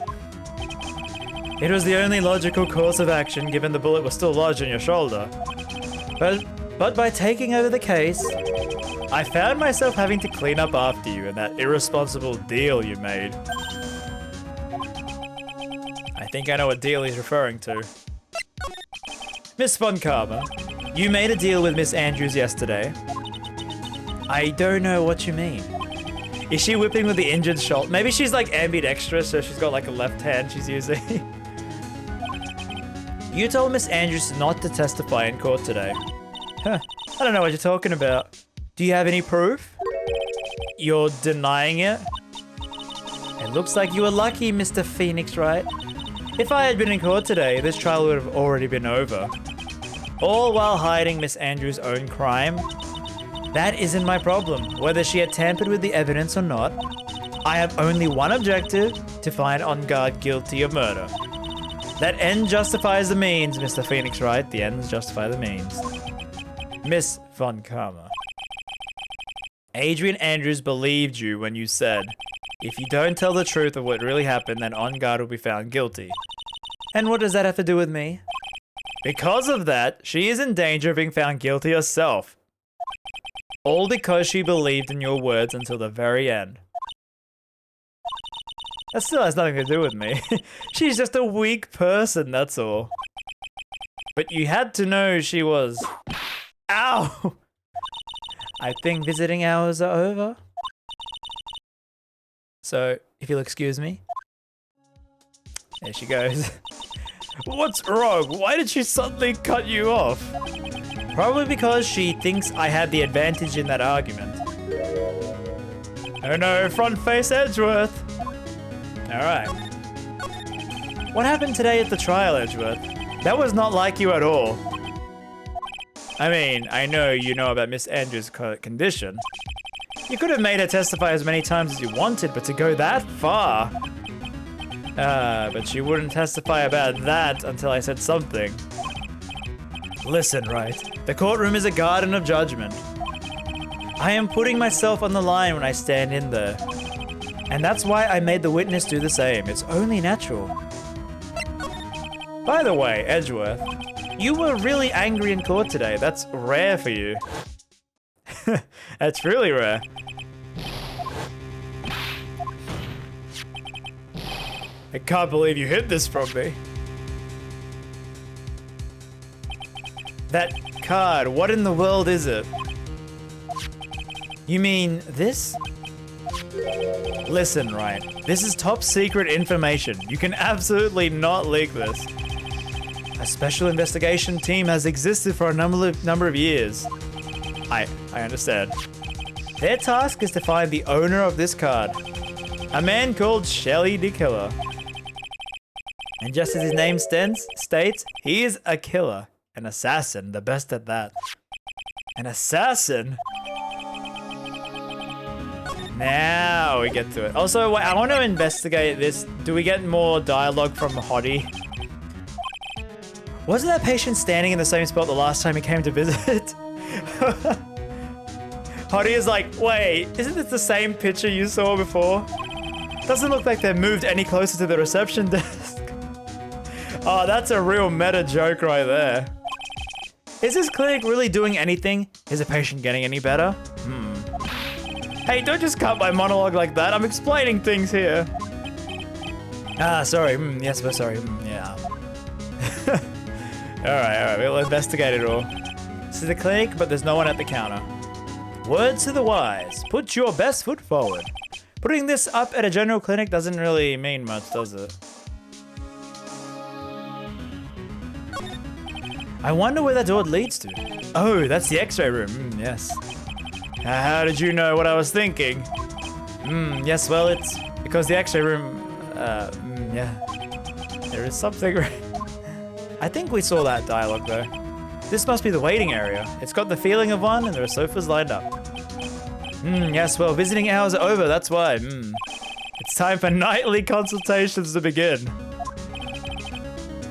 S1: It was the only logical course of action given the bullet was still lodged in your shoulder. But by taking over the case, I found myself having to clean up after you and that irresponsible deal you made. I think I know what deal he's referring to. Miss Von Karma, you made a deal with Miss Andrews yesterday. I don't know what you mean. Is she whipping with the injured shoulder? Maybe she's like ambidextrous, so she's got like a left hand she's using. You told Miss Andrews not to testify in court today. Huh, I don't know what you're talking about. Do you have any proof? You're denying it? It looks like you were lucky, Mr. Phoenix, right? If I had been in court today, this trial would have already been over. All while hiding Miss Andrews' own crime. That isn't my problem, whether she had tampered with the evidence or not. I have only one objective, to find On Guard guilty of murder. That end justifies the means, Mr. Phoenix, right? The ends justify the means. Miss Von Karma. Adrian Andrews believed you when you said, if you don't tell the truth of what really happened, then On Guard will be found guilty. And what does that have to do with me? Because of that, she is in danger of being found guilty herself. All because she believed in your words until the very end. That still has nothing to do with me. She's just a weak person, that's all. But you had to know she was... Ow! I think visiting hours are over. So, if you'll excuse me. There she goes. What's wrong? Why did she suddenly cut you off? Probably because she thinks I had the advantage in that argument. Oh no, front face Edgeworth. Alright. What happened today at the trial, Edgeworth? That was not like you at all. I mean, I know you know about Miss Andrews' condition. You could have made her testify as many times as you wanted, but to go that far... But she wouldn't testify about that until I said something. Listen, right? The courtroom is a garden of judgment. I am putting myself on the line when I stand in there. And that's why I made the witness do the same. It's only natural. By the way, Edgeworth, you were really angry in court today. That's rare for you. That's really rare. I can't believe you hid this from me. That card, what in the world is it? You mean this? Listen, right, this is top secret information. You can absolutely not leak this. A special investigation team has existed for a number of years. I understand. Their task is to find the owner of this card. A man called Shelly the Killer. And just as his name states, he is a killer. An assassin, the best at that. An assassin? Now we get to it. Also, wait, I want to investigate this. Do we get more dialogue from Hottie? Wasn't that patient standing in the same spot the last time he came to visit? Hottie is like, wait, isn't this the same picture you saw before? Doesn't look like they've moved any closer to the reception desk. Oh, that's a real meta joke right there. Is this clinic really doing anything? Is the patient getting any better? Hey, don't just cut my monologue like that. I'm explaining things here. Ah, sorry. Yes, we're sorry. Yeah. Alright, we'll investigate it all. This is the clinic, but there's no one at the counter. Words to the wise. Put your best foot forward. Putting this up at a general clinic doesn't really mean much, does it? I wonder where that door leads to. Oh, that's the x-ray room. Yes. How did you know what I was thinking? Yes, well, it's because the x-ray room, yeah. There is something. I think we saw that dialogue though. This must be the waiting area. It's got the feeling of one and there are sofas lined up. Yes, well, visiting hours are over, that's why. It's time for nightly consultations to begin.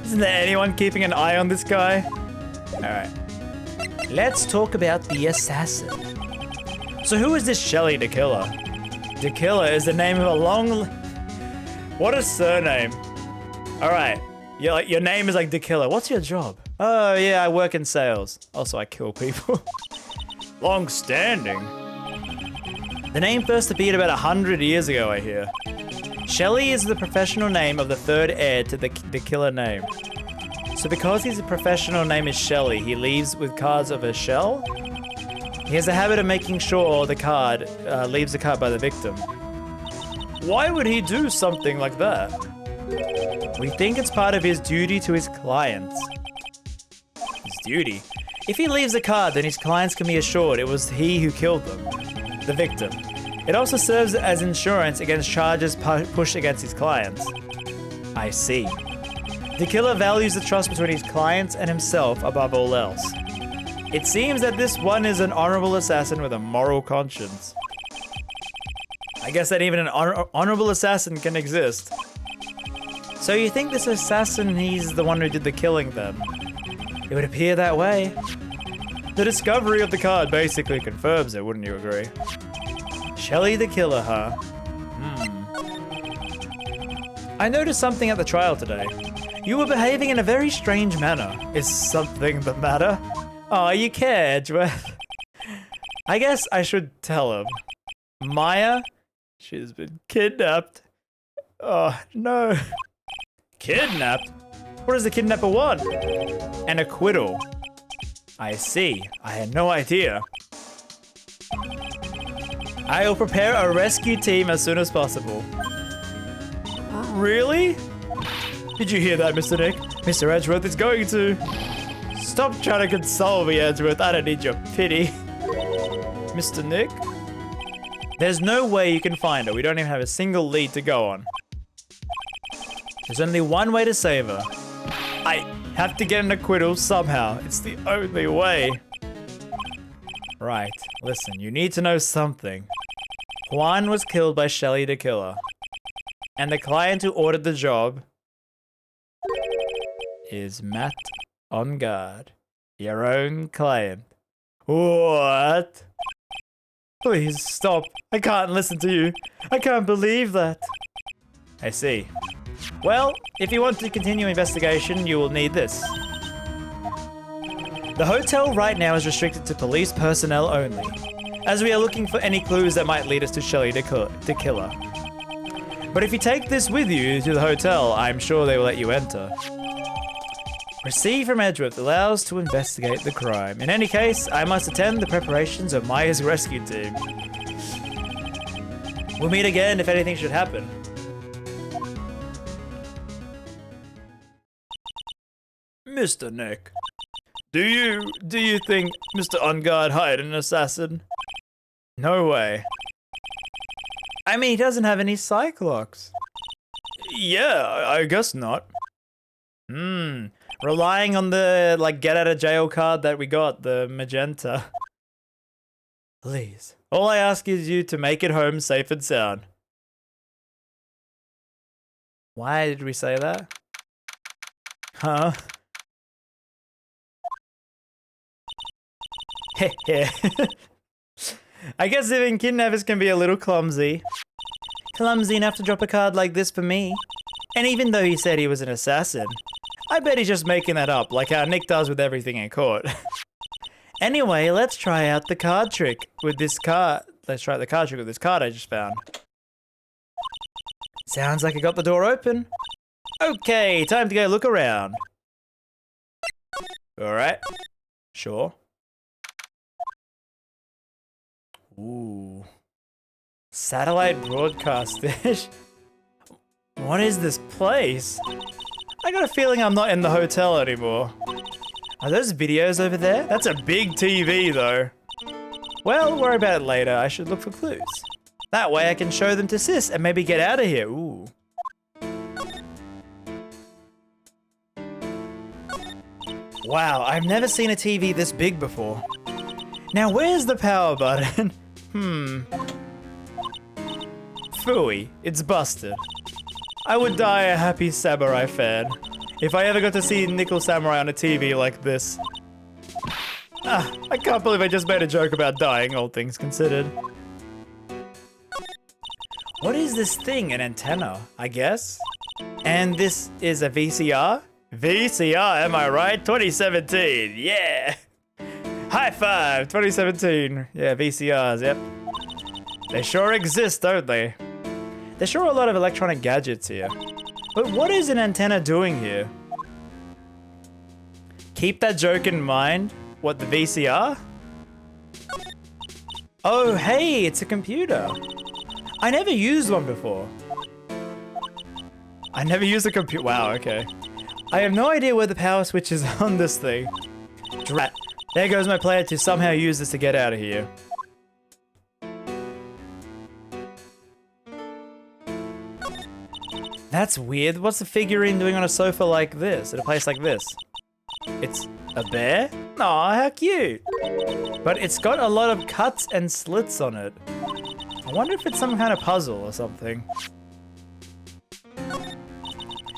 S1: Isn't there anyone keeping an eye on this guy? Alright. Let's talk about the assassin. So who is this Shelly the Killer? The Killer is the name of a long... What a surname. Alright. Your name is like the Killer. What's your job? Oh yeah, I work in sales. Also, I kill people. Long standing. The name first appeared about 100 years ago, I hear. Shelly is the professional name of the third heir to the Killer name. So because his professional name is Shelly, he leaves with cards of a shell? He has a habit of making sure the card leaves the card by the victim. Why would he do something like that? We think it's part of his duty to his clients. His duty? If he leaves a card, then his clients can be assured it was he who killed them, the victim. It also serves as insurance against charges pushed against his clients. I see. The killer values the trust between his clients and himself above all else. It seems that this one is an honorable assassin with a moral conscience. I guess that even an honorable assassin can exist. So you think this assassin, he's the one who did the killing then? It would appear that way. The discovery of the card basically confirms it, wouldn't you agree? Shelly the Killer, huh? I noticed something at the trial today. You were behaving in a very strange manner. Is something the matter? Oh, you care, Edgeworth. I guess I should tell him. Maya? She's been kidnapped. Oh, no. Kidnapped? What does the kidnapper want? An acquittal. I see. I had no idea. I will prepare a rescue team as soon as possible. Really? Did you hear that, Mr. Nick? Mr. Edgeworth is going to... Stop trying to console me, Edgeworth. I don't need your pity. Mr. Nick? There's no way you can find her. We don't even have a single lead to go on. There's only one way to save her. I have to get an acquittal somehow. It's the only way. Right. Listen, you need to know something. Juan was killed by Shelly the Killer. And the client who ordered the job is Matt on guard. Your own client. What? Please stop. I can't listen to you. I can't believe that. I see. Well, if you want to continue investigation, you will need this. The hotel right now is restricted to police personnel only, as we are looking for any clues that might lead us to Shelley the killer. But if you take this with you to the hotel, I'm sure they will let you enter. Receive from Edgeworth allows to investigate the crime. In any case, I must attend the preparations of Maya's rescue team. We'll meet again if anything should happen. Mr. Nick, do you think Mr. Ungard hired an assassin? No way. I mean, he doesn't have any psych locks. Yeah, I guess not. Relying on the, like, get out of jail card that we got, the magenta. Please. All I ask is you to make it home safe and sound. Why did we say that? Huh? Heh. I guess even kidnappers can be a little clumsy. Clumsy enough to drop a card like this for me. And even though he said he was an assassin, I bet he's just making that up, like how Nick does with everything in court. Anyway, let's try out the card trick with this card. Let's try out the card trick with this card I just found. Sounds like I got the door open. Okay, time to go look around. Alright. Sure. Ooh. Satellite broadcast dish. What is this place? I got a feeling I'm not in the hotel anymore. Are those videos over there? That's a big TV though. Well, worry about it later. I should look for clues. That way I can show them to Sis and maybe get out of here. Ooh. Wow, I've never seen a TV this big before. Now where's the power button? Phooey, it's busted. I would die a happy samurai fan if I ever got to see Nickel Samurai on a TV like this. I can't believe I just made a joke about dying, all things considered. What is this thing? An antenna, I guess? And this is a VCR? VCR, am I right? 2017, yeah! High five, 2017. Yeah, VCRs, yep. They sure exist, don't they? There's sure a lot of electronic gadgets here. But what is an antenna doing here? Keep that joke in mind. What, the VCR? Oh, hey, it's a computer. I never used one before. I never used a computer. Wow, okay. I have no idea where the power switch is on this thing. Drat. There goes my player to somehow use this to get out of here. That's weird. What's the figurine doing on a sofa like this, at a place like this? It's a bear? Aw, how cute. But it's got a lot of cuts and slits on it. I wonder if it's some kind of puzzle or something.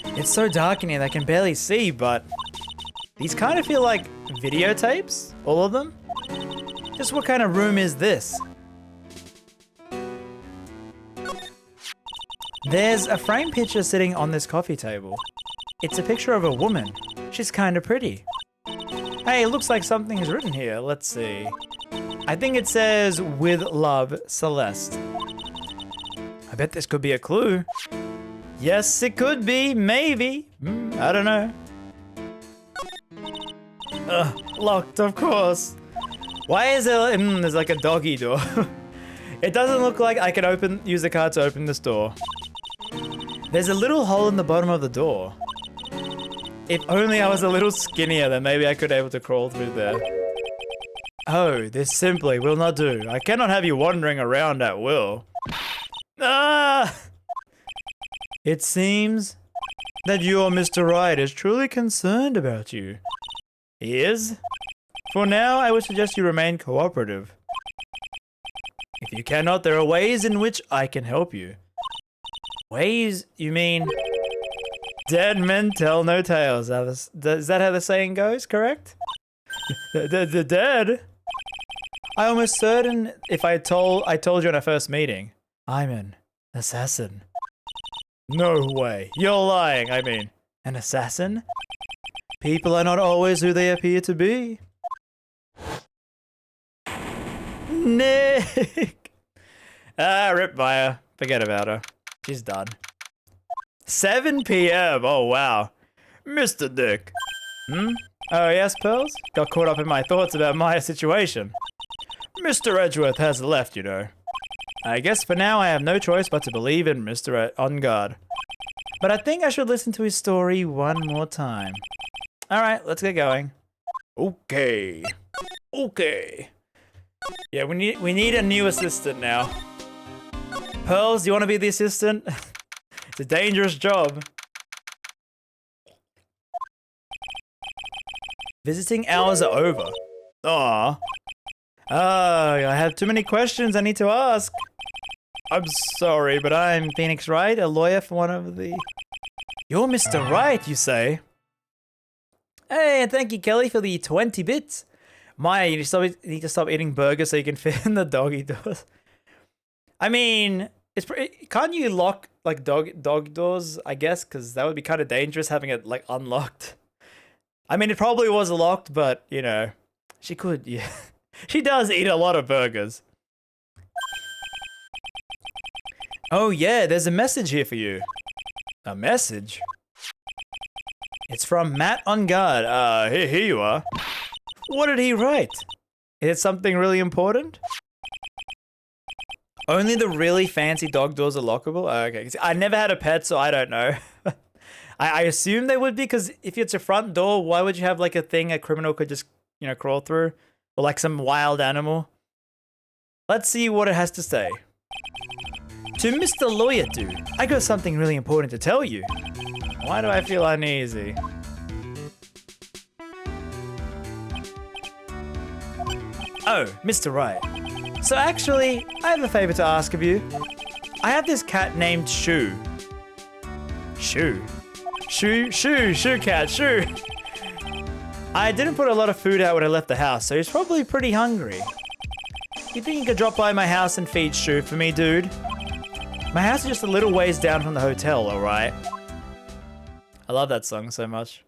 S1: It's so dark in here that I can barely see, but these kind of feel like videotapes, all of them. Just what kind of room is this? There's a frame picture sitting on this coffee table. It's a picture of a woman. She's kind of pretty. Hey, it looks like something is written here. Let's see. I think it says, "With love, Celeste." I bet this could be a clue. Yes, it could be. Maybe. I don't know. Locked, of course. Why is there, there's like a doggy door. It doesn't look like I can use the card to open this door. There's a little hole in the bottom of the door. If only I was a little skinnier, then maybe I could be able to crawl through there. Oh, this simply will not do. I cannot have you wandering around at will. Ah! It seems that your Mr. Right is truly concerned about you. He is? For now, I would suggest you remain cooperative. If you cannot, there are ways in which I can help you. Ways? You mean dead men tell no tales? Is that how the saying goes, correct? The dead? I'm almost certain if I told you in our first meeting, I'm an assassin. No way. You're lying. I mean, an assassin? People are not always who they appear to be. Nick! Rip Maya. Forget about her. She's done. 7 p.m. Oh, wow. Mr. Dick. Oh, yes, Pearls? Got caught up in my thoughts about Maya's situation. Mr. Edgeworth has left, you know. I guess for now I have no choice but to believe in Mr. On Guard. But I think I should listen to his story one more time. Alright, let's get going. Okay. Okay. Yeah, we need a new assistant now. Pearls, do you want to be the assistant? It's a dangerous job. Visiting hours are over. Aww. I have too many questions I need to ask. I'm sorry, but I'm Phoenix Wright, a lawyer for one of the... You're Mr. Wright, you say? Hey, and thank you, Kelly, for the 20 bits. Maya, you need to stop eating burgers so you can fit in the doggy doors. I mean, can't you lock like dog doors? I guess because that would be kind of dangerous having it like unlocked. I mean, it probably was locked, but you know, she could. Yeah, she does eat a lot of burgers. Oh yeah, there's a message here for you. A message? It's from Matt on Guard. Here you are. What did he write? Is it something really important? Only the really fancy dog doors are lockable? Oh, okay. I never had a pet, so I don't know. I assume they would be, because if it's a front door, why would you have like a thing a criminal could just, you know, crawl through? Or like some wild animal? Let's see what it has to say. To Mr. Lawyer Dude, I got something really important to tell you. Why do I feel uneasy? Oh, Mr. Wright. So actually, I have a favor to ask of you. I have this cat named Shoo. Shoo? Shoo cat, Shoo. I didn't put a lot of food out when I left the house, so he's probably pretty hungry. You think you could drop by my house and feed Shoo for me, dude? My house is just a little ways down from the hotel, alright? I love that song so much.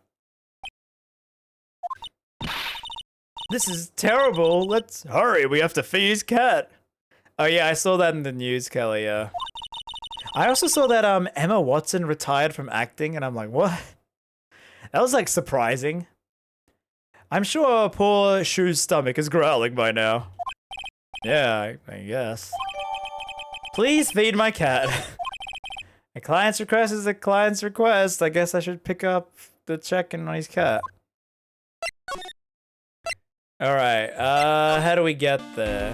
S1: This is terrible. Let's hurry. We have to feed his cat. Oh yeah, I saw that in the news, Kelly. I also saw that Emma Watson retired from acting, and I'm like, what? That was like surprising. I'm sure poor Shoo's stomach is growling by now. Yeah, I guess. Please feed my cat. A client's request is a client's request. I guess I should pick up the check-in on his cat. Alright, how do we get there?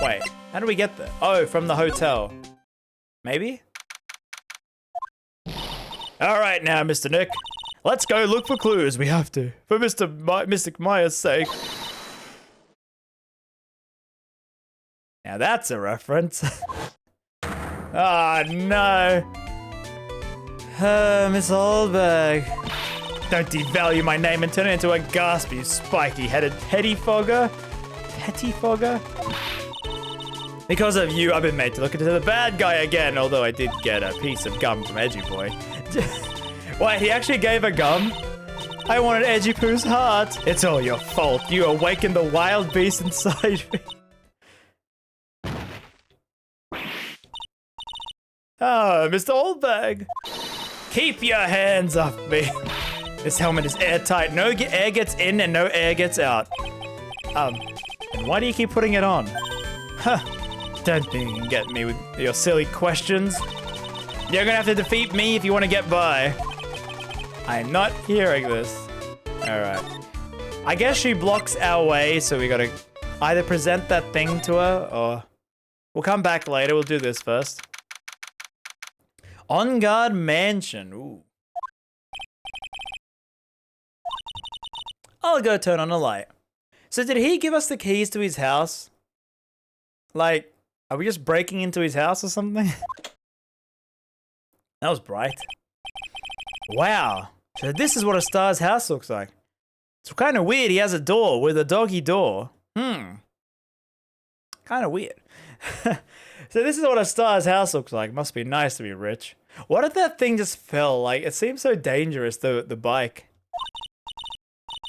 S1: Wait, how do we get there? Oh, from the hotel. Maybe? Alright now, Mr. Nick. Let's go look for clues. We have to. For Mr. Myers' sake. Now that's a reference. Ah, no. Miss Oldberg. Don't devalue my name and turn it into a gasp, you spiky-headed pettifogger. Pettifogger? Because of you, I've been made to look into the bad guy again, although I did get a piece of gum from Edgy Boy. Wait, he actually gave a gum? I wanted Edgy Poo's heart. It's all your fault. You awakened the wild beast inside me. Ah, Mr. Oldbag. Keep your hands off me. This helmet is airtight. No air gets in and no air gets out. And why do you keep putting it on? Huh. Don't think you can get me with your silly questions. You're gonna have to defeat me if you want to get by. I'm not hearing this. Alright. I guess she blocks our way, so we gotta either present that thing to her, or... We'll come back later, we'll do this first. On Guard Mansion, ooh. I'll go turn on a light. So did he give us the keys to his house? Like, Are we just breaking into his house or something? That was bright. Wow. So this is what a star's house looks like. It's kind of weird. He has a door with a doggy door. Kind of weird. So this is what a star's house looks like. Must be nice to be rich. What if that thing just fell? Like, it seems so dangerous, the bike.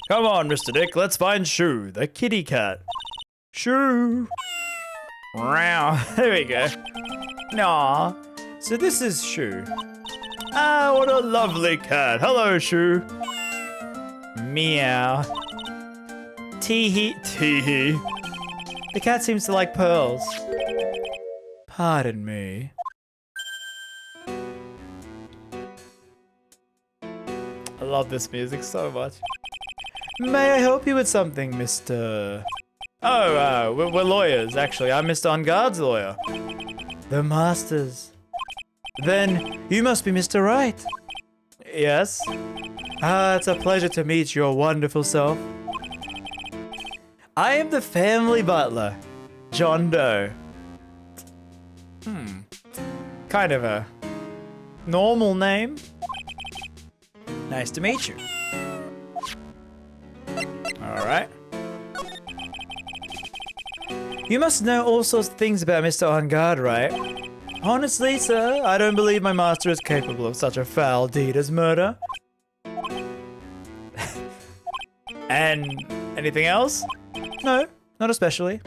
S1: Come on, Mr. Dick. Let's find Shoo, the kitty cat. Shoo. Wow. There we go. Aw. So this is Shoo. Ah, what a lovely cat. Hello, Shoo. Meow. Tee-hee. Tee-hee. The cat seems to like pearls. Pardon me. I love this music so much. May I help you with something, Mr. Oh, we're lawyers, actually. I'm Mr. On Guard's lawyer. The Masters. Then, you must be Mr. Right. Yes? Ah, it's a pleasure to meet your wonderful self. I am the family butler, John Doe. Kind of a normal name. Nice to meet you. Alright. You must know all sorts of things about Mr. On Guard, right? Honestly, sir, I don't believe my master is capable of such a foul deed as murder. And anything else? No, not especially.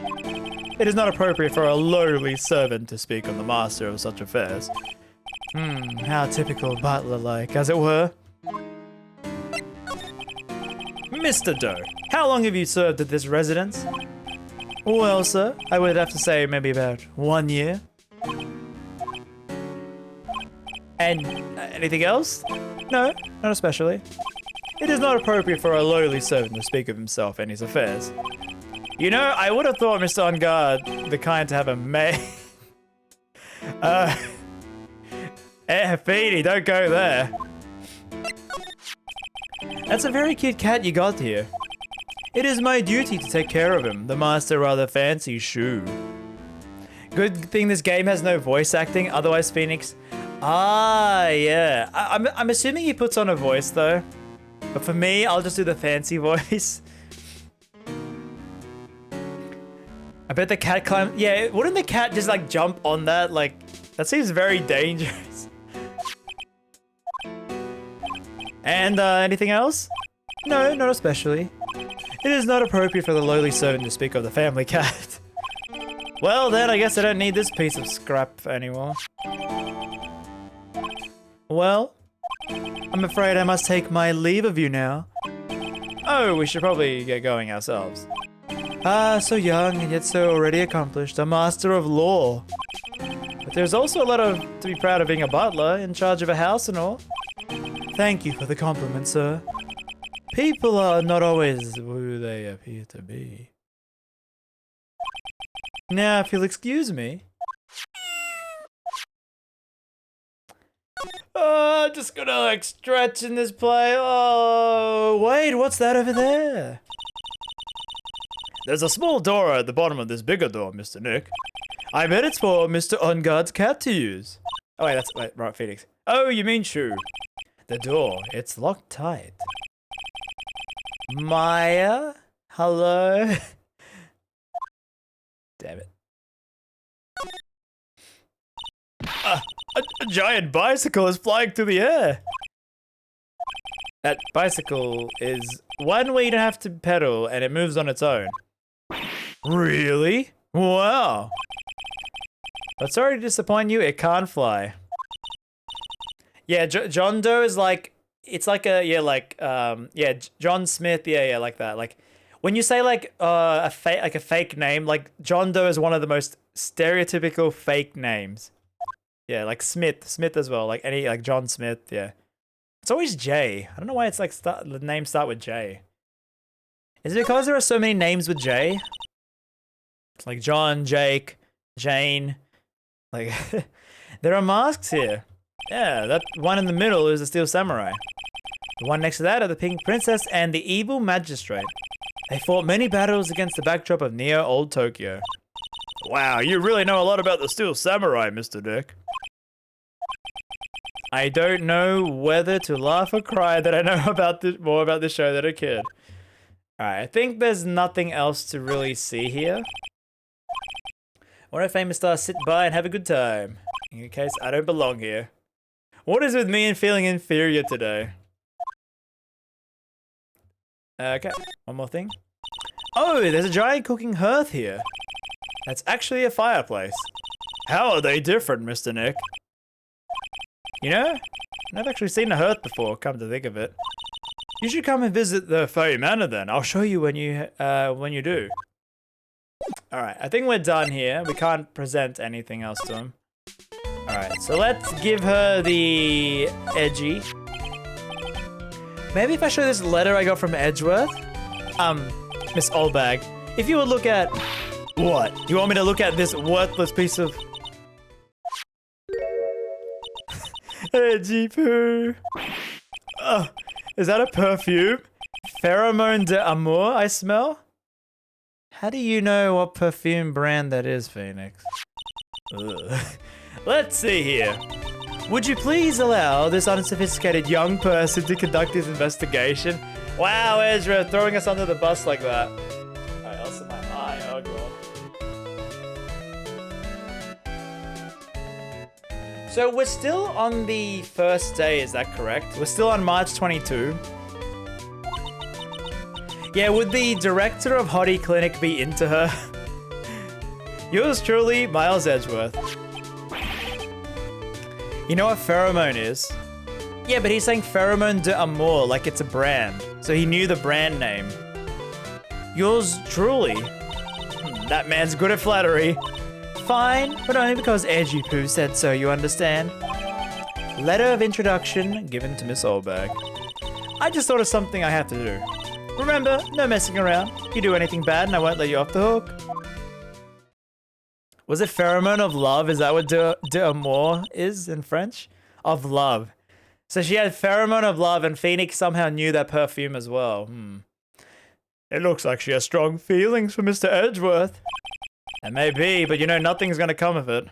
S1: It is not appropriate for a lowly servant to speak on the master of such affairs. How typical butler-like, as it were. Mr. Doe, how long have you served at this residence? Well, sir, I would have to say maybe about 1 year. And anything else? No, not especially. It is not appropriate for a lowly servant to speak of himself and his affairs. You know, I would have thought Mr. On Guard the kind to have a maid. Feedy, don't go there. That's a very cute cat you got here. It is my duty to take care of him. The master rather fancies Shoo. Good thing this game has no voice acting, otherwise Phoenix... Ah, yeah. I'm assuming he puts on a voice though. But for me, I'll just do the fancy voice. I bet the cat climb... Yeah, wouldn't the cat just like jump on that? Like, that seems very dangerous. And anything else? No, not especially. It is not appropriate for the lowly servant to speak of the family cat. Well then, I guess I don't need this piece of scrap anymore. Well, I'm afraid I must take my leave of you now. Oh, we should probably get going ourselves. Ah, so young and yet so already accomplished, a master of law. But there's also a lot to be proud of being a butler, in charge of a house and all. Thank you for the compliment, sir. People are not always who they appear to be. Now, if you'll excuse me. Oh, I'm just gonna like stretch in this play. Oh, wait, what's that over there? There's a small door at the bottom of this bigger door, Mr. Nick. I bet it's for Mr. On Guard's cat to use. Oh wait, right, Phoenix. Oh, you mean Shoo. The door, it's locked tight. Maya? Hello? Damn it. A giant bicycle is flying through the air. That bicycle is one where you don't have to pedal and it moves on its own. Really? Wow. But sorry to disappoint you, it can't fly. Yeah, John Doe is like, it's like a, yeah, John Smith, yeah, like that. Like, when you say like a fake name, like John Doe is one of the most stereotypical fake names. Yeah, like Smith as well, like John Smith, yeah. It's always J. I don't know why it's like the names start with J. Is it because there are so many names with J? It's like John, Jake, Jane. Like, there are masks here. Yeah, that one in the middle is the Steel Samurai. The one next to that are the Pink Princess and the Evil Magistrate. They fought many battles against the backdrop of near Old Tokyo. Wow, you really know a lot about the Steel Samurai, Mr. Nick. I don't know whether to laugh or cry that I know about more about the show than a kid. Alright, I think there's nothing else to really see here. What if famous stars sit by and have a good time? In case I don't belong here. What is with me and feeling inferior today? Okay, one more thing. Oh, there's a giant cooking hearth here. That's actually a fireplace. How are they different, Mr. Nick? You know, I've actually seen a hearth before, come to think of it. You should come and visit the Fairy Manor then. I'll show you when you do. Alright, I think we're done here. We can't present anything else to him. Alright, so let's give her the edgy. Maybe if I show this letter I got from Edgeworth? Miss Oldbag, if you would look at... What? You want me to look at this worthless piece of... Edgy poo. Is that a perfume? Pheromone d'amour I smell? How do you know what perfume brand that is, Phoenix? Ugh. Let's see here. Would you please allow this unsophisticated young person to conduct this investigation? Wow, Ezra, throwing us under the bus like that. Alright, also my eye, oh god. So we're still on the first day, is that correct? We're still on March 22. Yeah, would the director of Hottie Clinic be into her? Yours truly, Miles Edgeworth. You know what pheromone is? Yeah, but he's saying pheromone d'amour like it's a brand. So he knew the brand name. Yours truly. That man's good at flattery. Fine, but only because Edgy Poo said so, you understand? Letter of introduction given to Miss Oldbag. I just thought of something I have to do. Remember, no messing around. You do anything bad and I won't let you off the hook. Was it pheromone of love? Is that what d'amour is in French? Of love. So she had pheromone of love and Phoenix somehow knew that perfume as well. It looks like she has strong feelings for Mr. Edgeworth. It may be, but you know nothing's gonna come of it.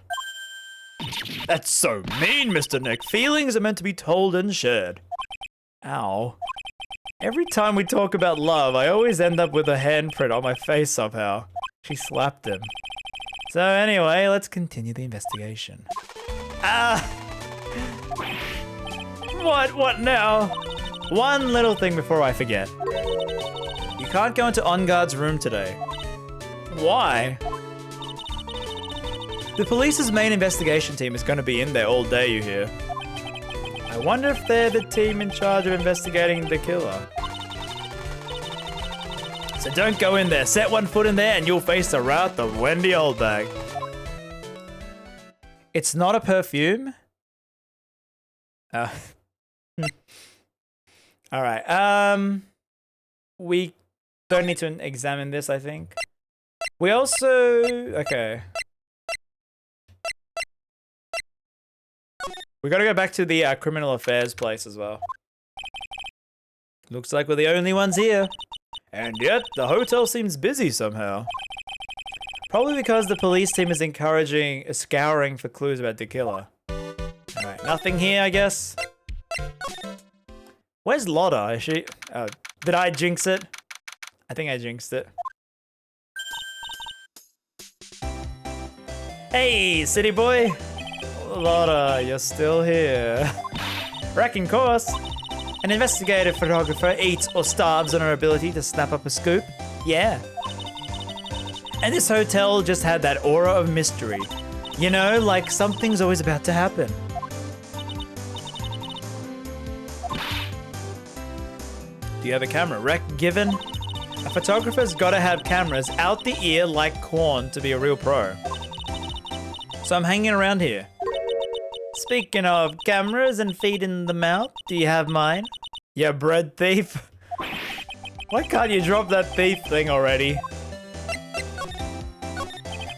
S1: That's so mean, Mr. Nick. Feelings are meant to be told and shared. Ow. Every time we talk about love, I always end up with a handprint on my face somehow. She slapped him. So anyway, let's continue the investigation. What now? One little thing before I forget. You can't go into On Guard's room today. Why? The police's main investigation team is going to be in there all day, you hear. I wonder if they're the team in charge of investigating the killer. So don't go in there. Set one foot in there and you'll face the wrath of Wendy Oldbag. It's not a perfume. Alright, we don't need to examine this, I think. We also... Okay. We gotta go back to the criminal affairs place as well. Looks like we're the only ones here. And yet, the hotel seems busy somehow. Probably because the police team is encouraging a scouring for clues about the killer. Alright, nothing here, I guess. Where's Lotta? Is she... did I jinx it? I think I jinxed it. Hey, city boy! Lotta, you're still here. Wrecking course. An investigative photographer eats or starves on her ability to snap up a scoop. Yeah. And this hotel just had that aura of mystery. You know, like something's always about to happen. Do you have a camera? Rec given? A photographer's gotta have cameras out the ear like corn to be a real pro. So I'm hanging around here. Speaking of cameras and feet in the mouth, do you have mine? You bread thief. Why can't you drop that thief thing already?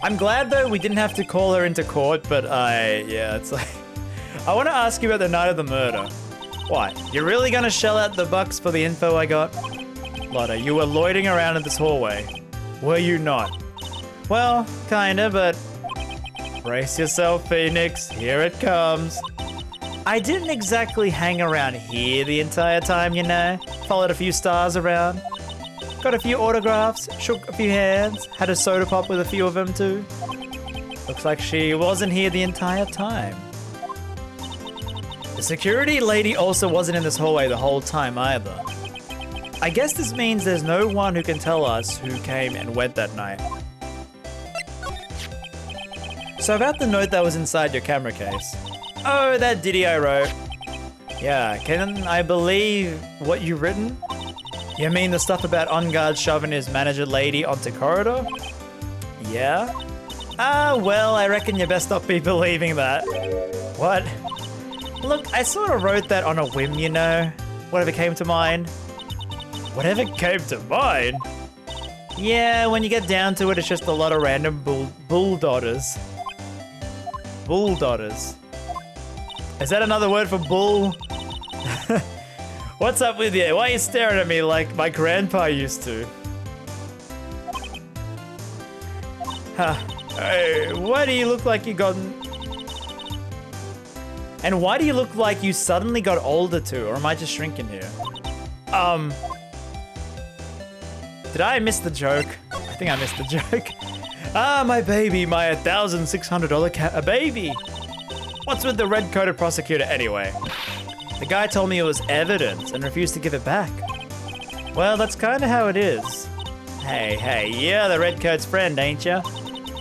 S1: I'm glad though we didn't have to call her into court, but yeah, it's like... I want to ask you about the night of the murder. Why? You're really gonna shell out the bucks for the info I got? Lotta, you were loitering around in this hallway. Were you not? Well, kinda, but brace yourself, Phoenix. Here it comes. I didn't exactly hang around here the entire time, you know. Followed a few stars around. Got a few autographs, shook a few hands, had a soda pop with a few of them too. Looks like she wasn't here the entire time. The security lady also wasn't in this hallway the whole time either. I guess this means there's no one who can tell us who came and went that night. So about the note that was inside your camera case. Oh, that ditty I wrote. Yeah, can I believe what you've written? You mean the stuff about On Guard shoving his manager lady onto corridor? Yeah? Ah, well, I reckon you best not be believing that. What? Look, I sort of wrote that on a whim, you know? Whatever came to mind. Whatever came to mind? Yeah, when you get down to it, it's just a lot of random bull daughters. Bull daughters. Is that another word for bull? What's up with you? Why are you staring at me like my grandpa used to? Huh. Hey, why do you look like you got... And why do you look like you suddenly got older too? Or am I just shrinking here? Did I miss the joke? I think I missed the joke. Ah, my baby, my $1,600 baby. What's with the red-coated prosecutor anyway? The guy told me it was evidence and refused to give it back. Well, that's kind of how it is. Hey, you're the redcoat's friend, ain't ya?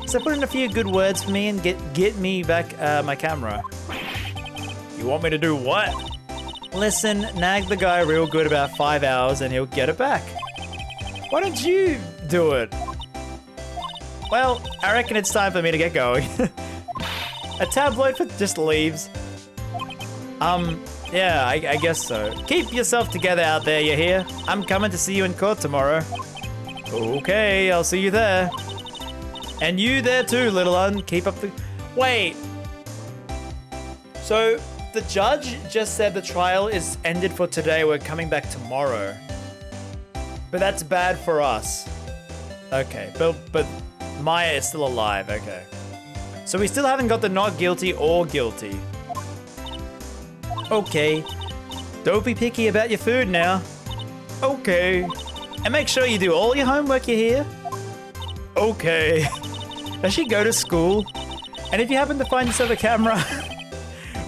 S1: So put in a few good words for me and get me back my camera. You want me to do what? Listen, nag the guy real good about 5 hours and he'll get it back. Why don't you do it? Well, I reckon it's time for me to get going. A tabloid for just leaves. Yeah, I guess so. Keep yourself together out there, you hear? I'm coming to see you in court tomorrow. Okay, I'll see you there. And you there too, little un. Keep up the... Wait. So, the judge just said the trial is ended for today. We're coming back tomorrow. But that's bad for us. Okay, but Maya is still alive, okay. So we still haven't got the not guilty or guilty. Okay. Don't be picky about your food now. Okay. And make sure you do all your homework, you hear? Okay. Does she go to school? And if you happen to find yourself a camera,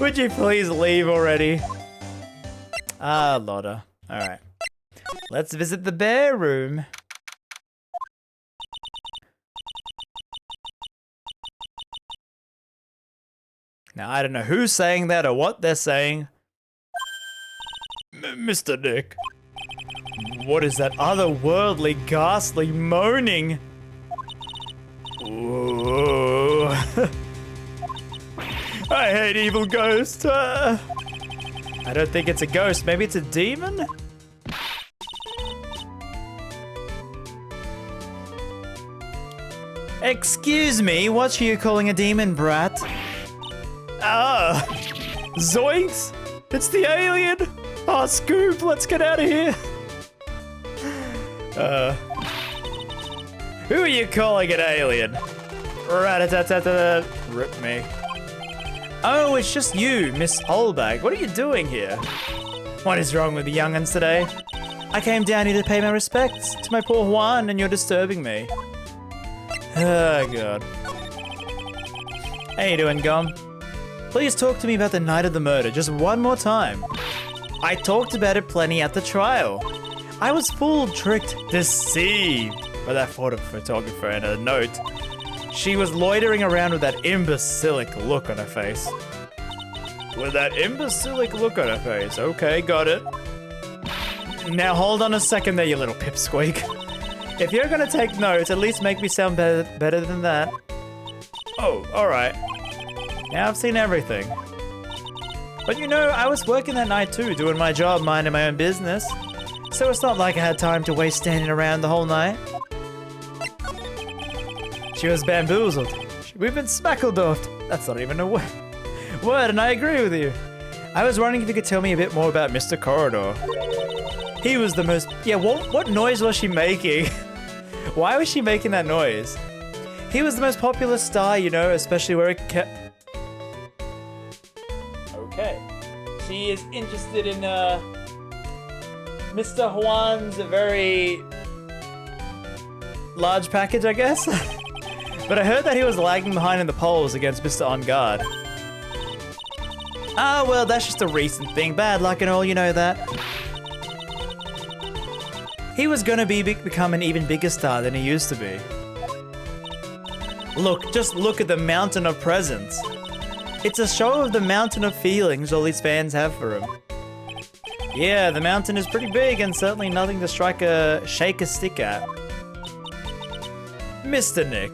S1: would you please leave already? Ah, Lotta. Alright. Let's visit the bear room. Now, I don't know who's saying that or what they're saying. Mr. Nick. What is that otherworldly, ghastly moaning? Ooh. I hate evil ghosts. I don't think it's a ghost. Maybe it's a demon? Excuse me, what are you calling a demon, brat? Ah, zoinks! It's the alien! Oh, Scoop, let's get out of here! Who are you calling an alien? Rat-a-tat-tat-tat, rip me. Oh, it's just you, Miss Oldbag. What are you doing here? What is wrong with the young'uns today? I came down here to pay my respects to my poor Juan, and you're disturbing me. Oh, God. How you doing, Gum? Please talk to me about the night of the murder just one more time. I talked about it plenty at the trial. I was fooled, tricked, deceived by that photographer and a note. She was loitering around with that imbecilic look on her face. With that imbecilic look on her face. Okay, got it. Now hold on a second there, you little pipsqueak. If you're gonna take notes, at least make me sound better than that. Oh, alright. Now I've seen everything. But you know, I was working that night too, doing my job, minding my own business. So it's not like I had time to waste standing around the whole night. She was bamboozled. We've been smackledorfed. That's not even a word. And I agree with you. I was wondering if you could tell me a bit more about Mr. Corridor. He was the most... Yeah, what noise was she making? Why was she making that noise? He was the most popular star, you know, especially where it kept... Okay. She is interested in, Mr. Juan's very large package, I guess? But I heard that he was lagging behind in the polls against Mr. On Guard. Ah, well, that's just a recent thing. Bad luck and all, you know that. He was gonna become an even bigger star than he used to be. Look, just look at the mountain of presents. It's a show of the mountain of feelings all these fans have for him. Yeah, the mountain is pretty big and certainly nothing to shake a stick at. Mr. Nick.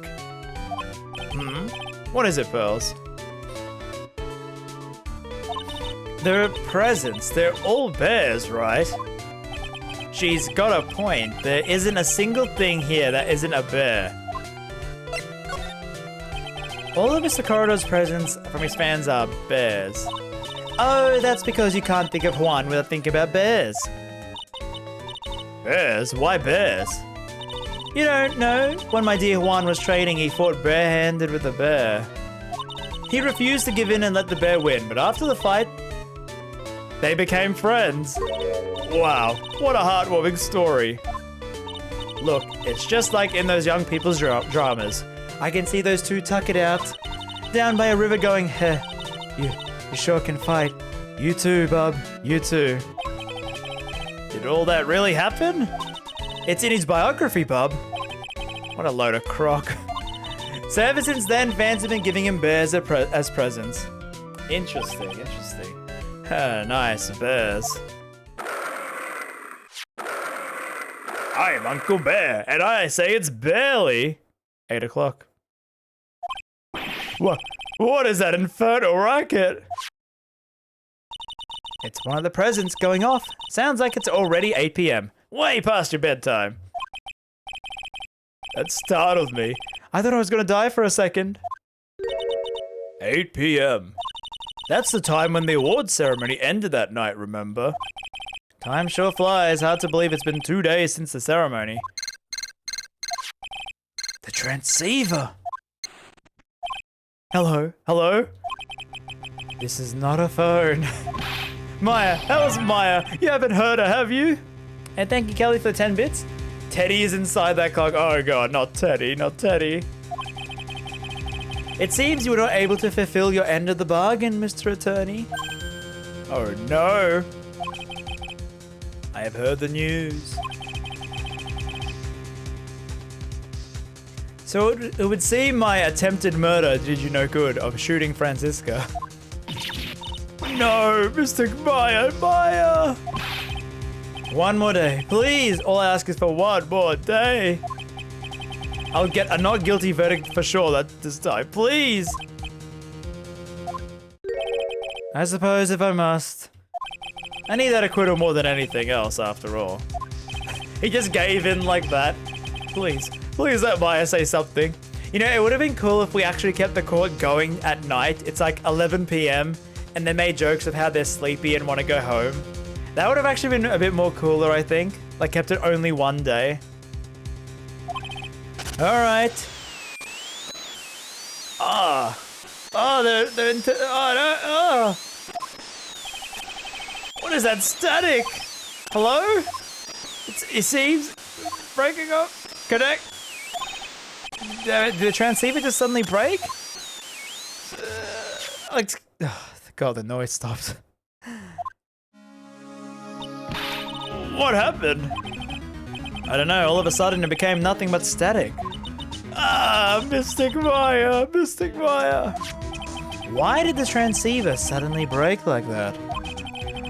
S1: What is it, Pearls? They're presents. They're all bears, right? She's got a point. There isn't a single thing here that isn't a bear. All of Mr. Corridor's presents from his fans are bears. Oh, that's because you can't think of Juan without thinking about bears. Bears? Why bears? You don't know. When my dear Juan was training, he fought barehanded with a bear. He refused to give in and let the bear win, but after the fight, they became friends. Wow, what a heartwarming story. Look, it's just like in those young people's dramas. I can see those two tuck it out, down by a river going, heh, you sure can fight. You too, bub, you too. Did all that really happen? It's in his biography, bub. What a load of crock. So ever since then, fans have been giving him bears as presents. Interesting, interesting. Nice, bears. I'm Uncle Bear, and I say it's barely 8 o'clock. What is that infernal racket? It's one of the presents going off. Sounds like it's already 8 p.m. Way past your bedtime. That startled me. I thought I was gonna die for a second. 8 p.m. That's the time when the awards ceremony ended that night, remember? Time sure flies. Hard to believe it's been 2 days since the ceremony. The transceiver. Hello? Hello? This is not a phone. Maya, that was Maya. You haven't heard her, have you? And thank you, Kelly, for the 10 bits. Teddy is inside that clock. Oh god, not Teddy, not Teddy. It seems you were not able to fulfill your end of the bargain, Mr. Attorney. Oh no. I have heard the news. So it would seem my attempted murder did you no good of shooting Francisca. No, Mr. Maya. One more day, please. All I ask is for one more day. I'll get a not guilty verdict for sure this time, please. I suppose if I must. I need that acquittal more than anything else, after all. He just gave in like that. Please let Maya say something. You know, it would have been cool if we actually kept the court going at night. It's like 11 p.m. and they made jokes of how they're sleepy and want to go home. That would have actually been a bit more cooler, I think. Like, kept it only one day. Alright. They're into... Oh, no. Oh. What is that static? Hello? It seems breaking up. Connect. Did the transceiver just suddenly break? God, the noise stopped. What happened? I don't know, all of a sudden it became nothing but static. Ah, Mystic Maya, Mystic Maya. Why did the transceiver suddenly break like that?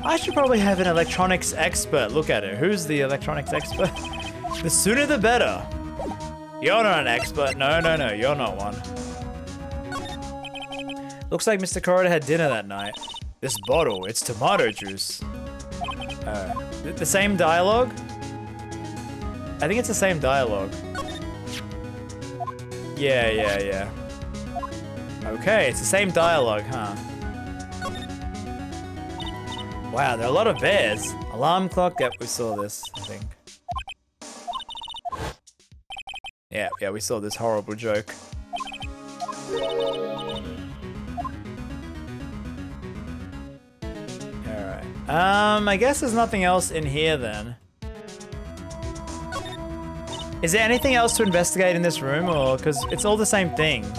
S1: I should probably have an electronics expert look at it. Who's the electronics expert? The sooner the better. You're not an expert. No, you're not one. Looks like Mr. Corridor had dinner that night. This bottle, it's tomato juice. The same dialogue? I think it's the same dialogue. Yeah. Okay, it's the same dialogue, huh? Wow, there are a lot of bears. Alarm clock, yep, we saw this, I think. Yeah, we saw this horrible joke. Alright. I guess there's nothing else in here then. Is there anything else to investigate in this room, or because it's all the same things?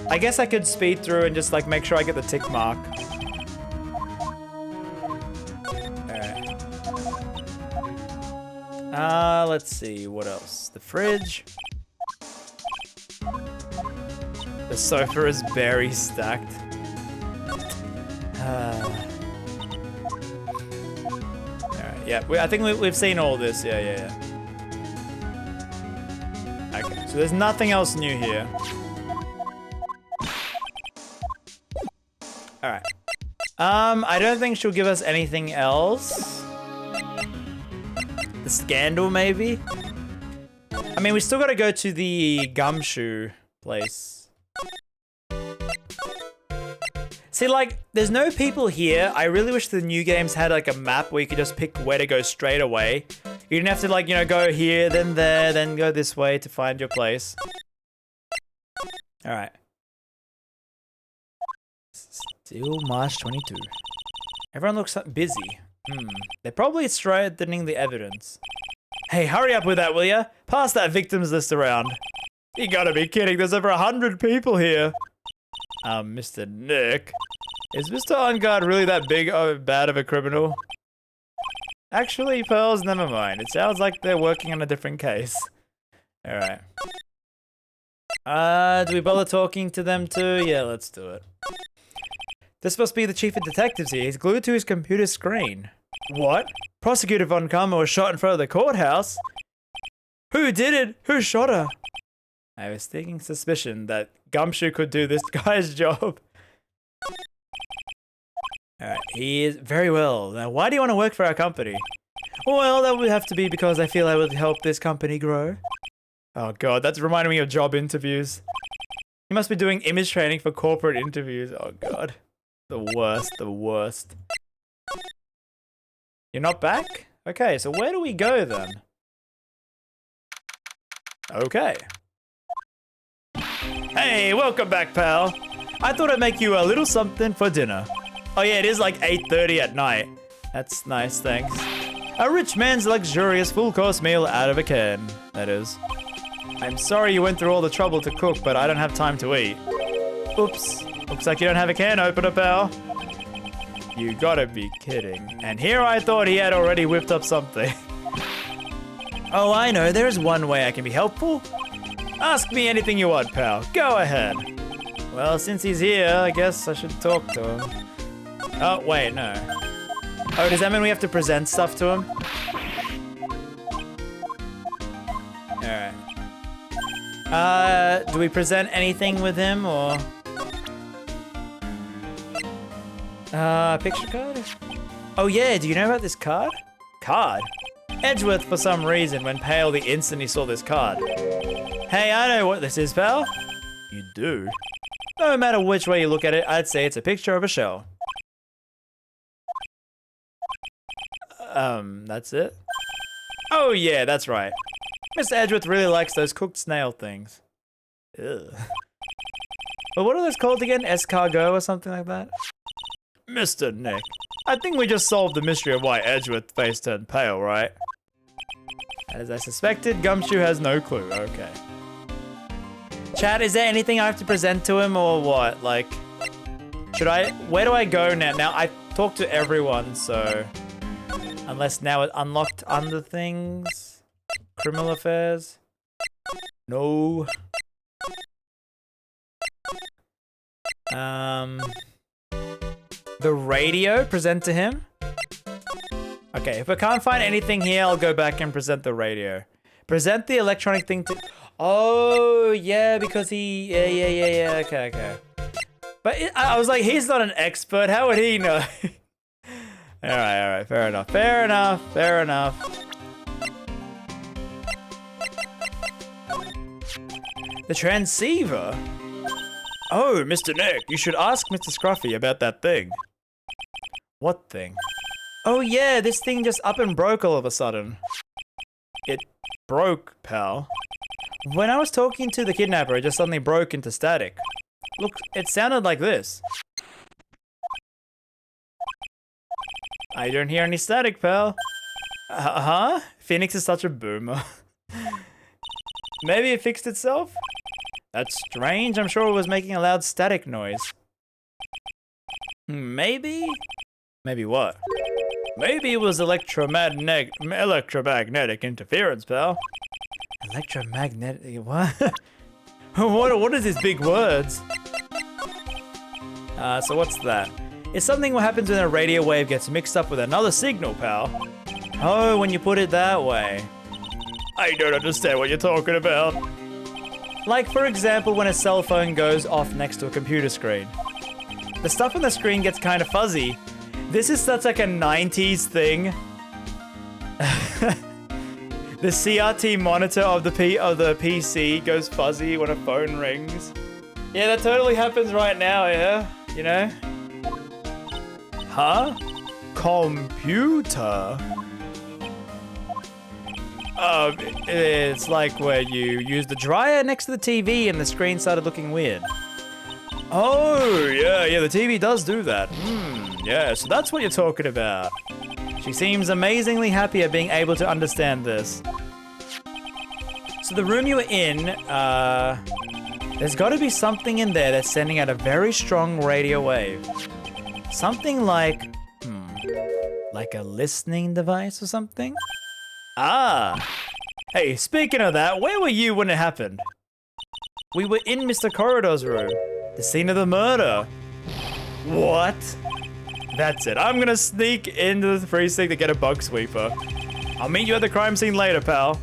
S1: I guess I could speed through and just like make sure I get the tick mark. Alright. Let's see, what else? The fridge. The sofa is very stacked. Alright, yeah, I think we've seen all this, yeah. Okay, so there's nothing else new here. Alright. I don't think she'll give us anything else. The scandal, maybe? I mean, we still gotta go to the gumshoe place. See, like, there's no people here. I really wish the new games had, like, a map where you could just pick where to go straight away. You didn't have to, like, you know, go here, then there, then go this way to find your place. Alright. Still March 22. Everyone looks busy. They're probably straightening the evidence. Hey, hurry up with that, will ya? Pass that victims list around. You gotta be kidding, there's over 100 people here. Mr. Nick. Is Mr. On-Guard really that bad of a criminal? Actually, Pearls, never mind. It sounds like they're working on a different case. Alright. Do we bother talking to them too? Yeah, let's do it. This must be the chief of detectives here. He's glued to his computer screen. What? Prosecutor Von Karma was shot in front of the courthouse? Who did it? Who shot her? I have a sneaking suspicion that Gumshoe could do this guy's job. Alright, he is very well. Now, why do you want to work for our company? Well, that would have to be because I feel I would help this company grow. Oh god, that's reminding me of job interviews. You must be doing image training for corporate interviews. Oh god. The worst, the worst. You're not back? Okay, so where do we go then? Okay. Hey, welcome back, pal. I thought I'd make you a little something for dinner. Oh yeah, it is like 8:30 at night. That's nice, thanks. A rich man's luxurious full-course meal out of a can, that is. I'm sorry you went through all the trouble to cook, but I don't have time to eat. Oops. Looks like you don't have a can opener, pal. You gotta be kidding. And here I thought he had already whipped up something. Oh, I know. There's one way I can be helpful. Ask me anything you want, pal. Go ahead. Well, since he's here, I guess I should talk to him. Oh, wait, no. Oh, does that mean we have to present stuff to him? Alright. Do we present anything with him, or...? Picture card? Oh yeah, do you know about this card? Card? Edgeworth, for some reason, went pale the instant he saw this card. Hey, I know what this is, pal. You do? No matter which way you look at it, I'd say it's a picture of a shell. That's it? Oh yeah, that's right. Mr. Edgeworth really likes those cooked snail things. Ugh. But what are those called again? Escargot or something like that? Mr. Nick, I think we just solved the mystery of why Edgeworth's face turned pale, right? As I suspected, Gumshoe has no clue. Okay. Chat, is there anything I have to present to him or what? Like, should I... Where do I go now? Now, I talked to everyone, so... Unless now it unlocked under things? Criminal affairs? No. The radio, present to him? Okay, if I can't find anything here, I'll go back and present the radio. Present the electronic thing to... Oh, yeah, because he... Yeah, okay. But I was like, he's not an expert, how would he know? Alright, fair enough. The transceiver? Oh, Mr. Nick, you should ask Mr. Scruffy about that thing. What thing? Oh yeah, this thing just up and broke all of a sudden. It broke, pal. When I was talking to the kidnapper, it just suddenly broke into static. Look, it sounded like this. I don't hear any static, pal. Huh? Phoenix is such a boomer. Maybe it fixed itself? That's strange. I'm sure it was making a loud static noise. Maybe? Maybe what? Maybe it was electromagnetic interference, pal. Electromagnetic... What? What are these big words? So what's that? It's something what happens when a radio wave gets mixed up with another signal, pal. Oh, when you put it that way. I don't understand what you're talking about. Like, for example, when a cell phone goes off next to a computer screen. The stuff on the screen gets kind of fuzzy. This is such like a 90s thing. The CRT monitor of the PC goes fuzzy when a phone rings. Yeah, that totally happens right now, yeah? You know? Huh? Computer? It's like where you use the dryer next to the TV and the screen started looking weird. Oh, yeah, the TV does do that. Yeah, so that's what you're talking about. She seems amazingly happy at being able to understand this. So the room you were in, there's got to be something in there that's sending out a very strong radio wave. Something like, like a listening device or something? Ah! Hey, speaking of that, where were you when it happened? We were in Mr. Corridor's room. The scene of the murder. What? That's it. I'm gonna sneak into the precinct to get a bug sweeper. I'll meet you at the crime scene later, pal.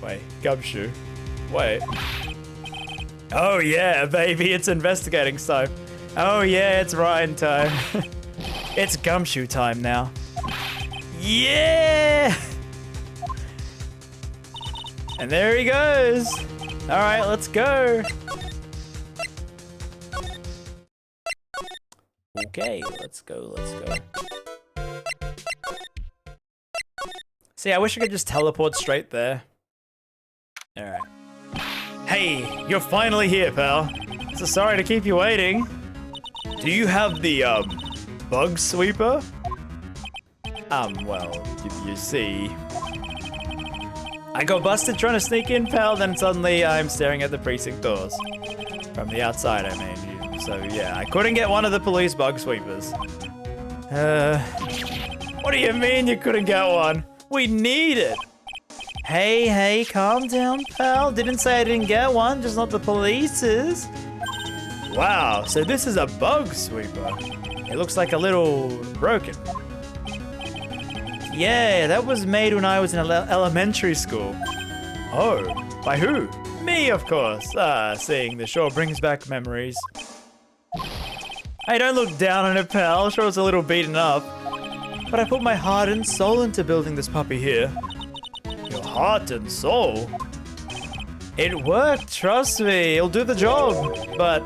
S1: Wait, Gumshoe. Wait. Oh yeah, baby, it's investigating time. Oh yeah, it's Ryan time. It's Gumshoe time now. Yeah! And there he goes. All right, let's go. Okay, let's go. See, I wish I could just teleport straight there. All right. Hey, you're finally here, pal. So sorry to keep you waiting. Do you have the, bug sweeper? Well, you see... I got busted trying to sneak in, pal, then suddenly I'm staring at the precinct doors. From the outside, I mean. So, yeah, I couldn't get one of the police bug sweepers. What do you mean you couldn't get one? We need it! Hey, calm down, pal. Didn't say I didn't get one, just not the police's. Wow, so this is a bug sweeper. It looks like a little broken. Yeah, that was made when I was in elementary school. Oh, by who? Me, of course. Seeing this sure brings back memories. Hey, don't look down on it, pal. Sure, it's a little beaten up. But I put my heart and soul into building this puppy here. Your heart and soul? It worked, trust me. It'll do the job. But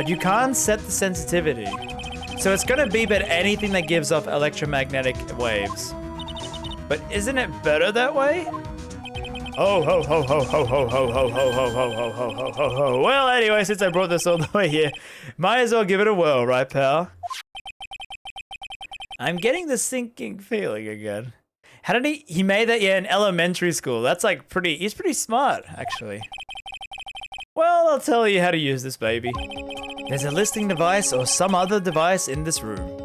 S1: you can't set the sensitivity. So it's gonna beep at anything that gives off electromagnetic waves. But isn't it better that way? Oh, ho, ho, ho, ho, ho, ho, ho, ho, ho, ho, ho, ho, ho, ho, ho. Well, anyway, since I brought this all the way here, might as well give it a whirl, right, pal? I'm getting the sinking feeling again. How did he made that, yeah, in elementary school. That's like he's pretty smart, actually. Well, I'll tell you how to use this baby. There's a listening device or some other device in this room.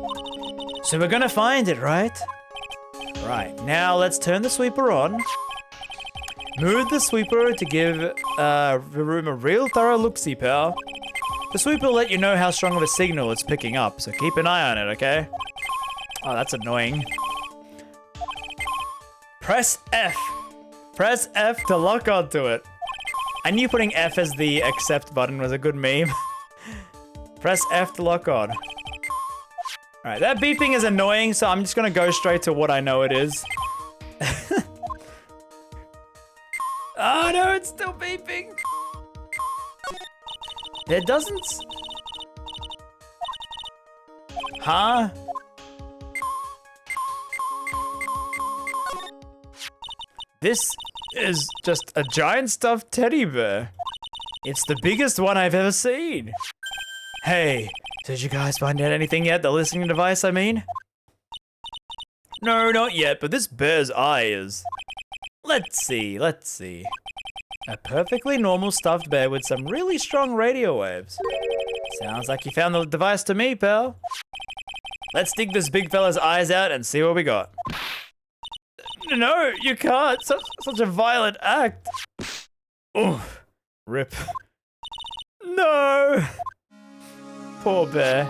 S1: So we're gonna find it, right? Right, now let's turn the sweeper on. Move the sweeper to give the room a real thorough look-see, pal. The sweeper will let you know how strong of a signal it's picking up, so keep an eye on it, okay? Oh, that's annoying. Press F. Press F to lock onto it. I knew putting F as the accept button was a good meme. Press F to lock on. Alright, that beeping is annoying, so I'm just gonna go straight to what I know it is. Oh no, it's still beeping! There doesn't... Huh? This is just a giant stuffed teddy bear. It's the biggest one I've ever seen. Hey, did you guys find out anything yet? The listening device, I mean? No, not yet, but this bear's eye is. Let's see. A perfectly normal stuffed bear with some really strong radio waves. Sounds like you found the device to me, pal. Let's dig this big fella's eyes out and see what we got. No, you can't. Such a violent act. Oof. Rip. No. Poor bear.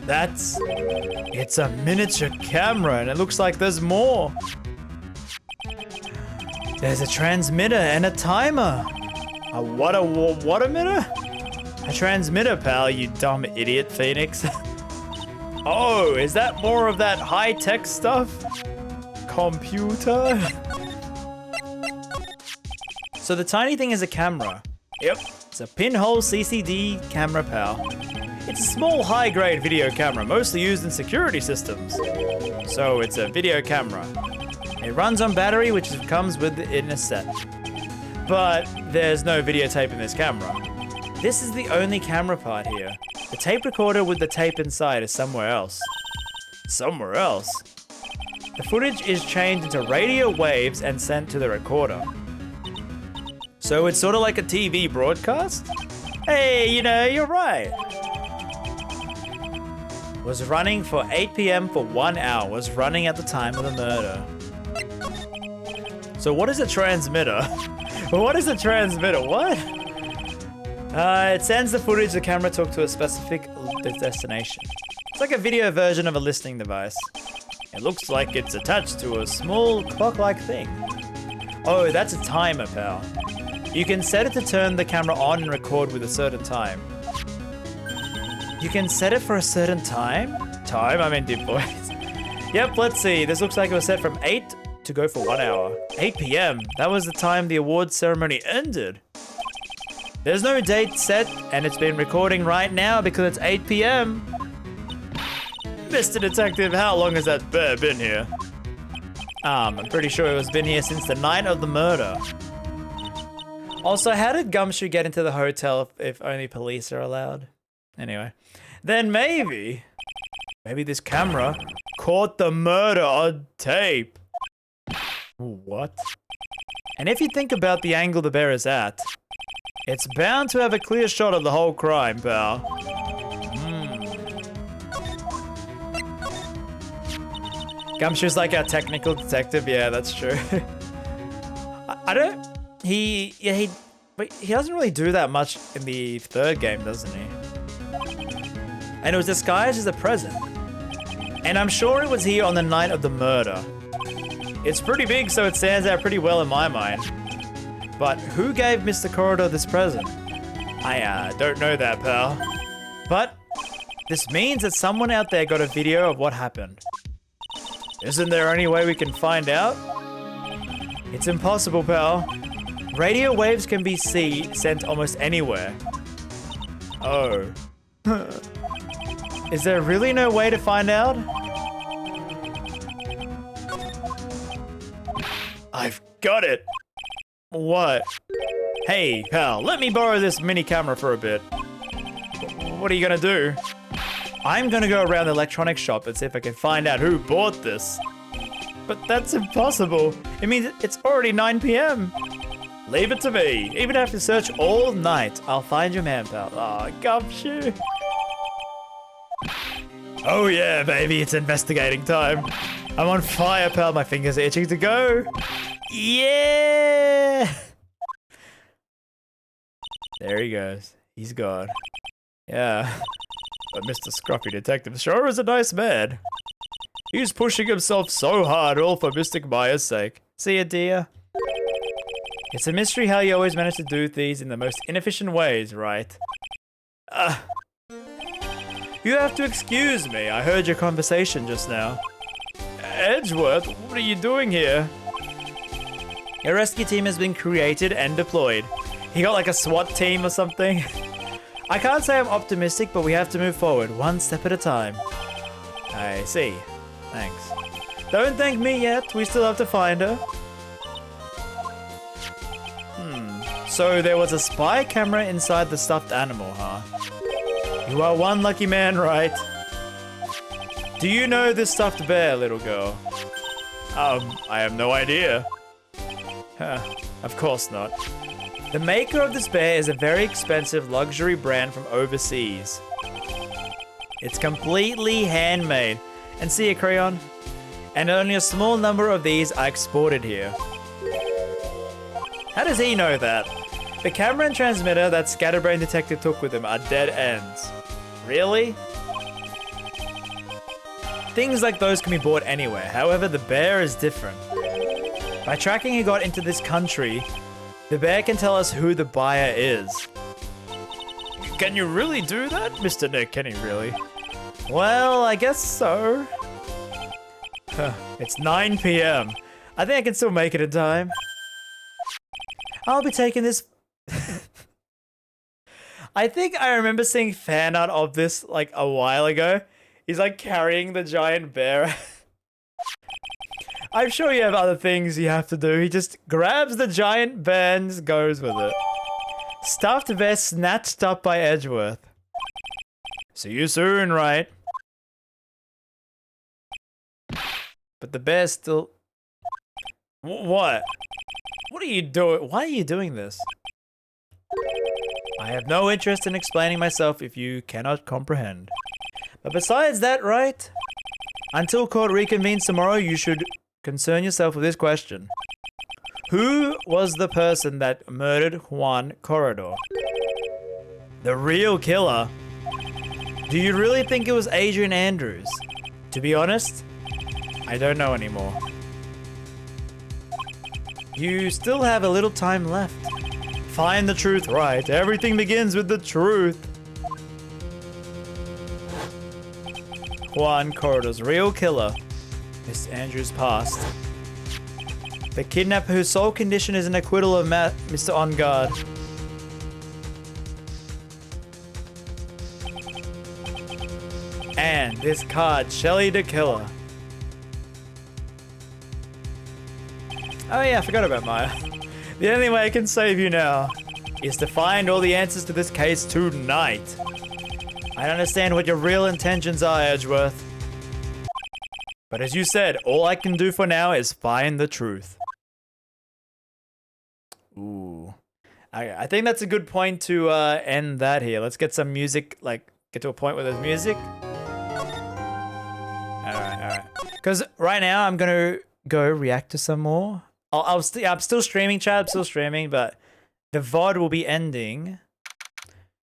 S1: It's a miniature camera and it looks like there's more. There's a transmitter and a timer. A what-a-mitter? A transmitter, pal, you dumb idiot, Phoenix. Oh, is that more of that high-tech stuff? Computer? So the tiny thing is a camera. Yep, it's a pinhole CCD camera, pal. It's a small high-grade video camera, mostly used in security systems. So it's a video camera. It runs on battery, which comes with it in a set. But there's no videotape in this camera. This is the only camera part here. The tape recorder with the tape inside is somewhere else. Somewhere else? The footage is changed into radio waves and sent to the recorder. So it's sort of like a TV broadcast? Hey, you're right. Was running for 8 p.m. for 1 hour. Was running at the time of the murder. So what is a transmitter? What is a transmitter? What? It sends the footage the camera took to a specific destination. It's like a video version of a listening device. It looks like it's attached to a small clock-like thing. Oh, that's a timer, pal. You can set it to turn the camera on and record with a certain time. You can set it for a certain time? Time? I mean, deep voice. Yep, let's see. This looks like it was set from 8 to go for 1 hour. 8 p.m. That was the time the awards ceremony ended. There's no date set, and it's been recording right now because it's 8 p.m. Mr. Detective, how long has that bear been here? I'm pretty sure it was been here since the night of the murder. Also, how did Gumshoe get into the hotel if only police are allowed? Anyway, then maybe this camera caught the murder on tape. What? And if you think about the angle the bear is at, it's bound to have a clear shot of the whole crime, pal. Gumshoe's like our technical detective. Yeah, that's true. But he doesn't really do that much in the third game, doesn't he? And it was disguised as a present. And I'm sure it was here on the night of the murder. It's pretty big, so it stands out pretty well in my mind. But who gave Mr. Corridor this present? I don't know that, pal. But this means that someone out there got a video of what happened. Isn't there any way we can find out? It's impossible, pal. Radio waves can be sent almost anywhere. Oh. Is there really no way to find out? I've got it! What? Hey, pal, let me borrow this mini camera for a bit. What are you gonna do? I'm gonna go around the electronics shop and see if I can find out who bought this. But that's impossible. It means it's already 9 p.m. Leave it to me. Even if I have to search all night, I'll find your man, pal. Aw, Gumshoe. Oh yeah, baby, it's investigating time. I'm on fire, pal. My fingers are itching to go. Yeah! There he goes. He's gone. Yeah. But Mr. Scruffy Detective sure is a nice man. He's pushing himself so hard, all for Mystic Maya's sake. See ya, dear. It's a mystery how you always manage to do things in the most inefficient ways, right? You have to excuse me. I heard your conversation just now. Edgeworth, what are you doing here? Your rescue team has been created and deployed. He got like a SWAT team or something. I can't say I'm optimistic, but we have to move forward, one step at a time. I see. Thanks. Don't thank me yet. We still have to find her. So there was a spy camera inside the stuffed animal, huh? You are one lucky man, right? Do you know this stuffed bear, little girl? I have no idea. Of course not. The maker of this bear is a very expensive luxury brand from overseas. It's completely handmade. And see a crayon? And only a small number of these are exported here. How does he know that? The camera and transmitter that Scatterbrain Detective took with him are dead ends. Really? Things like those can be bought anywhere. However, the bear is different. By tracking he got into this country, the bear can tell us who the buyer is. Can you really do that, Mr. Nick? Can he really? Well, I guess so. It's 9 p.m. I think I can still make it in time. I'll be taking this... I think I remember seeing fan art of this like a while ago. He's like carrying the giant bear. I'm sure you have other things you have to do. He just grabs the giant bear and goes with it. Stuffed bear snatched up by Edgeworth. See you soon, right? But the bear still... What? What are you doing? Why are you doing this? I have no interest in explaining myself if you cannot comprehend. But besides that, right? Until court reconvenes tomorrow, you should concern yourself with this question. Who was the person that murdered Juan Corredor? The real killer? Do you really think it was Adrian Andrews? To be honest, I don't know anymore. You still have a little time left. Find the truth, right? Everything begins with the truth. Juan Corredor's real killer, Mr. Andrews passed. The kidnapper whose sole condition is an acquittal of Mr. On Guard. And this card, Shelly the Killer. Oh yeah, I forgot about Maya. The only way I can save you now is to find all the answers to this case tonight. I don't understand what your real intentions are, Edgeworth. But as you said, all I can do for now is find the truth. Ooh. I think that's a good point to end that here. Let's get some music, like, get to a point where there's music. Alright. Because right now I'm gonna go react to some more. I'm still streaming, chat. I'm still streaming, but the VOD will be ending.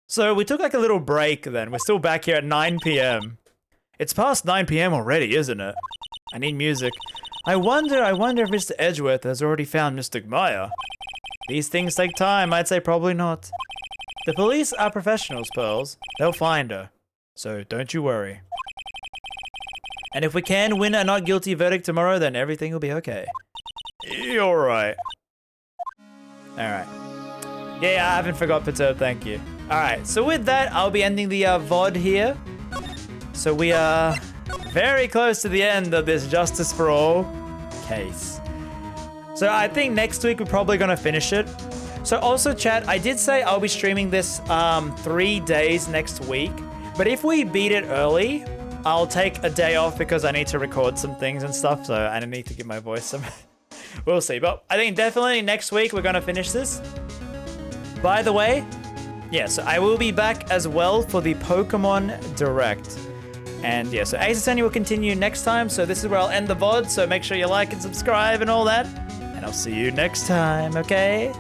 S1: So we took like a little break then. We're still back here at 9 p.m. It's past 9 p.m. already, isn't it? I need music. I wonder if Mr. Edgeworth has already found Mr. Meyer. These things take time. I'd say probably not. The police are professionals, Pearls. They'll find her. So don't you worry. And if we can win a not guilty verdict tomorrow, then everything will be okay. You're right. Alright. Yeah, I haven't forgot Perturb, thank you. Alright, so with that, I'll be ending the VOD here. So we are very close to the end of this Justice for All case. So I think next week we're probably gonna finish it. So also chat, I did say I'll be streaming this 3 days next week. But if we beat it early, I'll take a day off because I need to record some things and stuff. So I need to give my voice some... We'll see, but I think definitely next week we're gonna finish this. By the way, yeah, so I will be back as well for the Pokemon Direct. And yeah, so Ace Attorney will continue next time, so this is where I'll end the VOD, so make sure you like and subscribe and all that. And I'll see you next time, okay?